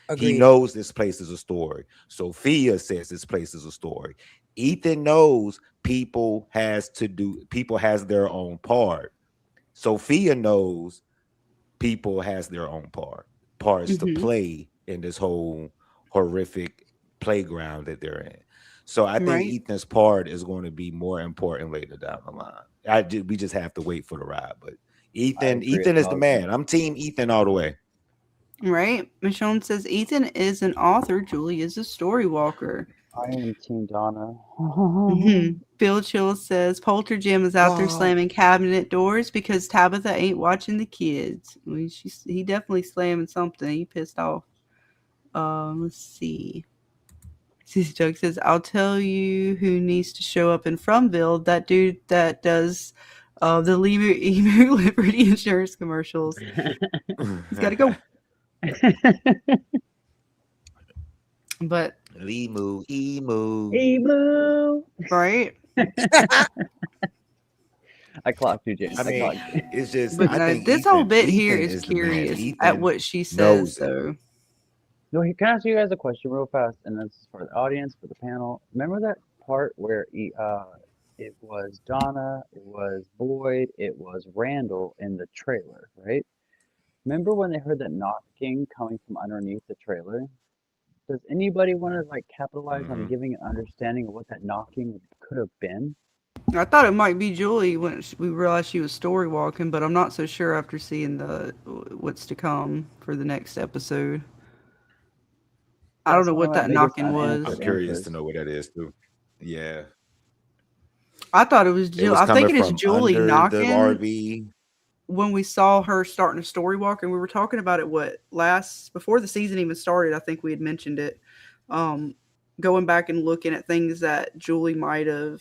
Agreed. He knows this place is a story. Sophia says this place is a story. Ethan knows people has their own part. Sophia knows people has their own parts to play in this whole horrific playground that they're in. So I think Ethan's part is going to be more important later down the line. We just have to wait for the ride. But Ethan is the man. I'm team Ethan all the way. Right. Michonne says Ethan is an author. Julie is a story walker. I am Team Donna. Bill Chill says Polter Jim is out there slamming cabinet doors because Tabitha ain't watching the kids. I mean, he definitely slamming something. He pissed off. Let's see. Cece Joke says, I'll tell you who needs to show up in Fromville. That dude that does the Emu Liberty insurance commercials. He's got to go. But Emu, right? I clocked you, James. I mean, it's just. But I think this Ethan, whole bit here Ethan is the man. curious Ethan at what she says. knows it. So, No, can I ask you guys a question real fast? And this is for the audience, for the panel. Remember that part where it was Donna, it was Boyd, it was Randall in the trailer, right? Remember when they heard that knocking coming from underneath the trailer? Does anybody want to like capitalize on giving an understanding of what that knocking could have been? I thought it might be Julie when we realized she was story walking, but I'm not so sure after seeing what's to come for the next episode. I don't know That's one what of my that biggest knocking was. I'm curious to answers. know what that is too. Yeah. I thought it was It Julie. was I'm coming thinking it's from Julie under the knocking. RV. When we saw her starting a story walk, and we were talking about it before the season even started, I think we had mentioned it. Going back and looking at things that Julie might have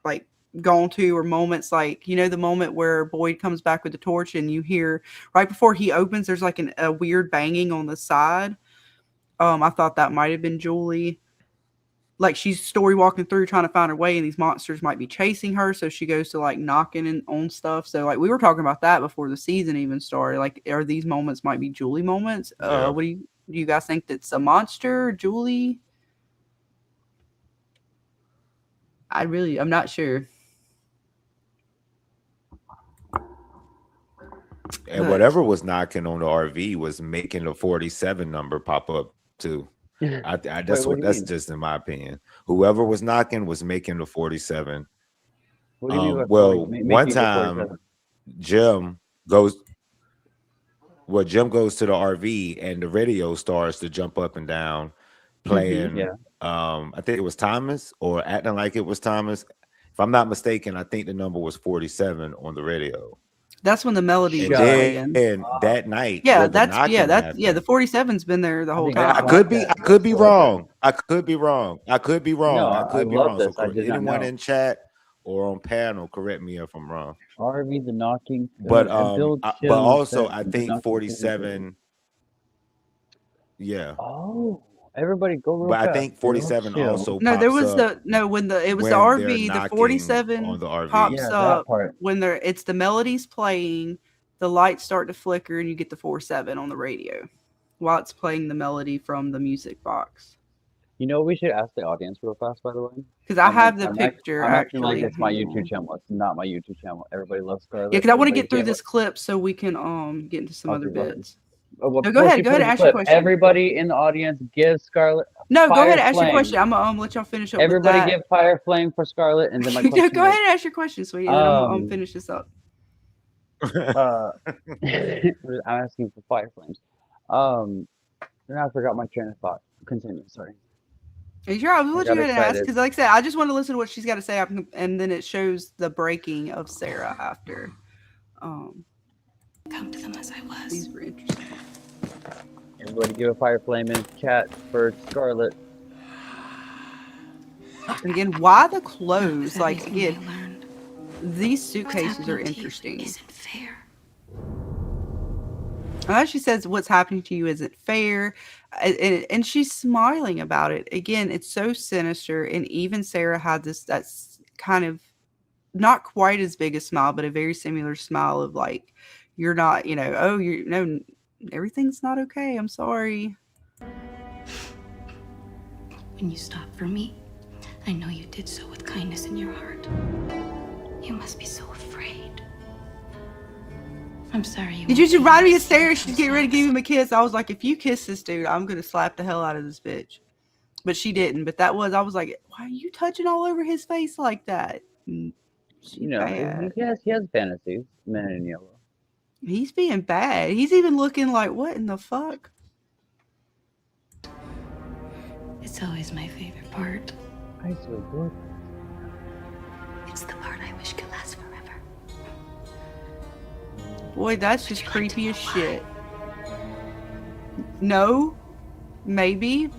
like gone to, or moments like, you know, the moment where Boyd comes back with the torch and you hear right before he opens, there's like a weird banging on the side. I thought that might have been Julie. Like she's story walking through trying to find her way, and these monsters might be chasing her, so she goes to like knocking on stuff. So like we were talking about that before the season even started. Like, are these moments might be Julie moments? Yeah. What do you guys think that's a monster, Julie? I'm not sure. And But whatever was knocking on the RV was making the 47 number pop up too. Wait, That's what do you that's mean? just in my opinion. Whoever was knocking was making the 47. What do you mean by Well, making one the time 47? Jim goes to the RV and the radio starts to jump up and down playing. Yeah. I think it was Thomas, or acting like it was Thomas. If I'm not mistaken, I think the number was 47 on the radio. that's when the melody And was playing. then that night, Yeah, where the that's knocking the happened, 47's been there the whole think that's time. I could be wrong. I could be wrong. No, I love this. I So did not anyone know. in chat or on panel, correct me if I'm wrong. RV, the knocking. But Bill but Chill also said I the think knocking 47. Yeah, Oh, everybody go real but I fast. think 47 Bill Chill. also No, there pops was up when it was when the they're RV, the knocking 47 on the RV. pops Yeah, that up part. when it's the melody's playing, the lights start to flicker, and you get the 47 on the radio while it's playing the melody from the music box. You know, we should ask the audience real fast, by the way. Because I have the picture I'm acting like actually. it's my YouTube channel. It's not my YouTube channel. Everybody loves Scarlet. Yeah, because I want to Everybody get through get this it. clip so we can get into some I'll other do that. bits. Oh, well, No, go before ahead. she Go ahead plays and the ask your clip, question. everybody in the audience give Scarlet. No, go Fire ahead and ask your Flame. question. I'm gonna let y'all finish up Everybody with that. give Fire Flame for Scarlet, and then my question Go ahead and ask your question, sweetie, and then I'm gonna finish this up. I'm asking for Fire Flames. And I forgot my train of thought. Continue. Sorry. Are you sure? I was let you got go ahead and ask excited. because, like I said, I just want to listen to what she's got to say, and then it shows the breaking of Sarah after. Come to them as I was. These were interesting. Everybody give a Fire Flame in chat for Scarlet. And again, why the clothes? Like Everything again, I learned. these What's suitcases are happening to you interesting. Isn't fair. And she says, "What's happening to you isn't fair," and she's smiling about it. Again, it's so sinister. And even Sarah had that's kind of not quite as big a smile, but a very similar smile of like, "You're not, oh, everything's not okay. I'm sorry." When you stopped for me, I know you did so with kindness in your heart. You must be so afraid. I'm sorry. Did you just ride me upstairs? She's getting ready to give him a kiss. I was like, if you kiss this dude, I'm gonna slap the hell out of this bitch. But she didn't. But I was like, why are you touching all over his face like that? You know, he has fantasies. Men in Yellow. He's being bad. He's even looking like, what in the fuck? It's always my favorite part. I so good. It's the part I wish could last forever. Boy, that's just creepy as shit. No, maybe.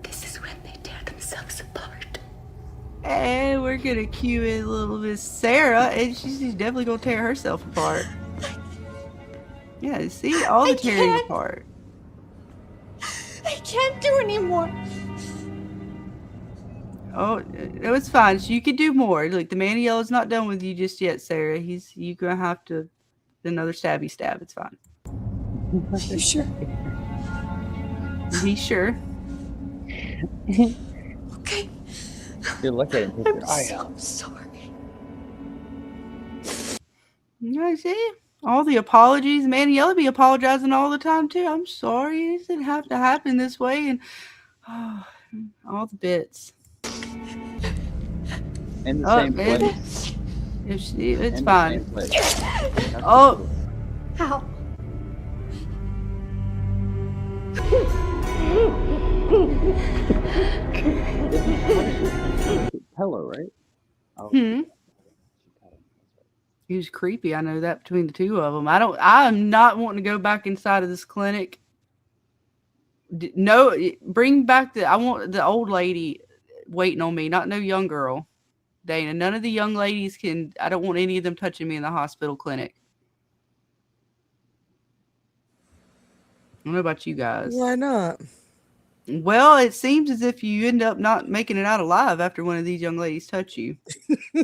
This is when they tear themselves apart. And we're gonna cue in a little bit Sarah, and she's definitely gonna tear herself apart. Yeah, see all the tearing can't. apart. I can't do anymore. Oh, no, it's fine. You could do more. Like the man in yellow's not done with you just yet, Sarah. You gonna have to another stabby stab. It's fine. You sure? He's sure. Okay. Good luck at it. I'm so sorry. You see? All the apologies. Man, Yellow be apologizing all the time too. I'm sorry. It didn't have to happen this way, and all the bits. In the same man. place. It's In fine. the same place. Oh. How? Hello, right? Oh, Hmm. He was creepy. I know that between the two of them. I'm not wanting to go back inside of this clinic. No, bring back I want the old lady waiting on me, not no young girl. Dana, none of the young ladies can. I don't want any of them touching me in the hospital clinic. I don't know about you guys. Why not? Well, it seems as if you end up not making it out alive after one of these young ladies touch you.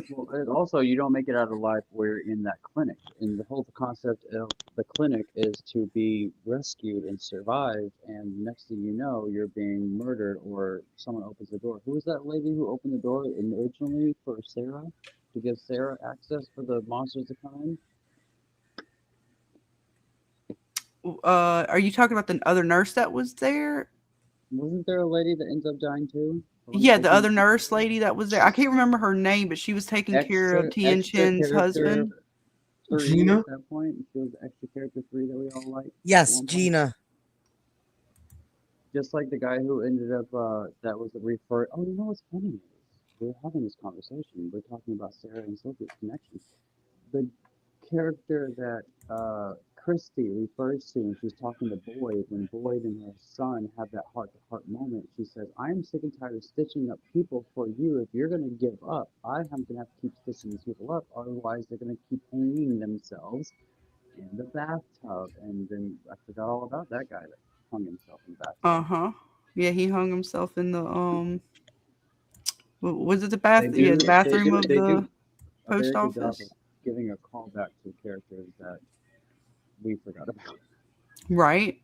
Well, and also you don't make it out alive where you're in that clinic. And the whole concept of the clinic is to be rescued and survive. And next thing you know, you're being murdered or someone opens the door. Who was that lady who opened the door originally for Sarah to give Sarah access for the monsters to come in? Are you talking about the other nurse that was there? Wasn't there a lady that ends up dying too? Yeah, the other nurse lady that was there. I can't remember her name, but she was taking care of Tien Extra Chin's character husband. 3 Gina? at that point. She was extra character 3 that we all like. Yes, Gina. Just like the guy who ended up that was referred. Oh, you know what's funny is we're having this conversation. We're talking about Sarah and Sophie's connection. The character that Christy refers to when she's talking to Boyd, when Boyd and her son have that heart-to-heart moment, she says, "I'm sick and tired of stitching up people for you. If you're going to give up, I am going to have to keep stitching these people up. Otherwise, they're going to keep hanging themselves in the bathtub." And then I forgot all about that guy that hung himself in the bathtub. Yeah, he hung himself in the was it the They bathroom of do the a post very good job office? of giving a callback to characters that we forgot about. Right.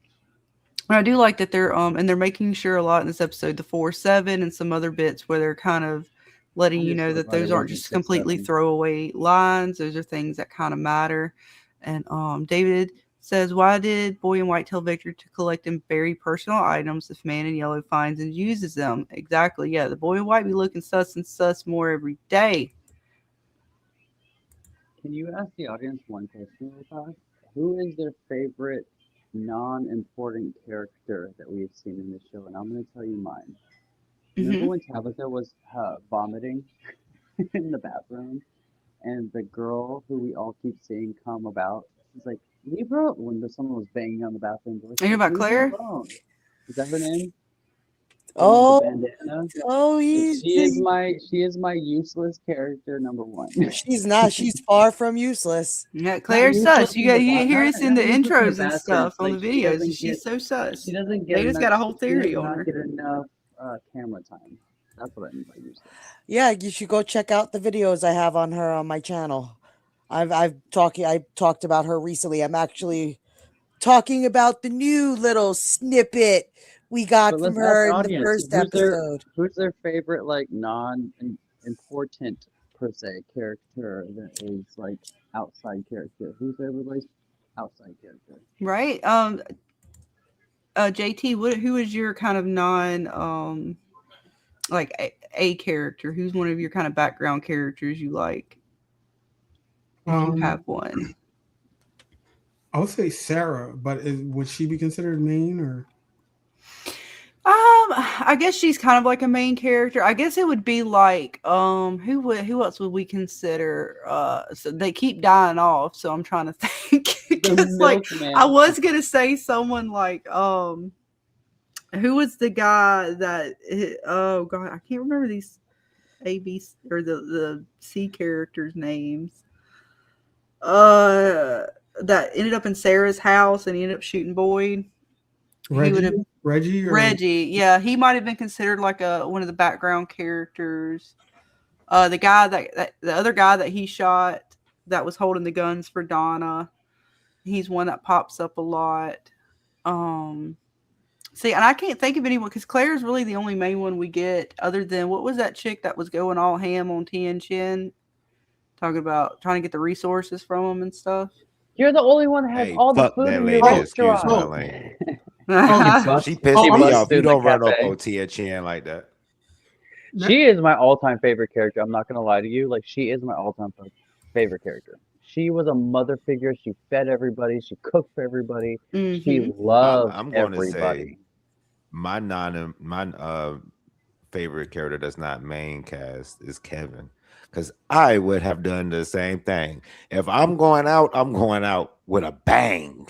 And I do like that they're and they're making sure a lot in this episode, the 4-7 and some other bits where they're kind of letting you know that those aren't just completely throwaway lines. Those are things that kind of matter. And David says, "Why did Boy in White tell Victor to collect and bury personal items if Man in Yellow finds and uses them?" Exactly. Yeah, the Boy in White be looking sus and sus more every day. Can you ask the audience one question real fast? Who is their favorite non-important character that we've seen in the show? And I'm going to tell you mine. Remember when Tabitha was vomiting in the bathroom, and the girl who we all keep seeing come about, she's like, "Leave her alone," when someone was banging on the bathroom door. Are you about Claire? Is that her name? Oh, She is my useless character number 1. She's not. She's far from useless. Yeah, Claire's sus. You hear us in the intros and stuff on the videos. She's so sus. She doesn't get. Data's got a whole theory on her. She does not get enough camera time. That's what I mean by useless. Yeah, you should go check out the videos I have on her on my channel. I talked about her recently. I'm actually talking about the new little snippet we got from her in the first episode. Who's their favorite, like, non-important per se character that is like outside character? Who's everybody's outside character? Right. JT, who is your kind of non like a character? Who's one of your kind of background characters you like? If you have one. I would say Sarah, but would she be considered main or? I guess she's kind of like a main character. I guess it would be like who else would we consider? So they keep dying off, so I'm trying to think. Like I was gonna say someone like who was the guy that oh god, I can't remember these A, B, or the C characters' names. That ended up in Sarah's house and he ended up shooting Boyd. Reggie, yeah, he might have been considered like one of the background characters. The guy the other guy that he shot that was holding the guns for Donna, he's one that pops up a lot. See, and I can't think of anyone because Claire's really the only main one we get, other than what was that chick that was going all ham on Tien Chin, talking about trying to get the resources from him and stuff. You're the only one that has all the food in your restaurant. She pissed me off. You don't run up on Tien Chin like that. She is my all-time favorite character. I'm not gonna lie to you. Like, she is my all-time favorite character. She was a mother figure. She fed everybody. She cooked for everybody. She loved everybody. Say my favorite character that's not main cast is Kevin. Because I would have done the same thing. If I'm going out with a bang.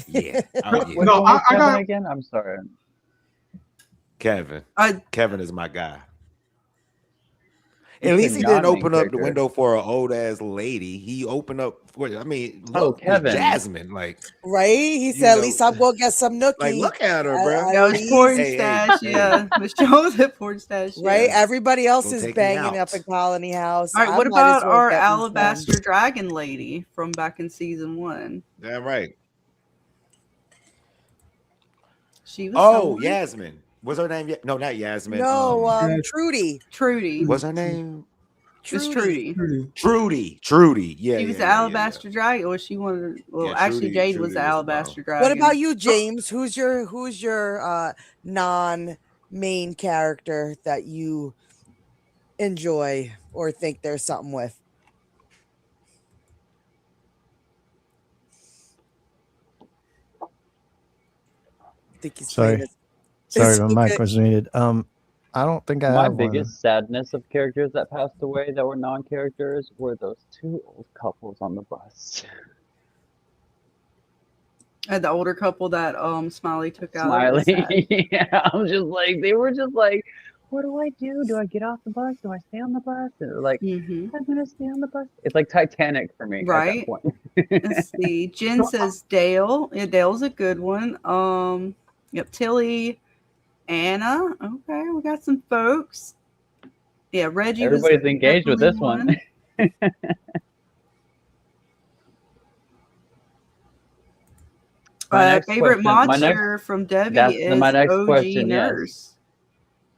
Yeah. Oh No, yeah. Which no, one was I Kevin got again? I'm sorry. Kevin. I Kevin is my guy. You At said least he didn't non-main open up the character. window for an old ass lady. He opened up for, I mean, Oh, look, it's Kevin. Jasmine. Like, Right? He you said, at know, least I'm gonna get some like nookie. look at her, bro. At that was porn least, Hey, stash. hey, Yeah, Miss Jones at porn stash. right? Yeah. Everybody else gonna is take me banging up out. in Colony House. All right. I What might as about well our get me some. Alabaster Dragon lady from back in season 1? Damn right. She was Oh, someone. Yasmin. What's her name? No, not Yasmin. No, yeah, Trudy. Trudy. What's her name? It's Trudy. Trudy. Trudy. Yeah, She was the Alabaster Dragon, or she wanted. Well, Yeah, actually, Trudy- Jade was the Trudy was the Alabaster Dragon. What about you, James? Who's your non-main character that you enjoy or think there's something with? I think he's Sorry. playing Sorry, It's my mic okay. was muted. I don't think I My have biggest sadness of characters that passed away that were non-characters were those 2 old couples on the bus. And the older couple that Smiley took out. That was Smiley. sad. Yeah, I'm just like, they were just like, what do I do? Do I get off the bus? Do I stay on the bus? And they're like, Mhm. I'm gonna stay on the bus. It's like Titanic for me at Right. that point. Let's see. Jen says Dale. Yeah, Dale's a good one. Yep, Tilly, Anna. Okay, we got some folks. Yeah, Reggie. Everybody's was engaged with this one. My next favorite question- monster from Debbie that's is my next OG question, yes. Nurse.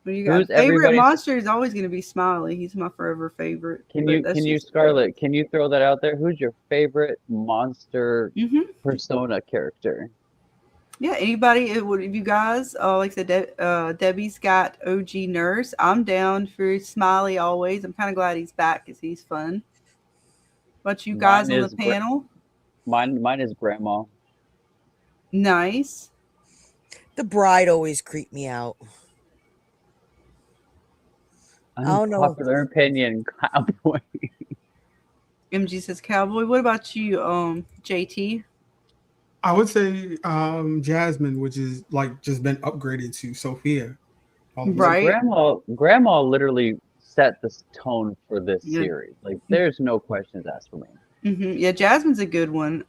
What do you got? Who's Favorite everybody's- monster is always going to be Smiley. He's my forever favorite. Can but you, that's just- Scarlett? Can you throw that out there? Who's your favorite monster Mhm. persona character? Yeah, anybody? If you guys, like I said, Debbie's got OG Nurse. I'm down for Smiley always. I'm kind of glad he's back because he's fun. What you guys Mine on is the panel? Mine is Grandma. Nice. The bride always creeped me out. I don't know. Unpopular opinion, Cowboy. MG says Cowboy. What about you, JT? I would say Jasmine, which is like just been upgraded to Sophia. Right. Grandma literally set the tone for this Yeah. series. Like, there's no questions asked for me. Yeah, Jasmine's a good one.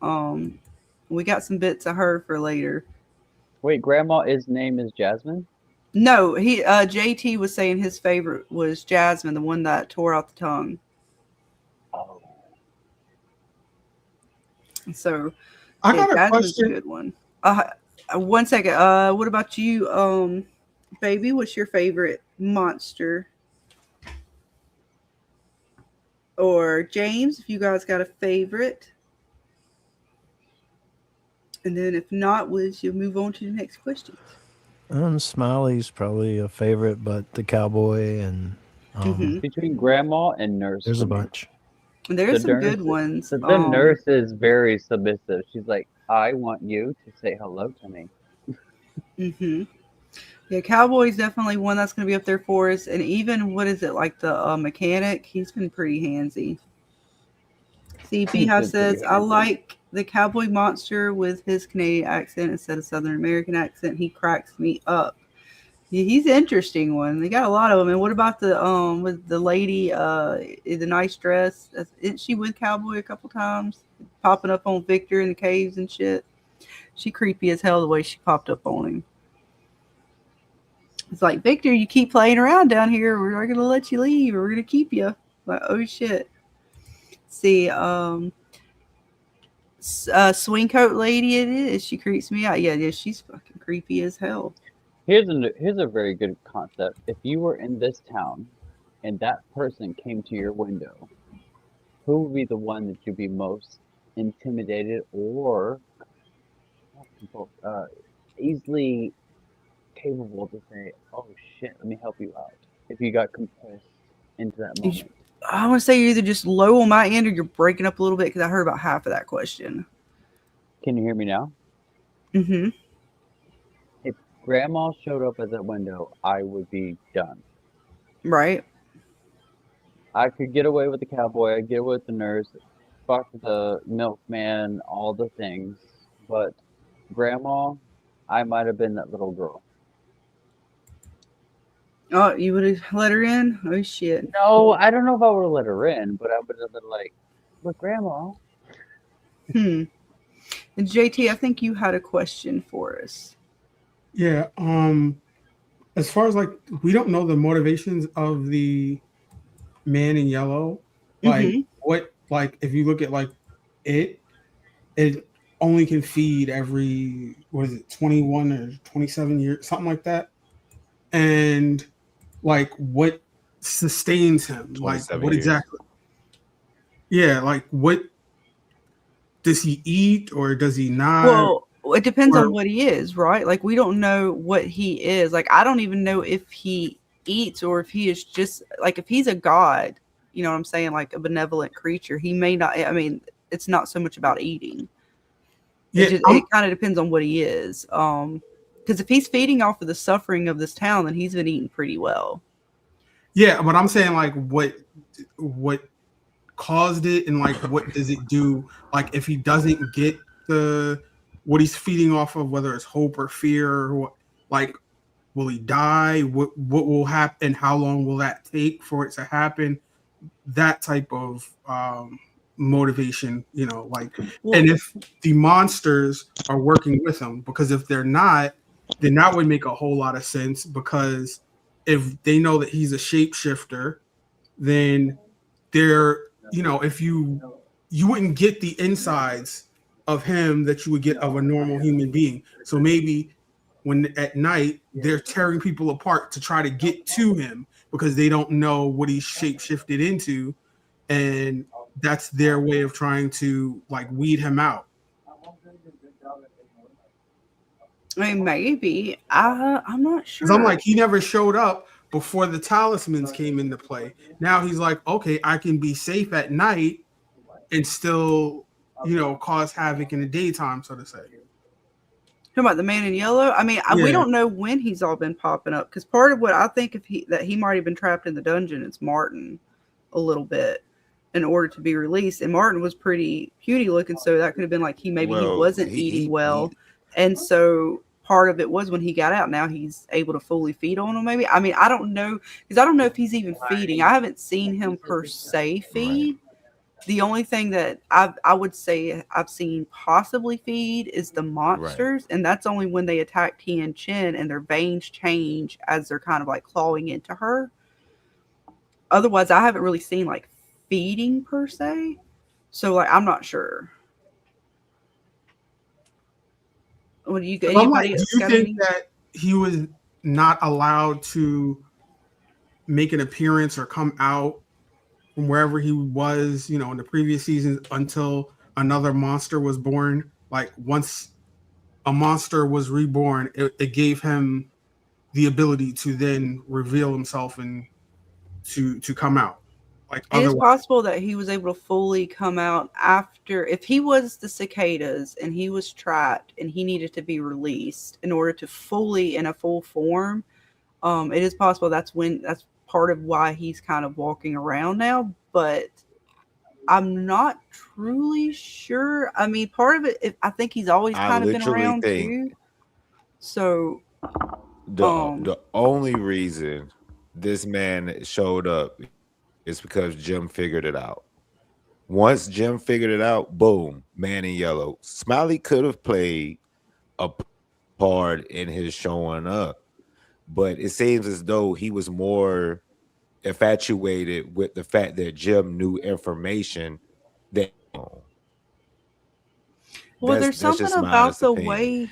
We got some bits of her for later. Wait, Grandma's name is Jasmine? No, JT was saying his favorite was Jasmine, the one that tore out the tongue. Oh. So I got a Jasmine's question. a good one. 1 second. What about you, baby? What's your favorite monster? Or James, if you guys got a favorite. And then if not, would you move on to the next question? Smiley's probably a favorite, but the cowboy and Between Grandma and Nurse. there's for a me. bunch. There's some nurse good is- ones. The nurse is very submissive. She's like, I want you to say hello to me. Yeah, Cowboy's definitely one that's going to be up there for us. And even, what is it, like the mechanic? He's been pretty handsy. See, He's Beehive been says, pretty I handsy. like the cowboy monster with his Canadian accent instead of Southern American accent. He cracks me up. Yeah, he's an interesting one. They got a lot of them. And what about the with the lady in the nice dress? Isn't she with Cowboy a couple times? Popping up on Victor in the caves and shit. She creepy as hell the way she popped up on him. It's like, Victor, you keep playing around down here. We're not going to let you leave. We're going to keep you. Like, oh, shit. See, swing coat lady it is. She creeps me out. Yeah, she's fucking creepy as hell. Here's a very good concept. If you were in this town and that person came to your window, who would be the one that you'd be most intimidated or easily capable to say, oh shit, let me help you out, if you got compressed into that moment? I want to say you're either just low on my end or you're breaking up a little bit because I heard about half of that question. Can you hear me now? Mm-hmm. If Grandma showed up at that window, I would be done. Right. I could get away with the cowboy, I'd get away with the nurse, fuck the milkman, all the things, but grandma, I might have been that little girl. Oh, you would have let her in? Oh shit. No, I don't know if I would have let her in, but I would have been like, "But grandma." Hmm. And JT, I think you had a question for us. Yeah. As far as like, we don't know the motivations of the man in yellow. Like, Mm-hmm. what, like, if you look at like it only can feed every, what is it, 21 or 27 years, something like that. And like, what sustains him? Like, 27 what years. exactly? Yeah. Like, what does he eat or does he not? Well, it depends Or on what he is, right? Like we don't know what he is. Like I don't even know if he eats or if he is just like if he's a god, you know what I'm saying, like a benevolent creature, he may not I mean, it's not so much about eating. yeah, It kind of depends on what he is. Because if he's feeding off of the suffering of this town, then he's been eating pretty well. yeah, but I'm saying like, what caused it, and like, what does it do? Like, if he doesn't get the what he's feeding off of, whether it's hope or fear, or what, like, will he die? What will happen? How long will that take for it to happen? That type of motivation, like, Well, and if the monsters are working with him, because if they're not, then that would make a whole lot of sense, because if they know that he's a shapeshifter, then they're, if you wouldn't get the insides of him that you would get of a normal human being. So maybe when at night they're tearing people apart to try to get to him because they don't know what he's shapeshifted into, and that's their way of trying to like weed him out. I mean, maybe. I'm not Because I'm sure. like, he never showed up before the talismans came into play. Now he's like, okay, I can be safe at night and still, cause havoc in the daytime, so to say. Talking about the man in yellow. I mean, we Yeah, don't know when he's all been popping up because part of what I think if he might have been trapped in the dungeon is Martin a little bit in order to be released. And Martin was pretty cutie looking, so that could have been like maybe he Well, wasn't eating well, and so part of it was when he got out. Now he's able to fully feed on him. Maybe I mean I don't know because I don't know if he's even feeding. I haven't seen him per se right, feed. The only thing that I would say I've seen possibly feed is the right. monsters, and that's only when they attack Tian Chen and their veins change as they're kind of like clawing into her. Otherwise, I haven't really seen like feeding per se. So like I'm not sure. What do you because I'm like, anybody do else you got think any? that he was not allowed to make an appearance or come out from wherever he was, in the previous seasons until another monster was born? Like, once a monster was reborn, it gave him the ability to then reveal himself and to come out. Like, It is otherwise, possible that he was able to fully come out after, if he was the cicadas and he was trapped and he needed to be released in order to fully in a full form. It is possible that's part of why he's kind of walking around now, but I'm not truly sure. I mean, part of it, I think he's always I kind of been literally around think too. So, the only reason this man showed up is because Jim figured it out. Once Jim figured it out, boom, man in yellow. Smiley could have played a part in his showing up, but it seems as though he was more infatuated with the fact that Jim knew information that well, that's there's something just my about honest the opinion. way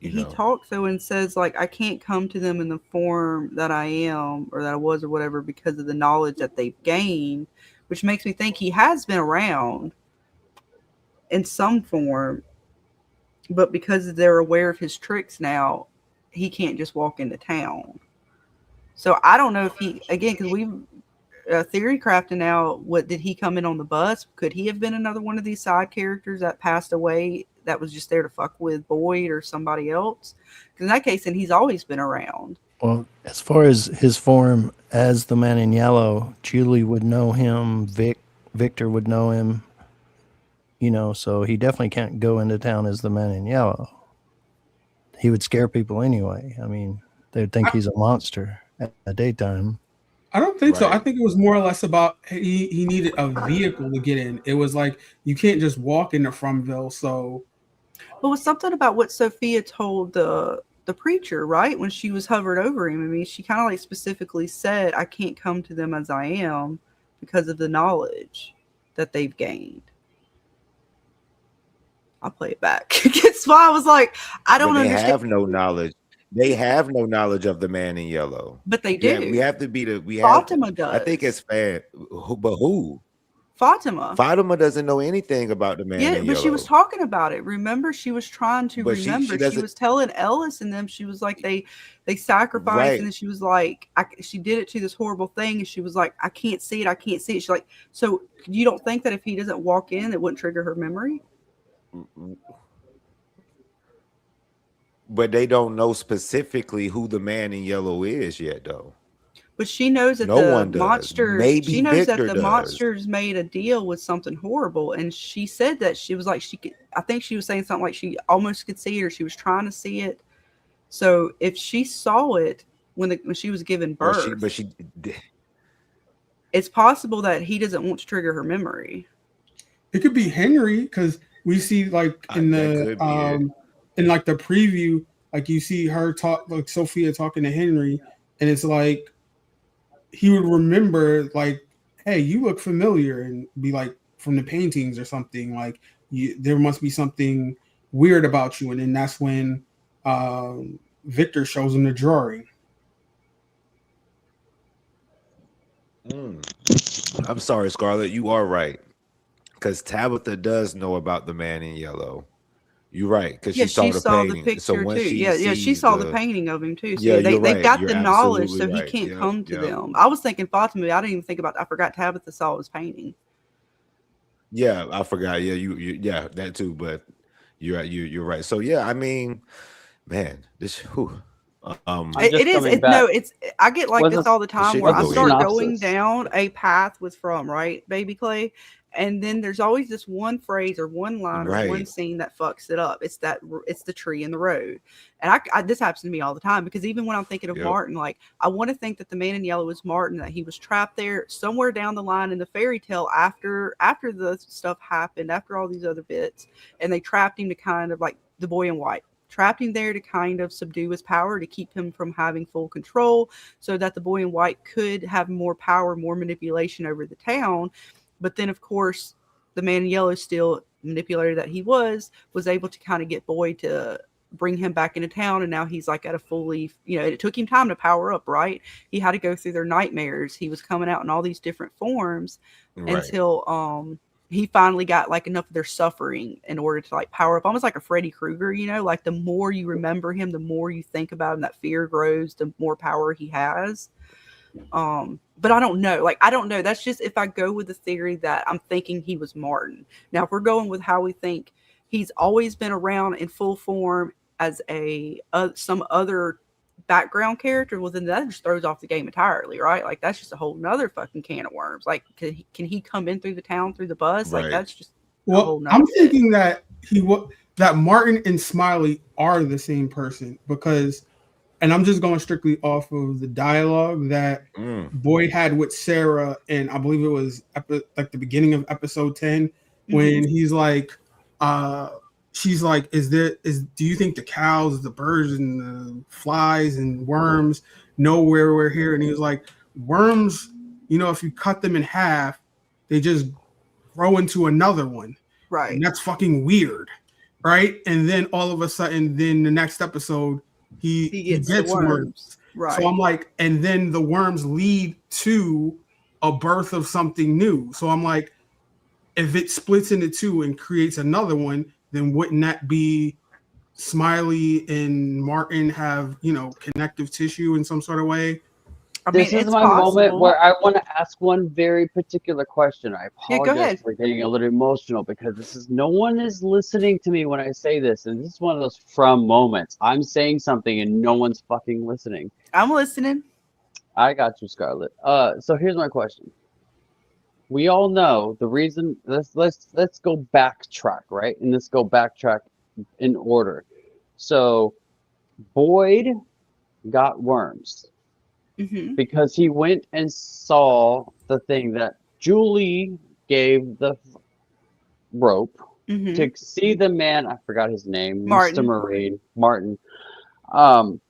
You he know, talks though and says like I can't come to them in the form that I am or that I was or whatever because of the knowledge that they've gained, which makes me think he has been around in some form, but because they're aware of his tricks now, he can't just walk into town. So I don't know if he again because we theory crafting now. What did he come in on the bus? Could he have been another one of these side characters that passed away that was just there to fuck with Boyd or somebody else? Because in that case, then he's always been around. Well, as far as his form as the Man in Yellow, Julie would know him. Victor would know him. So he definitely can't go into town as the Man in Yellow. He would scare people anyway. I mean, they'd think he's a monster at the daytime. I don't think so. I Right. think it was more or less about he needed a vehicle to get in. It was like you can't just walk into Fromville. So Well, it was something about what Sophia told the preacher, right? When she was hovered over him. I mean, she kind of like specifically said, I can't come to them as I am because of the knowledge that they've gained. I'll play it back. That's why I was like, I But don't they understand. have no knowledge. They have no knowledge of the Man in Yellow. But they Yeah, do. we have to be the. We have. Fatima I think does. it's fair. But who? Fatima. Fatima doesn't know anything about the Man Yeah, in but she was Yellow. talking about it. Remember, she was trying to But she remember. She doesn't. was telling Ellis and them. She was like, they sacrificed, Right. and then she was like, she did it to this horrible thing, and she was like, I can't see it. I can't see it. She's like, so you don't think that if he doesn't walk in, it wouldn't trigger her memory? But they don't know specifically who the Man in Yellow is yet, though. But she knows that No the one does. monsters. Maybe She knows that Victor the does. monsters made a deal with something horrible, and she said that she was like she could. I think she was saying something like she almost could see it, or she was trying to see it. So if she saw it when she was giving birth, But she. it's possible that he doesn't want to trigger her memory. it could be Henry because we see like in That the could be it. in like the preview, like you see her talk like Sophia talking to Henry, and it's like he would remember like, hey, you look familiar, and be like from the paintings or something. Like there must be something weird about you, and then that's when Victor shows him the drawing. I'm sorry, Scarlett. You are right. Because Tabitha does know about the Man in Yellow. You're right. Because Yeah, she saw she the saw the painting. So picture once too. she Yeah, she sees saw the painting of him too. So Yeah, yeah, you're they've right. got You're the knowledge, absolutely so he right. can't Yep, come to yep. them. I was thinking Fatima. I didn't even think about. I forgot Tabitha saw his painting. Yeah, I forgot. Yeah, you yeah, that too. But you're right. So yeah, I mean, man, this I'm just coming back. No, it's I get like What's this the- all the time shit where can I go start here. going synopsis? down a path with From, right, Baby Clay, and then there's always this one phrase or one line or one Right. scene that fucks it up. It's the tree in the road, and I this happens to me all the time because even when I'm thinking of Yep. Martin, like I want to think that the Man in Yellow is Martin, that he was trapped there somewhere down the line in the fairy tale after the stuff happened, after all these other bits, and they trapped him to kind of like the Boy in White. Trapped him there to kind of subdue his power, to keep him from having full control, so that the Boy in White could have more power, more manipulation over the town. But then, of course, the Man in Yellow, still manipulator that he was able to kind of get Boy to bring him back into town. And now he's like at a fully, it took him time to power up, right? He had to go through their nightmares. He was coming out in all these different forms Right. until he finally got like enough of their suffering in order to like power up, almost like a Freddy Krueger, like the more you remember him, the more you think about him, that fear grows, the more power he has. But I don't know. Like, I don't know. That's just if I go with the theory that I'm thinking he was Martin. Now, if we're going with how we think he's always been around in full form as some other background character, well, then that just throws off the game entirely, right? Like, that's just a whole nother fucking can of worms. Like, can he come in through the town through the bus? Like, Right. that's just a Well, whole nother I'm bit. thinking that that Martin and Smiley are the same person because, and I'm just going strictly off of the dialogue that Boy had with Sarah, and I believe it was like the beginning of episode 10 when he's like, she's like, do you think the cows, the birds, and the flies and worms know where we're here? And he was like, worms, if you cut them in half, they just grow into another one. Right. And that's fucking weird. Right. And then all of a sudden, then the next episode, he gets the worms. Right. So I'm like, and then the worms lead to a birth of something new. So I'm like, if it splits into two and creates another one, then wouldn't that be Smiley and Martin have, connective tissue in some sort of way? I mean, This is it's my moment possible. where I want to ask one very particular question. I Yeah, go apologize ahead. for getting a little emotional because this is no one is listening to me when I say this, and this is one of those from moments. I'm saying something and no one's fucking listening. I'm listening. I got you, Scarlett. So here's my question. We all know the reason. Let's go backtrack, right? And let's go backtrack in order. So Boyd got worms Hmm. because he went and saw the thing that Julie gave the rope Hmm. to see the man. I forgot his name, Mr. Martin. Marine Martin. Um,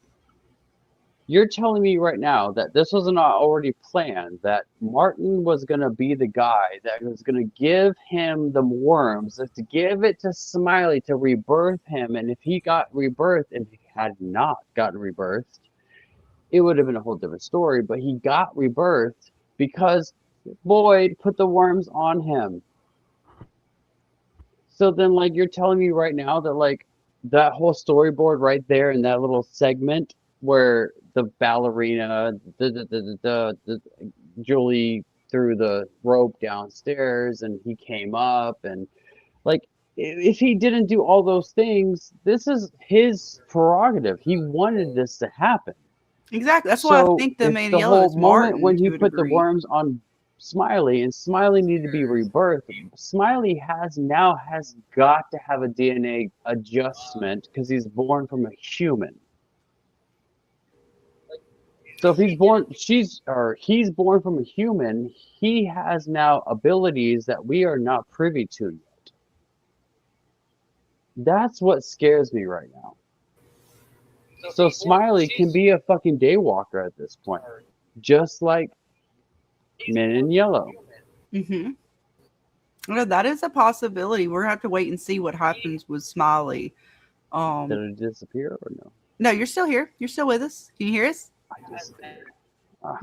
You're telling me right now that this was not already planned, that Martin was going to be the guy that was going to give him the worms, to give it to Smiley to rebirth him. And if he got rebirthed, and he had not gotten rebirthed, it would have been a whole different story. But he got rebirthed because Boyd put the worms on him. So then, like, you're telling me right now that, like, that whole storyboard right there in that little segment where the ballerina, Julie threw the rope downstairs and he came up, and, like, if he didn't do all those things, this is his prerogative. He wanted this to happen. Exactly. That's why I So think the if man in the yellow whole is moment Martin when he to a put the degree. worms on Smiley and Smiley needed to be rebirthed, Smiley has got to have a DNA adjustment because he's born from a human. So if he's born from a human, he has now abilities that we are not privy to yet. That's what scares me right now. So Smiley can be a fucking daywalker at this point, just like Men in Yellow. Mm-hmm. No, that is a possibility. We're gonna have to wait and see what happens with Smiley. Did it disappear or no? No, you're still here. You're still with us. Can you hear us? I disappeared.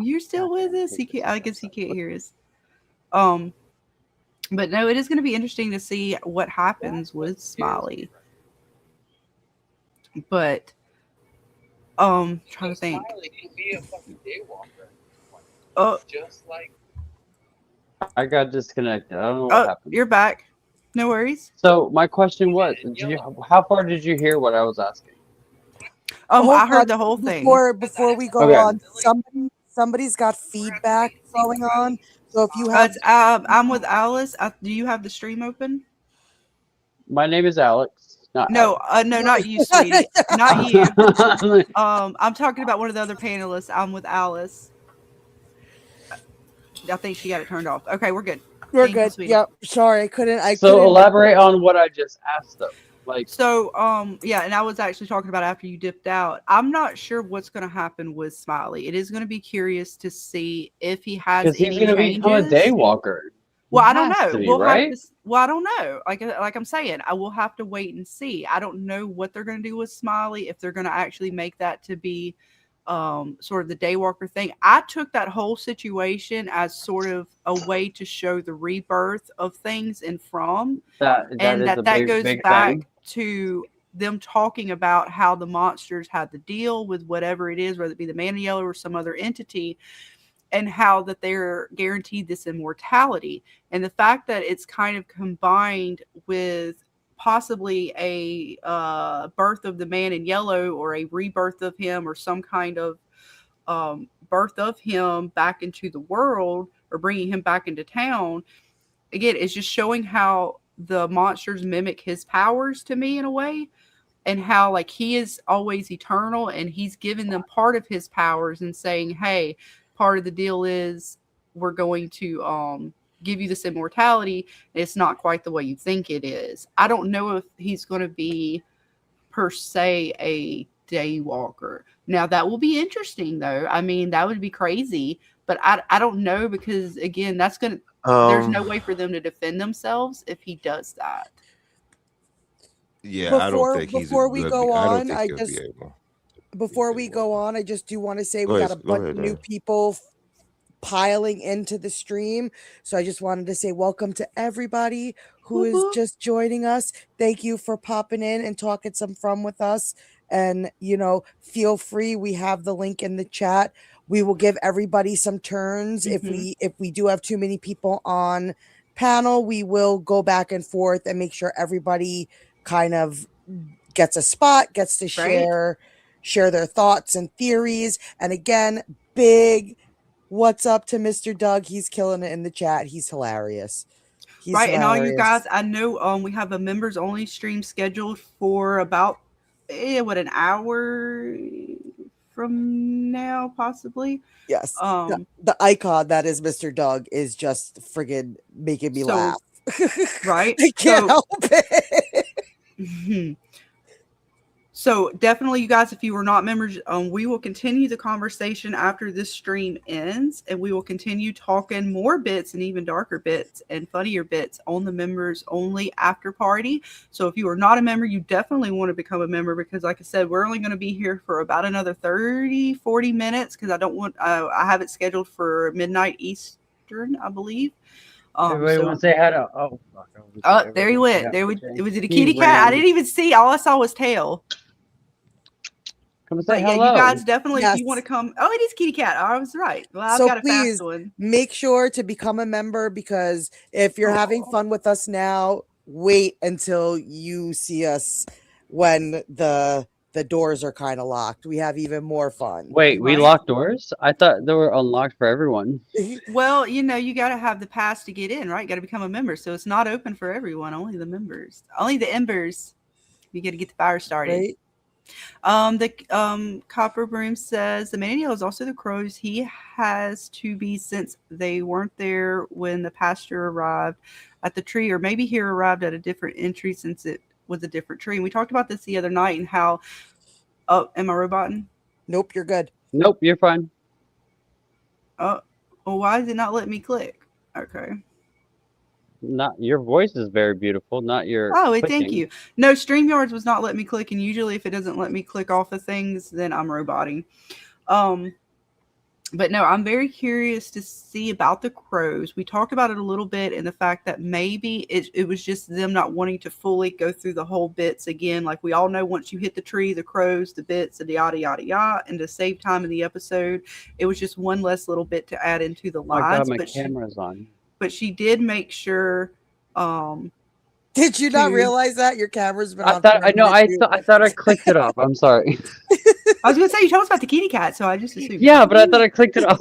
You're still with us. I guess he can't hear us. But no, it is going to be interesting to see what happens with Smiley. But trying to think. Oh, I got disconnected. I don't know what happened. You're back. No worries. So my question was, how far did you hear what I was asking? I heard the whole thing. Before we go on, somebody's got feedback going on. So if you have, I'm with Alice. Do you have the stream open? My name is Alex. No, not you, sweetie. Not you. I'm talking about one of the other panelists. I'm with Alice. I think she got it turned off. Okay, we're good. We're good. Yep. Sorry, I couldn't. So elaborate on what I just asked them. Yeah, and I was actually talking about after you dipped out. I'm not sure what's going to happen with Smiley. It is going to be curious to see if he has any changes. Because he's going to become a daywalker. Well, I don't know. Right? I don't know. Like I'm saying, I will have to wait and see. I don't know what they're going to do with Smiley, if they're going to actually make that to be sort of the daywalker thing. I took that whole situation as sort of a way to show the rebirth of things in From, that goes back to them talking about how the monsters had to deal with whatever it is, whether it be the Man in Yellow or some other entity, and how that they're guaranteed this immortality. And the fact that it's kind of combined with possibly a birth of the Man in Yellow, or a rebirth of him, or some kind of birth of him back into the world, or bringing him back into town. Again, it's just showing how the monsters mimic his powers to me in a way, and how like he is always eternal, and he's given them part of his powers and saying, hey, part of the deal is we're going to give you this immortality. It's not quite the way you think it is. I don't know if he's going to be per se a daywalker. Now that will be interesting though. I mean, that would be crazy, but I don't know, because again, that's going to, there's no way for them to defend themselves if he does that. Yeah, I don't think he's before we go on, Before we go on, I just do want to say we got a bunch of new people piling into the stream. So I just wanted to say welcome to everybody who is just joining us. Thank you for popping in and talking some From with us. And, feel free. We have the link in the chat. We will give everybody some turns. Mhm. If we do have too many people on panel, we will go back and forth and make sure everybody kind of gets a spot, gets to Right. share their thoughts and theories. And again, big what's up to Mr. Doug. He's killing it in the chat. He's hilarious. He's Right, and all you guys, hilarious. I know we have a members only stream scheduled for about an hour from now, possibly. Yes. Um, The icon that is Mr. Doug is just friggin' making me So, laugh. right. I can't help it. So definitely, you guys, if you are not members, we will continue the conversation after this stream ends, and we will continue talking more bits and even darker bits and funnier bits on the members only after party. So if you are not a member, you definitely want to become a member, because like I said, we're only going to be here for about another 40 minutes, because I have it scheduled for midnight Eastern, I believe. Everybody want to say hi to? Oh, fuck. There he went. Yeah, Was it a he kitty cat? I ran. didn't even see. All I saw was tail. Come and say But yeah, hello. you guys definitely, if you Yes. want to come. Oh, it is kitty cat. I was right. Well, I've So got a please fast one. make sure to become a member, because if you're having fun with us now, wait until you see us when the doors are kind of locked. We have even more fun. Wait, we Right. locked doors? I thought they were unlocked for everyone. Well, you got to have the pass to get in, right? Got to become a member. So it's not open for everyone. Only the members. Only the embers. You got to get the fire started. Right? The Copper Broom says the man is also the crows. He has to be, since they weren't there when the pastor arrived at the tree, or maybe he arrived at a different entry since it was a different tree. And we talked about this the other night, and how. Oh, am I roboting? Nope, you're good. Nope, you're fine. Oh, well, why is it not letting me click? Okay. Not your voice is very beautiful. Not your. Oh, clicking. thank you. No, StreamYards was not letting me click, and usually if it doesn't let me click off of things, then I'm roboting. But no, I'm very curious to see about the crows. We talked about it a little bit, and the fact that maybe it was just them not wanting to fully go through the whole bits again. Like we all know, once you hit the tree, the crows, the bits, and yada yada yada, and to save time in the episode, it was just one less little bit to add into the Oh my lines. God, my camera's on. But she did make sure. Did you not realize that your camera's been on? I thought I clicked it off. I'm sorry. I was gonna say, you told us about the kitty cat, so I just assumed. Yeah, but I thought I clicked it off.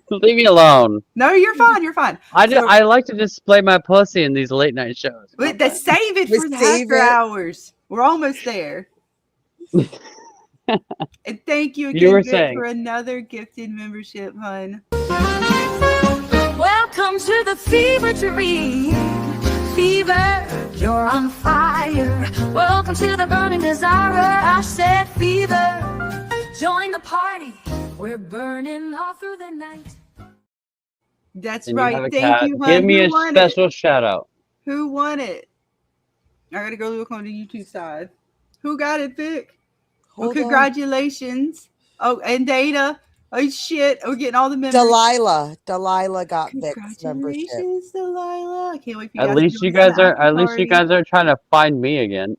Leave me alone. No, you're fine. You're fine. I like to display my pussy in these late night shows. Save it for the after hours. We're almost there. And thank you again, Vic, for another gifted membership, hun. Welcome to the fever dream. Fever, you're on fire. Welcome to the burning desire. I said fever. Join the party. We're burning all through the night. That's And right. Thank you, hun. Give me a special shout out. Who won it? I gotta go look on the YouTube side. Who got it, Vic? Well, congratulations. Oh, and Data. Oh shit! We're getting all the members. Delilah got Vic's membership. Congratulations, Delilah! I can't wait for you At guys least to you join guys the are. after At least you party. guys are trying to find me again,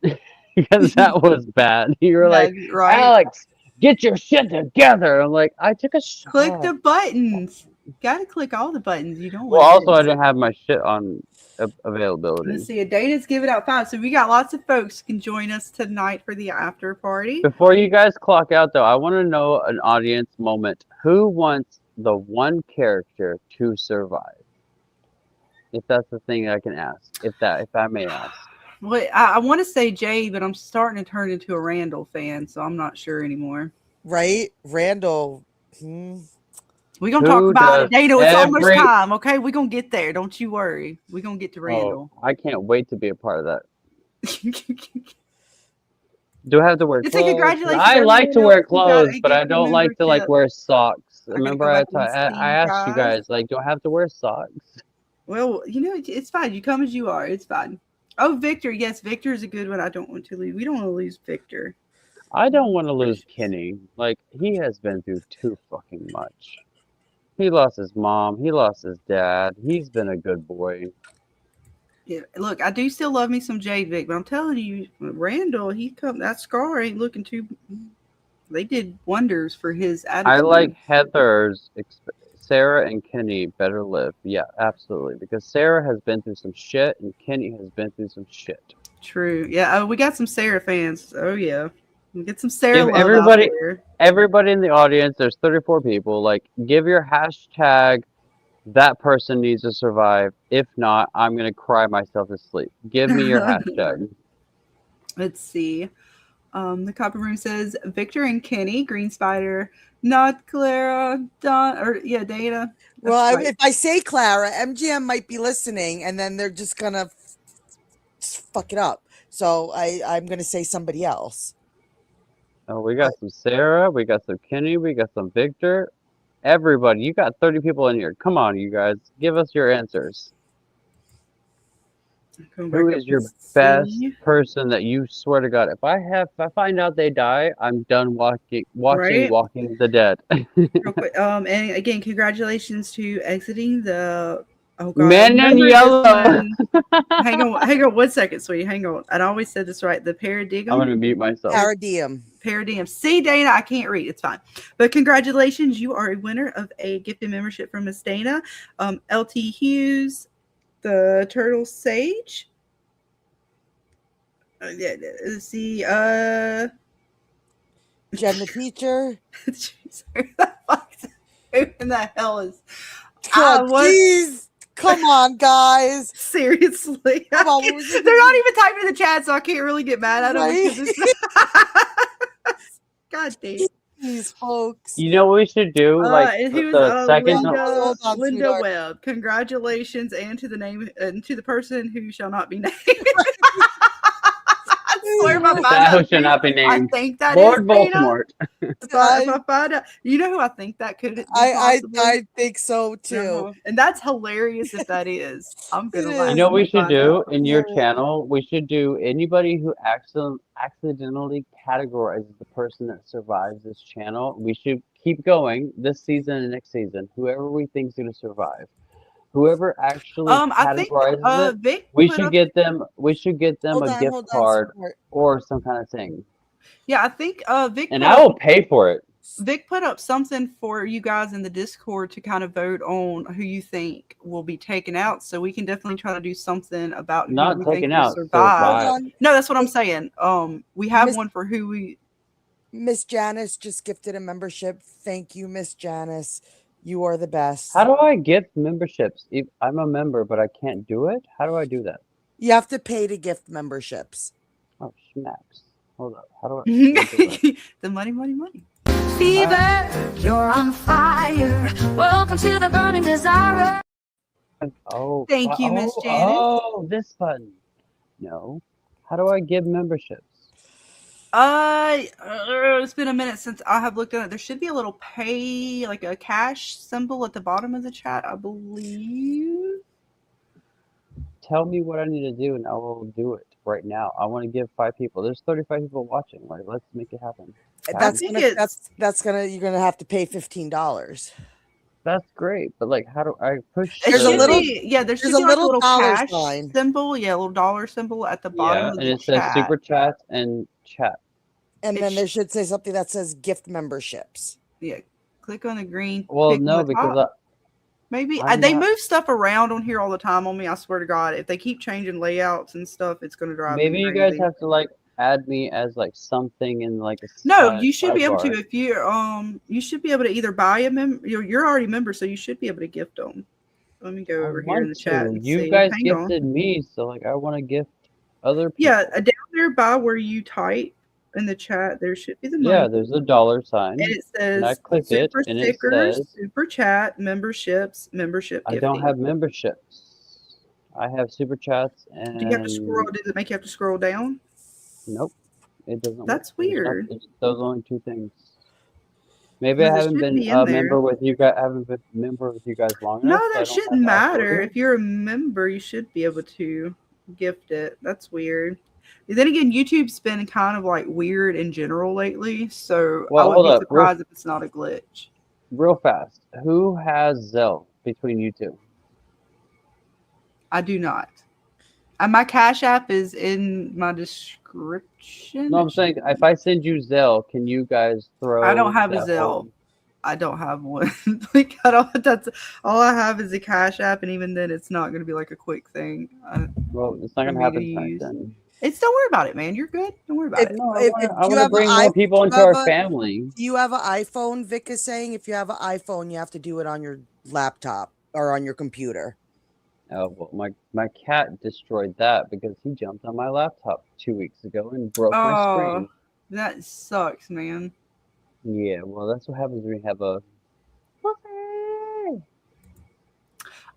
because that was bad. You were like, right. Alex, get your shit together. I'm like, I took a shot. Click the buttons. Got to click all the buttons. You don't. Well, also I didn't have my shit on availability. Let's see. A Data's giving out 5, so we got lots of folks who can join us tonight for the after party. Before you guys clock out, though, I want to know an audience moment. Who wants the one character to survive? If that's the thing I can ask, if I may ask. Well, I want to say Jay, but I'm starting to turn into a Randall fan, so I'm not sure anymore. Right, Randall. We're going to talk about it. Data, it's almost time, okay? We're going to get there. Don't you worry. We're going to get to Randall. I can't wait to be a part of that. Do I have to wear clothes? Congratulations. I like to wear clothes, but I don't like to wear socks. Remember I asked you guys, do I have to wear socks? Well, it's fine. You come as you are. It's fine. Oh, Victor. Yes, Victor is a good one. I don't want to lose. We don't want to lose Victor. I don't want to lose Kenny. He has been through too fucking much. He lost his mom. He lost his dad. He's been a good boy. Yeah, look, I do still love me some Jade Vic, but I'm telling you, Randall, that scar ain't looking too. They did wonders for his attitude. I like Heather's. Sarah and Kenny better live. Yeah, absolutely. Because Sarah has been through some shit, and Kenny has been through some shit. True. Yeah. Oh, we got some Sarah fans. Oh yeah. We get some Sarah Give love everybody, out there. everybody in the audience. There's 34 people. Like, give your hashtag. That person needs to survive. If not, I'm gonna cry myself to sleep. Give me your hashtag. Let's see. The Copper Room says Victor and Kenny, Green Spider, not Clara, Don, or yeah, Dana. That's Well, right. if I say Clara, MGM might be listening, and then they're just gonna fuck it up. So I'm gonna say somebody else. Oh, we got some Sarah, we got some Kenny, we got some Victor. Everybody, you got 30 people in here. Come on, you guys, give us your answers. Who is your best person that you swear to God? If I find out they die, I'm done watching Right? Walking the Dead. Real quick. And again, congratulations to exiting the. Oh God, Men in remember this Yellow. one. hang on 1 second, sweetie. Hang on. I always said this right. The Paradigm. I'm gonna mute myself. Paradigm. See, Dana, I can't read. It's fine. But congratulations, you are a winner of a gifted membership from Miss Dana. LT Hughes, the Turtle Sage. Let's see. Jen the teacher. Who in the hell is? Jeez. Come on, guys. Seriously. Come on. They're not even typing in the chat, so I can't really get mad at them. Right? God damn. These folks. You know what we should do? Like And he was the second. Linda Webb. Congratulations, and to the name and to the person who shall not be named. I swear if I find out Who shall not be named. I think that Lord is Dana. Voldemort. If I find out, you know who I think that could be I think so too. And that's hilarious if that is. I'm gonna laugh. You know what we should do in your Yeah. channel? We should do anybody who accidentally categorizes the person that survives this channel. We should keep going this season and next season. Whoever we think is going to survive, whoever actually I think categorizes it, Vic we put should up- get them. We should get them Hold a on, gift hold on, card support. or some kind of thing, Yeah, I think Vic. and put I up- will pay for it. Vic put up something for you guys in the Discord to kind of vote on who you think will be taken out. So we can definitely try to do something about Not who we taken think out, will survive. survive. No, that's what I'm saying. We have Miss- one for who we. Miss Janice just gifted a membership. Thank you, Miss Janice. You are the best. How do I gift memberships? If I'm a member, but I can't do it. How do I do that? You have to pay to gift memberships. Oh, smacks. Hold up. How do I? do that? The money. Fever, you're on fire. Welcome to the burning desire. Oh, Thank you, Miss Janet. Oh, this button. No. How do I give memberships? It's been a minute since I have looked at it. There should be a little pay, like a cash symbol at the bottom of the chat, I believe. Tell me what I need to do, and I will do it right now. I want to give 5 people. There's 35 people watching. Like, let's make it happen. That's think gonna, it's- that's gonna, you're gonna have to pay $15. That's great, but like, how do I push? There There's a should little- be, yeah, there should there's be a like little dollar cash sign. symbol, yeah, a little dollar symbol at the bottom Yeah, of and the it says chat. super chats and chat. And It then sh- there should say something that says gift memberships. Yeah, click on the green. Well, pick no, on the because top. Maybe I'm they not- move stuff around on here all the time on me. I swear to God, if they keep changing layouts and stuff, it's going to drive maybe me you crazy. guys have to like add me as like something in like a. No, you should be able to sidebar. if you should be able to either buy a member. You're already a member, so you should be able to gift them. Let me go I over here in the want chat. to. And You see. guys Hang on. gifted me, so like I want to gift other people. Yeah, down there by where you type in the chat, there should be the money. Yeah, there's a dollar sign. And it says And I click it, super and it stickers, says super chat, memberships, membership I gifting. don't have memberships. I have super chats and. Do you have to scroll? Does it make you have to scroll down? Nope, it doesn't. That's work. There's weird. it's those only 2 things. Maybe I Because it haven't should been be in a there. member with you guys. Haven't been a member with you guys long No, enough. so I that don't shouldn't have to matter. upload it. If you're a member, you should be able to gift it. That's weird. And then again, YouTube's been kind of like weird in general lately, so Well, I hold would be up, surprised if it's not a glitch. Real fast. Who has Zelle between you two? I do not. My Cash App is in my description. No, I'm saying if I send you Zelle, can you guys throw? I don't have a that Zelle. whole- I don't have one. Like I don't. That's all I have is a Cash App, and even then, it's not going to be like a quick thing. Well, it's not for gonna me happen to tonight use. then. It's don't worry about it, man. You're good. Don't worry about If, it. No, if, I you want to have bring an more iPhone, people into you have our family. do you have an iPhone? Vic is saying if you have an iPhone, you have to do it on your laptop or on your computer. Oh well, my cat destroyed that because he jumped on my laptop 2 weeks ago and broke my Oh, screen. that sucks, man. Yeah, well, that's what happens when we have a.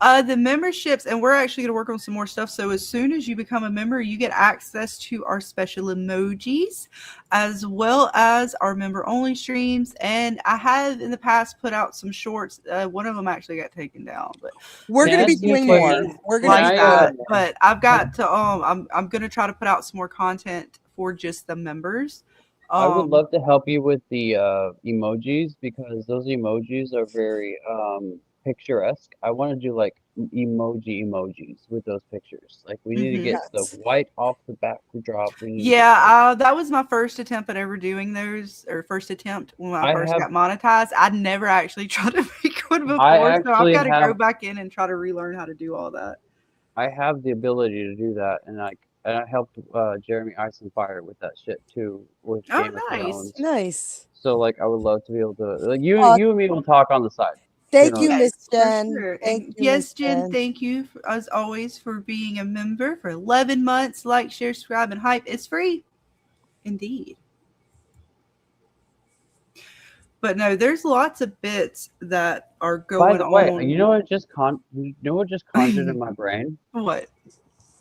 The memberships, and we're actually going to work on some more stuff. So as soon as you become a member, you get access to our special emojis, as well as our member-only streams. And I have in the past put out some shorts. One of them actually got taken down, but We're Can going I to be ask you a doing more. question? We're going to like be that. doing But I've got to I'm going to try to put out some more content for just the members. I would love to help you with the emojis because those emojis are very picturesque. I want to do like emojis with those pictures. Like we need to get the Yes. white off the backdrop. We need to get Yeah, that was my first attempt at ever doing those, or first attempt when I I first have- got monetized. I'd never actually tried to make one before, I so I've actually got to go have- back in and try to relearn how to do all that. I have the ability to do that, and I helped Jeremy Ice and Fire with that shit too with Oh, Game of nice. Thrones. Nice. So like I would love to be able to like you Uh, and me will talk on the side. Thank know, you, Yes, Miss for Jen. sure. Thank And you, yes, Miss Jen, Jen. thank you as always for being a member for 11 months. Like, share, subscribe, and hype. It's free. Indeed. But no, there's lots of bits that are going By the way, on. you know what just conjured in my brain? What?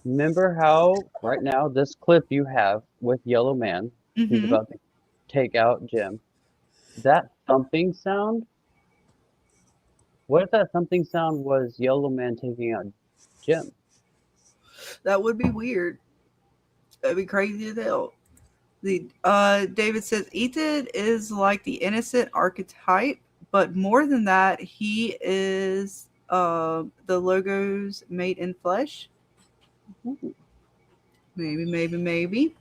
Remember how right now this clip you have with Yellow Man, he's Mhm. about to take out Jim. That thumping sound? What if that thumping sound was Yellow Man taking out Jim? That would be weird. That'd be crazy as hell. David says Ethan is like the innocent archetype, but more than that, he is the logo's made in flesh. Maybe.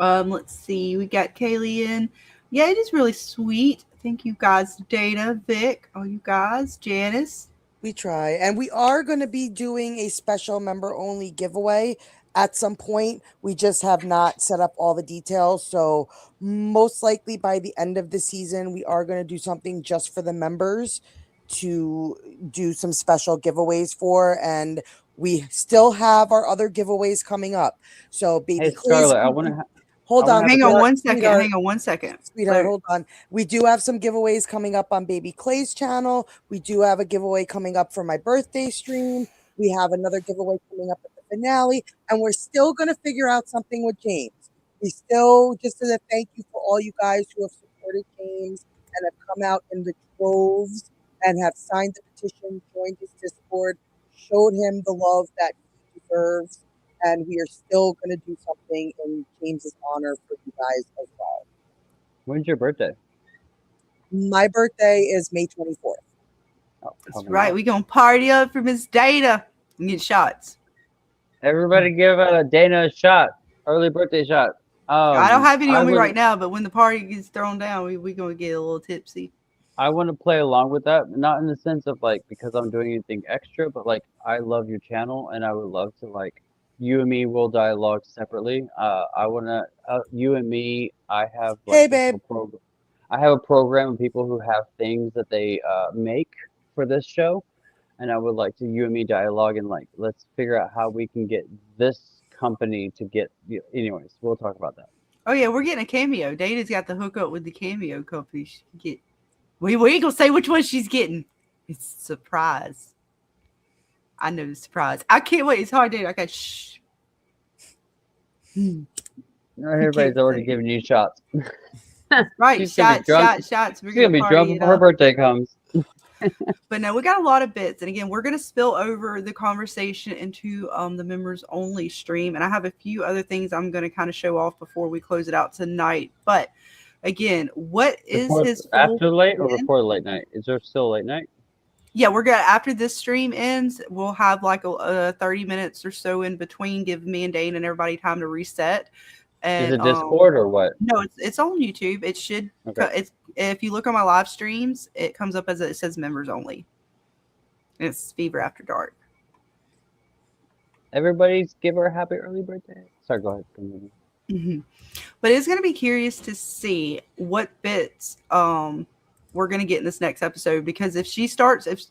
Let's see. We got Kaylee in. Yeah, it is really sweet. Thank you guys, Dana, Vic, all you guys, Janice. We try. And we are going to be doing a special member only giveaway at some point. We just have not set up all the details. So most likely by the end of the season, we are going to do something just for the members to do some special giveaways for. And we still have our other giveaways coming up. So baby Hey Clay's Scarlett, I want to. hold on. Hang on sweetheart, one second. sweetheart. Hang on one second. Sweetheart, hold on. We do have some giveaways coming up on Baby Clay's channel. We do have a giveaway coming up for my birthday stream. We have another giveaway coming up at the finale. And we're still going to figure out something with James. We still, just as a thank you for all you guys who have supported James and have come out in the droves and have signed the petition, joined his Discord, showed him the love that he deserves. And we are still going to do something in James's honor for you guys as well. When's your birthday? My birthday is May 24th. Oh, That's right. We're going to party up for Miss Dana and get shots. Everybody give Dana a shot. Early birthday shot. I don't have any on me would- right now, but when the party gets thrown down, we're going to get a little tipsy. I want to play along with that, not in the sense of like because I'm doing anything extra, but like I love your channel and I would love to like you and me will dialogue separately. I want to you and me. I have like Hey, babe. I have a program of people who have things that they make for this show, and I would like to you and me dialogue and like let's figure out how we can get this company to get. Anyways, we'll talk about that. Oh yeah, we're getting a cameo. Dana's got the hookup with the cameo company. She can get. We ain't gonna say which one she's getting. It's a surprise. I know the surprise. I can't wait. It's hard, Dana. I got shh. Everybody's already say. giving you shots. Right, She's gonna be drunk. shots. We're She's gonna be party drunk it before her up. birthday comes. But no, we got a lot of bits, and again, we're going to spill over the conversation into the members only stream, and I have a few other things I'm going to kind of show off before we close it out tonight. But again, what is his after late or plan? before late night? Is there still late night? Yeah, we're gonna after this stream ends, we'll have like a 30 minutes or so in between, give me and Dane and everybody time to reset. And Is it Discord or what? no, it's on YouTube. It should. Okay. It's if you look on my live streams, it comes up as it says members only. And it's Fever After Dark. Everybody's give her a happy early birthday. Sorry, go ahead. Continue. Mm-hmm. But it's going to be curious to see what bits we're going to get in this next episode, because if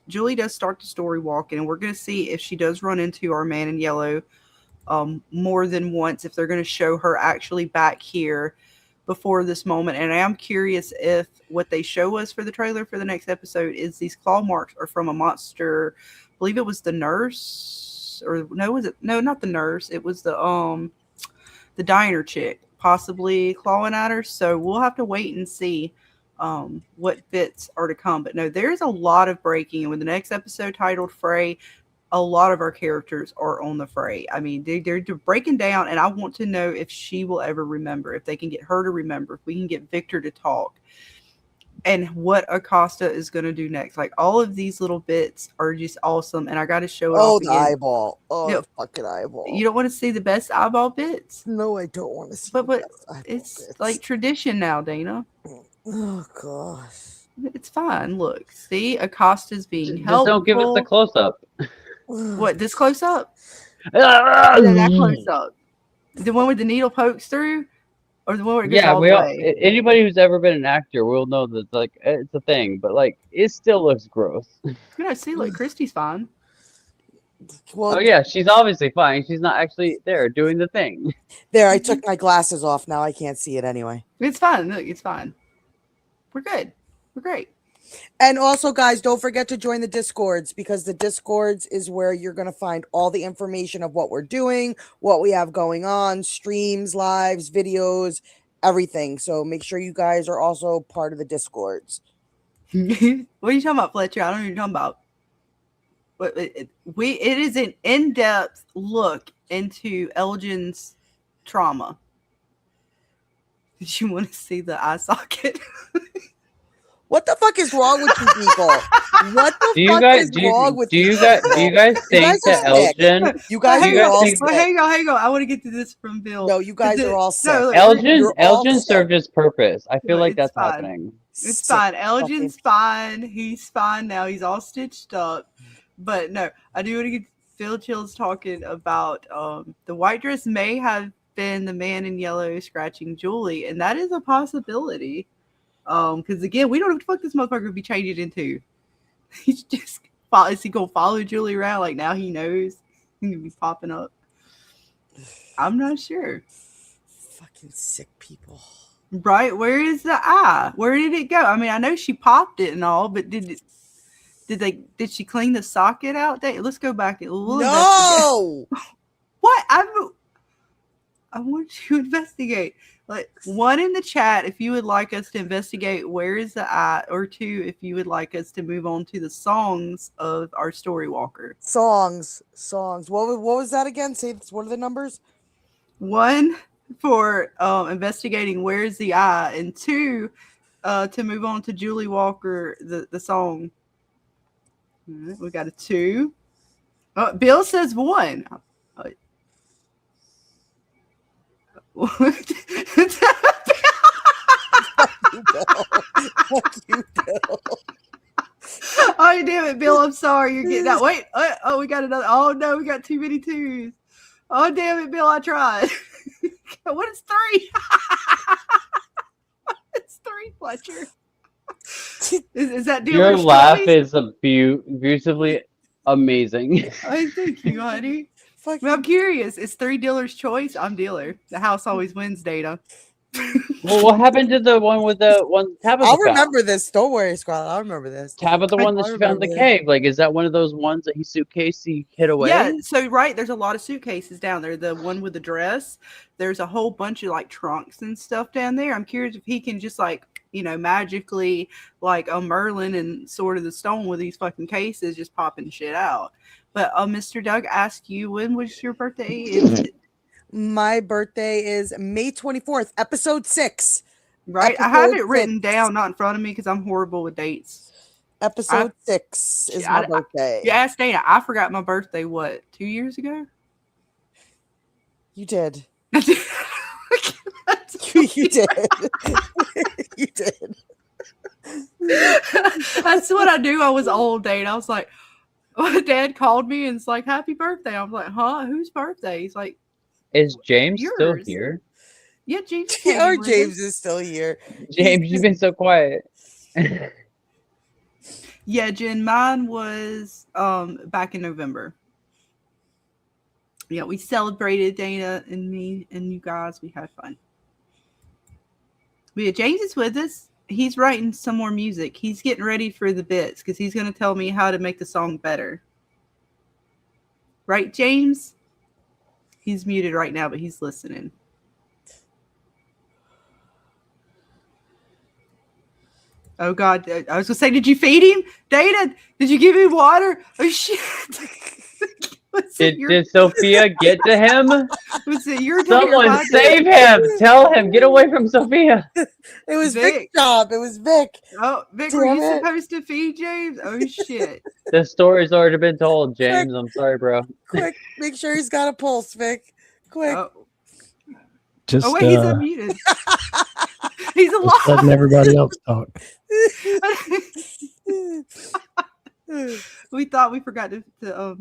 Julie does start the story walking, and we're going to see if she does run into our man in yellow more than once, if they're going to show her actually back here before this moment. And I am curious if what they show us for the trailer for the next episode is these claw marks are from a monster. I believe it was the nurse, or no, was it? No, not the nurse. It was the diner chick, possibly clawing at her. So we'll have to wait and see what bits are to come. But no, there's a lot of breaking. And with the next episode titled Fray, a lot of our characters are on the fray. I mean, they're breaking down, and I want to know if she will ever remember, if they can get her to remember, if we can get Victor to talk, and what Acosta is going to do next. Like, all of these little bits are just awesome, and I got to show it off the again. eyeball. The fucking eyeball. You don't want to see the best eyeball bits? No, I don't want to see but the best eyeball it's bits. like tradition now, Dana. Oh, gosh. It's fine. Look, see, Acosta's being Just helpful. don't give us the close up. What, this close up? That close up. The one with the needle pokes through? Or the one where it goes all the way? Anybody who's ever been an actor will know that, like, it's a thing, but like it still looks gross. See, look, Christy's fine. Well, Oh yeah, she's obviously fine. She's not actually there doing the thing. There, I took my glasses off. Now I can't see it anyway. It's fine. Look, it's fine. We're good. We're great. And also, guys, don't forget to join the Discords, because the Discords is where you're going to find all the information of what we're doing, what we have going on, streams, lives, videos, everything. So make sure you guys are also part of the Discords. What are you talking about, Fletcher? I don't know what you're talking about. It is an in-depth look into Elgin's trauma. Did you want to see the eye socket? What the fuck is wrong with you people? What the fuck is wrong with you? Do you guys think that Elgin? You guys are all sick. Hang on. I want to get to this from Bill. No, you guys are all sick. No, look, Elgin served his purpose. I feel like that's fine. happening. It's fine. Elgin's fine. He's fine now. He's all stitched up. But no, I do want to get Phil Chills talking about the white dress may have been the man in yellow scratching Julie, and that is a possibility. Because again, we don't know what the fuck this motherfucker would be changing into. He's just is he gonna follow Julie around? Like, now he knows he's gonna be popping up. I'm not sure. Fucking sick people. Right? Where is the eye? Where did it go? I mean, I know she popped it and all, but did she clean the socket out? Let's go back and no. What? I want you to investigate. Like, one in the chat if you would like us to investigate where is the eye, or two if you would like us to move on to the songs of our story walker. Songs. What was that again? Say, what are the numbers? 1 for investigating where is the eye, and 2 to move on to Julie Walker, the song. All right, we got a 2. Bill says 1. Fuck you, Bill. Oh, damn it, Bill. I'm sorry. You're getting out. Wait. Oh, we got another. Oh, no. We got too many 2s. Oh, damn it, Bill. I tried. What is 3? It's 3, Fletcher. Is that Your dealer's laugh choice? is abusively amazing. Oh, thank you, honey. I'm curious. Is 3 dealer's choice? I'm dealer. The house always wins, Data. Well, what happened to the one with the one Tabitha I'll found? remember this. Don't worry, Scarlett. I'll remember this. Tabitha, the one that she found in the cave. Like, is that one of those ones that he hid away? Yeah, so right, there's a lot of suitcases down there. The one with the dress, there's a whole bunch of like trunks and stuff down there. I'm curious if he can just like, magically like a Merlin and Sword of the Stone with these fucking cases just popping shit out. But Mr. Doug asked you, when was your birthday? My birthday is May 24th, episode 6. Right, I have it written down, not in front of me because I'm horrible with dates. Episode 6 is my birthday. You asked Dana. I forgot my birthday, what, 2 years ago? You did. you You did. You did. That's what I knew I was old, Dana. I was like, my dad called me and it's like, happy birthday. I was like, huh? Whose birthday? He's like, Is James still yours. here? Yeah, James. Or James is still here. James, you've been so quiet. Yeah, Jen, mine was back in November. Yeah, we celebrated, Dana and me and you guys. We had fun. But yeah, James is with us. He's writing some more music. He's getting ready for the bits because he's going to tell me how to make the song better. Right, James? He's muted right now, but he's listening. Oh, God. I was going to say, did you feed him? Dana, did you give him water? Oh, shit. Did Sophia get to him? Was it your day? Someone save him! Tell him, get away from Sophia. It was Vic's job. It was Vic. Oh, Vic, were you supposed to feed James? Oh, shit. The story's already been told, James. I'm sorry, bro. Quick, make sure he's got a pulse, Vic. Quick. Just, oh, wait, he's unmuted. He's alive. Just letting everybody else talk. We thought we forgot to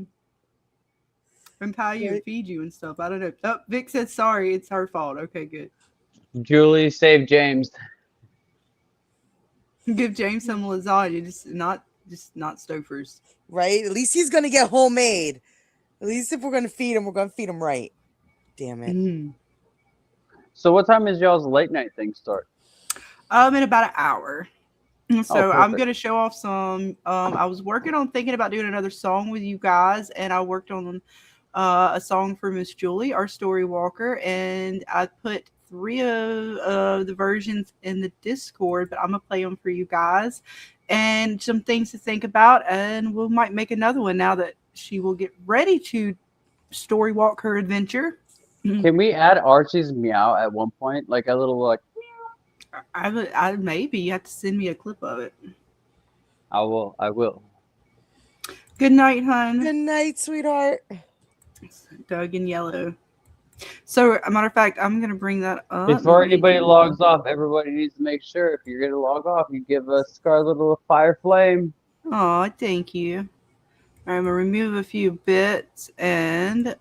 untie you and feed you and stuff. I don't know. Oh, Vic said sorry. It's her fault. Okay, good. Julie saved James. Give James some lasagna, just not Stouffer's. Right? At least he's gonna get homemade. At least if we're gonna feed him, we're gonna feed him right. Damn it. Mm. So what time is y'all's late night thing start? In about an hour. So I'm perfect. gonna show off some. I was working on thinking about doing another song with you guys, and I worked on a song for Miss Julie, our story walker, and I put 3 of the versions in the Discord, but I'm gonna play them for you guys and some things to think about, and we might make another one now that she will get ready to story walk her adventure. Can we add Archie's meow at one point? Like a little like I maybe you have to send me a clip of it. I will. Good night, hon. Good night, sweetheart. Doug in yellow. So, a matter of fact, I'm going to bring that up. Before anybody logs off, everybody needs to make sure if you're going to log off, you give Scarlet a fire flame. Oh, thank you. All right, I'm going to remove a few bits and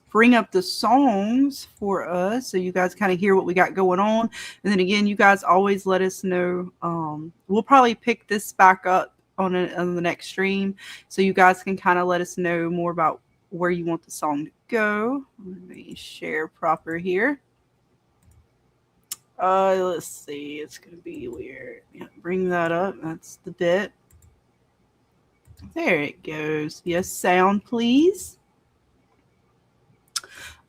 bring up the songs for us so you guys kind of hear what we got going on. And then again, you guys always let us know. We'll probably pick this back up on the next stream so you guys can kind of let us know more about where you want the song to go. Let me share proper here. Let's see. It's going to be weird. Yeah, bring that up. That's the bit. There it goes. Yes, sound, please.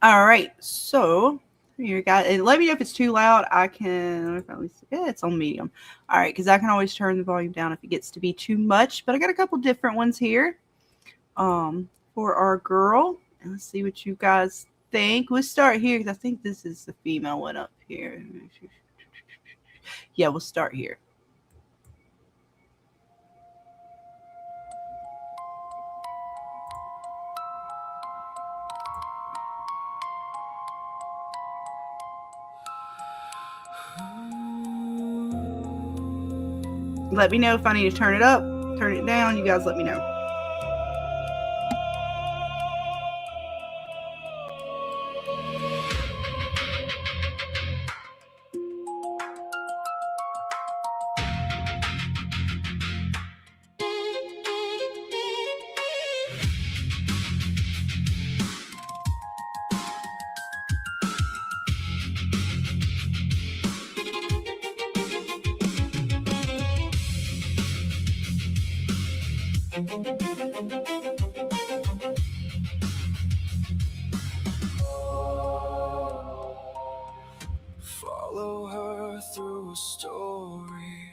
All right. So here, guys, and let me know if it's too loud. I can. Yeah, it's on medium. All right, because I can always turn the volume down if it gets to be too much. But I got a couple different ones here. For our girl, and let's see what you guys think. We'll start here because I think this is the female one up here. Yeah, we'll start here. Let me know if I need to turn it up, turn it down. You guys let me know. Follow her through a story,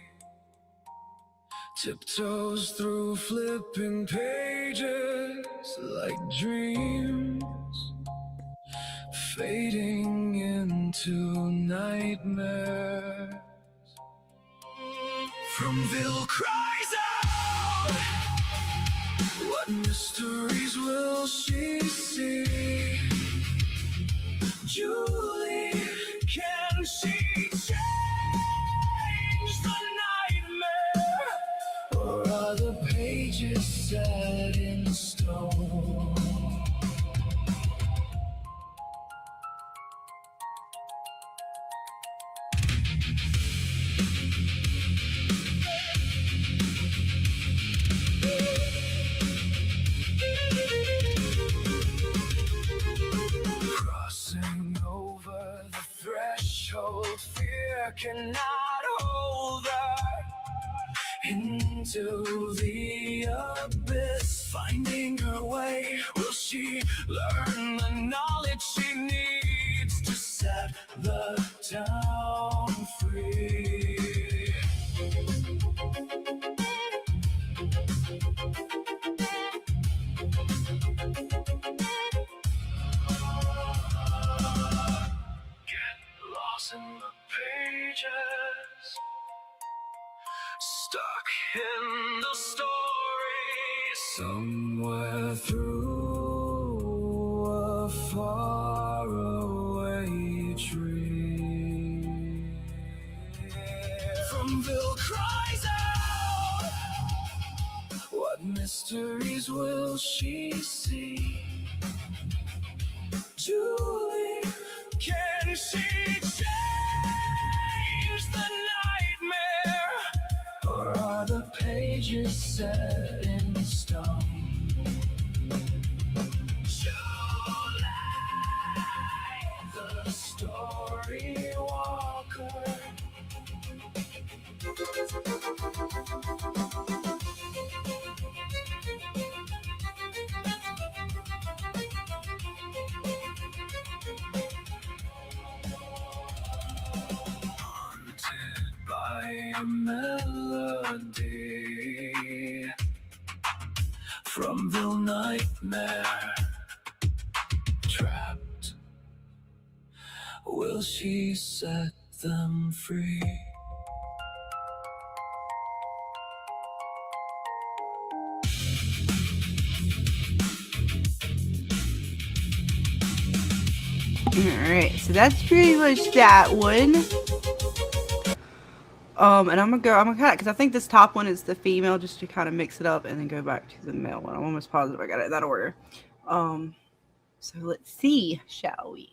tiptoes through flipping pages like dreams, fading into nightmares. Fromville cries out. What mysteries will she see? Julie, can she change the nightmare? Or are the pages set in stone? Crossing over the threshold, fear cannot hold her into the abyss. Finding her way, will she learn the knowledge she needs to set the town free? Get lost in the pages, stuck in the story, somewhere through a faraway tree. Fromville cries out. What mysteries will she see? Julie, can she change the nightmare? Or are the pages set in stone? Julie, the story walker. Haunted by a melody, Fromville nightmare. Trapped, will she set them free? Alright, so that's pretty much that one. And I'm gonna cut it because I think this top one is the female, just to kind of mix it up and then go back to the male one. I'm almost positive I got it in that order. So let's see, shall we?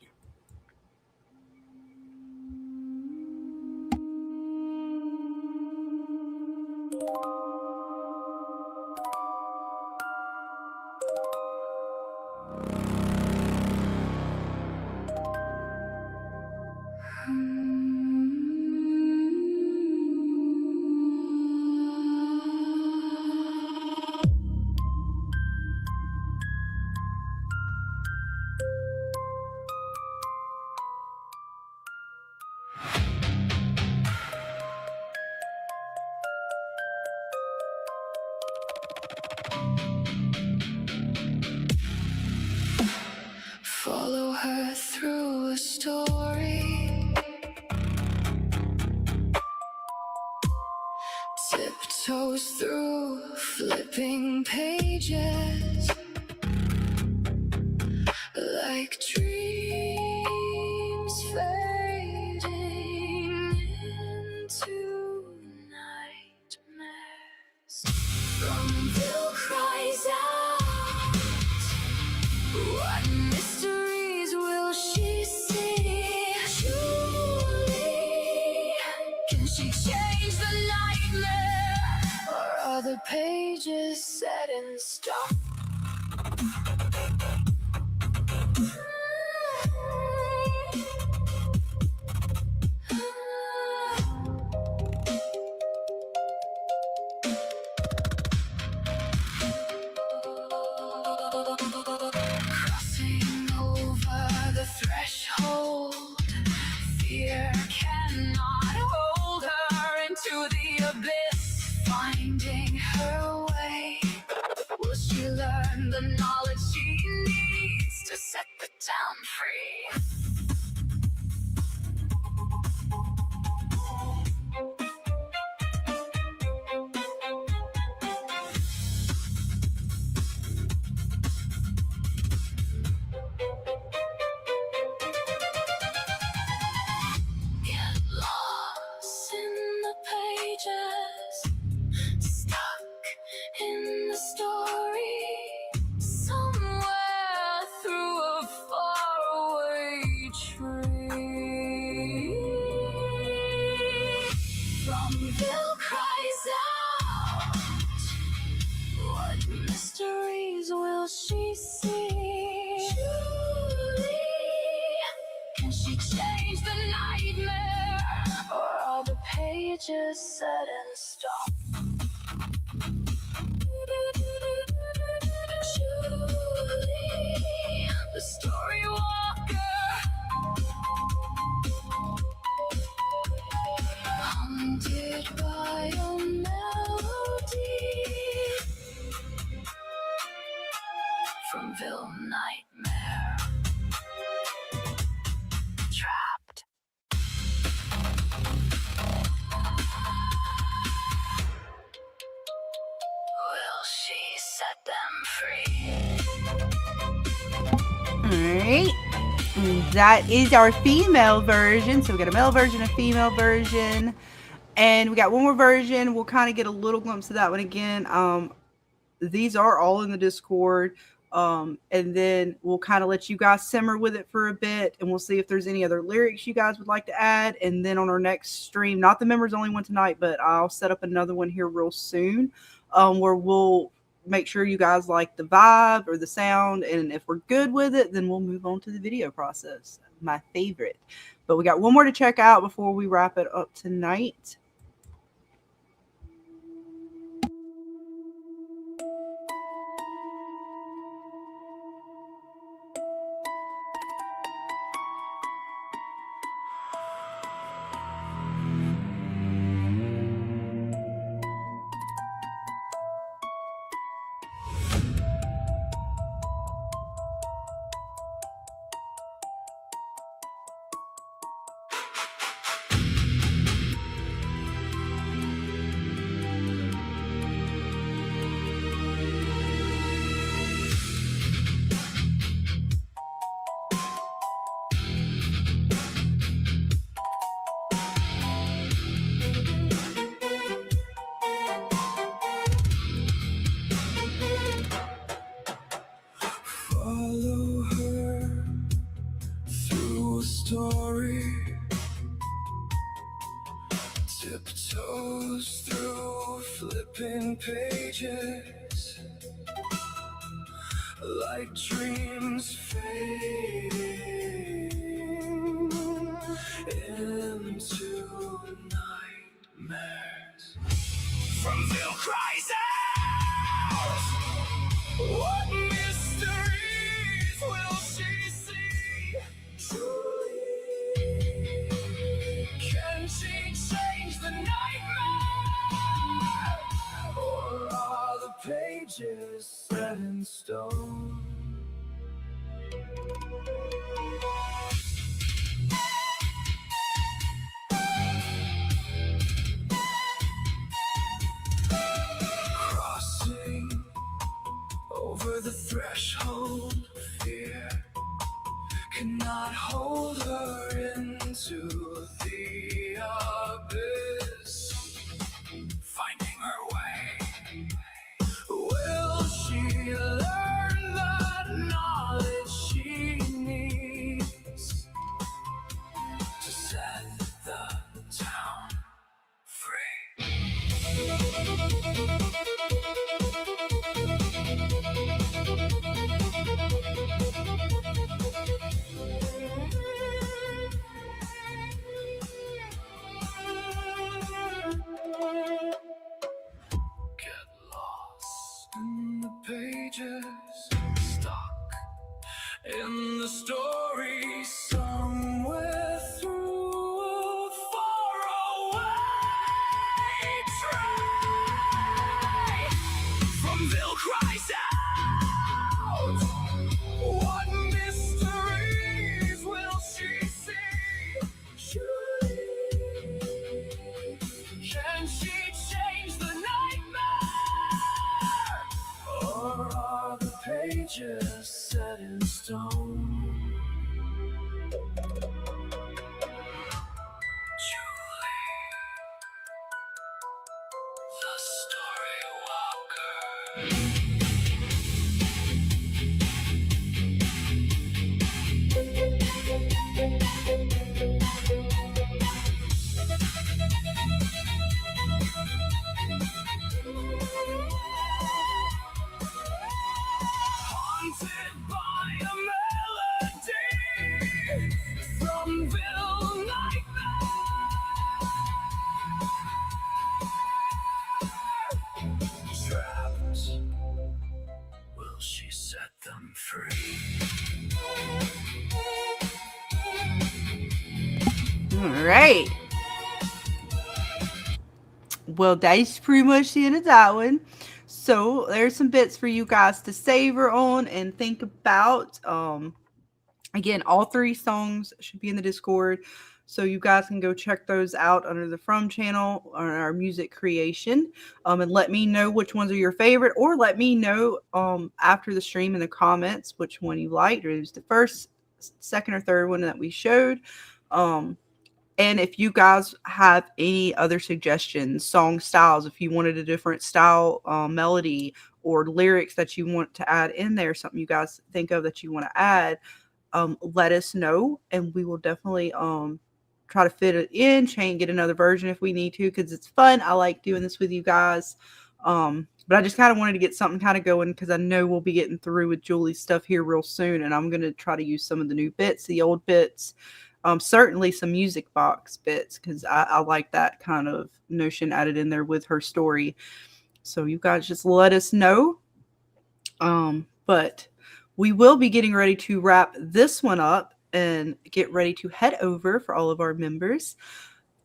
Follow her through a story, tiptoes through flipping pages, like dreams fading into nightmares. Fromville cries out. What mysteries will she see? Julie, can she change the nightmare? Or are the pages set in stone? Crossing over the threshold, fear cannot hold her into the abyss. Finding her way, will she learn the knowledge she needs to set the town free? Fromville nightmare. Trapped. Will she set them free? Alright. That is our female version. So we got a male version, a female version. And we got one more version. We'll kind of get a little glimpse of that one again. These are all in the Discord. And then we'll kind of let you guys simmer with it for a bit. And we'll see if there's any other lyrics you guys would like to add. And then on our next stream, not the members only one tonight, but I'll set up another one here real soon, where we'll make sure you guys like the vibe or the sound. And if we're good with it, then we'll move on to the video process. My favorite. But we got one more to check out before we wrap it up tonight. Follow her through a story, tiptoes through flipping pages, like dreams fading into nightmares. Fromville cries out, what mysteries will she see? Truly, can she change the nightmare? Or are the pages set in stone? Crossing over the threshold of fear, cannot hold her into the abyss. Finding her way, will she learn the knowledge she needs to set the town free? Get lost in the pages, stuck in the story somewhere through a faraway try. Fromville cries out, what mysteries will she see? Surely, can she change the nightmare? Or are the pages set in stone? Julie, the story walker. Haunted by a melody, Fromville nightmare. Trapped, will she set them free? All right. Well, that's pretty much the end of that one. So there's some bits for you guys to savor on and think about. Again, all 3 songs should be in the Discord, so you guys can go check those out under the From channel on our music creation, and let me know which ones are your favorite, or let me know after the stream in the comments which one you liked, or it was the first, second, or third one that we showed. And if you guys have any other suggestions, song styles, if you wanted a different style, melody, or lyrics that you want to add in there, something you guys think of that you want to add, let us know, and we will definitely try to fit it in, get another version if we need to, because it's fun. I like doing this with you guys. But I just kind of wanted to get something kind of going, because I know we'll be getting through with Julie's stuff here real soon, and I'm going to try to use some of the new bits, the old bits, certainly some music box bits, because I like that kind of notion added in there with her story. So you guys just let us know. But we will be getting ready to wrap this one up and get ready to head over for all of our members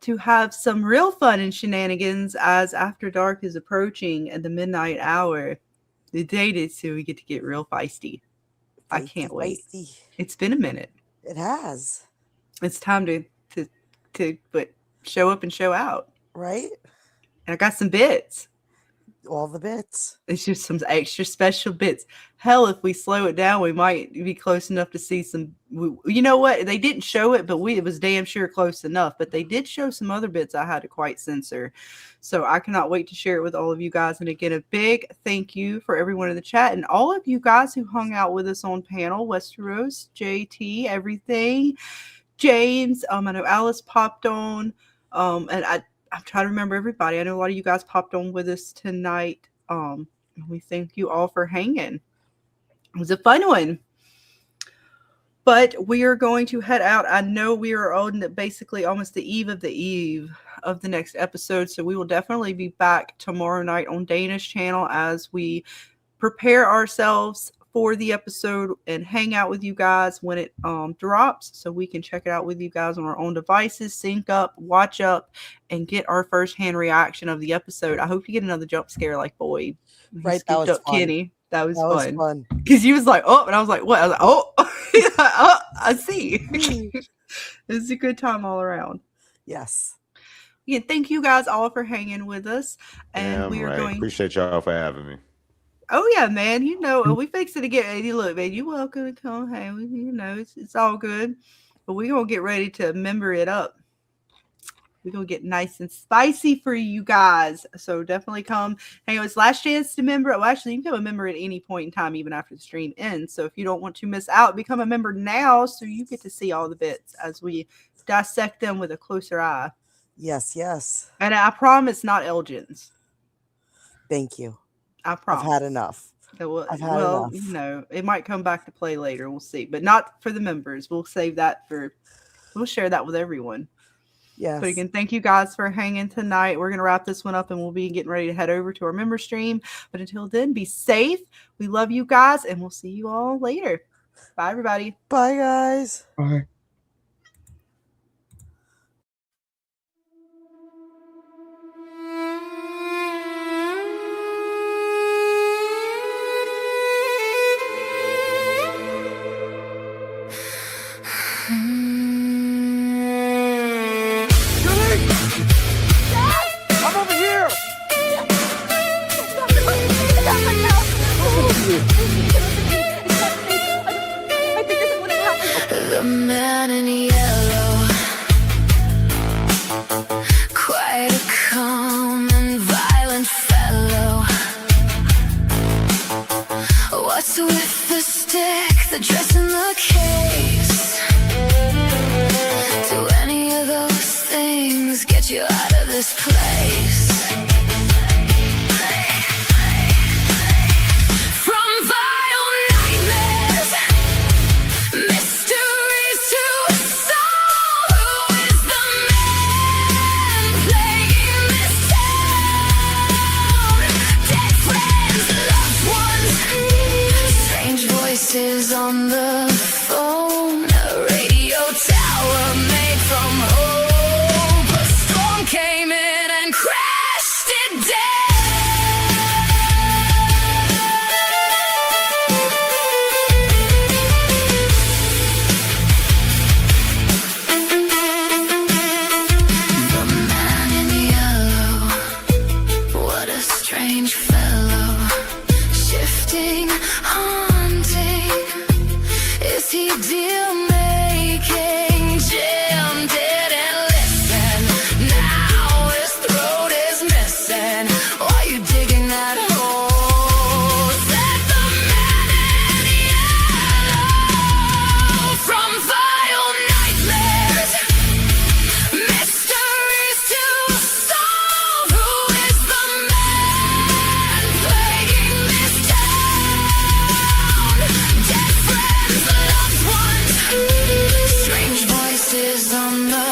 to have some real fun and shenanigans, as After Dark is approaching at the midnight hour. The date is so we get to get real feisty. I can't wait. It's been a minute. It has. It's time to but show up and show out. Right? And I got some bits. All the bits. It's just some extra special bits. Hell, if we slow it down, we might be close enough to see some. You know what? They didn't show it, but it was damn sure close enough. But they did show some other bits I had to quite censor. So I cannot wait to share it with all of you guys. And again, a big thank you for everyone in the chat and all of you guys who hung out with us on panel. Westeros, JT, everything. James, I know Alice popped on. And I'm trying to remember everybody. I know a lot of you guys popped on with us tonight. We thank you all for hanging. It was a fun one. But we are going to head out. I know we are on basically almost the eve of the next episode. So we will definitely be back tomorrow night on Dana's channel as we prepare ourselves for the episode and hang out with you guys when it drops, so we can check it out with you guys on our own devices, sync up, watch up, and get our first-hand reaction of the episode. I hope you get another jump scare like Boyd. Right, that was fun. Kenny. That was fun. Because you was like, oh, and I was like, what? I was like, oh, oh, I see. It was a good time all around. Yes. Again, thank you guys all for hanging with us, and we are going. Appreciate y'all for having me. Oh yeah, man. You know, we fixed it again. Hey, look, man, you're welcome to come hang. You know, it's all good. But we're gonna get ready to member it up. We're gonna get nice and spicy for you guys. So definitely come hang out. It's last chance to member. Well, actually, you can become a member at any point in time, even after the stream ends. So if you don't want to miss out, become a member now so you get to see all the bits as we dissect them with a closer eye. Yes, yes. And I promise not Elgin's. Thank you. I promise. I've had enough. I've had enough. You know, it might come back to play later. We'll see. But not for the members. We'll save that we'll share that with everyone. Yes. But again, thank you guys for hanging tonight. We're going to wrap this one up and we'll be getting ready to head over to our member stream. But until then, be safe. We love you guys and we'll see you all later. Bye, everybody. Bye, guys. Bye. The man in yellow, quite a calm and violent fellow. What's with the stick, the dress and the case? Do any of those things get you out of this place? On the phone, a radio tower made from hope. A storm came in and crashed it down. is on the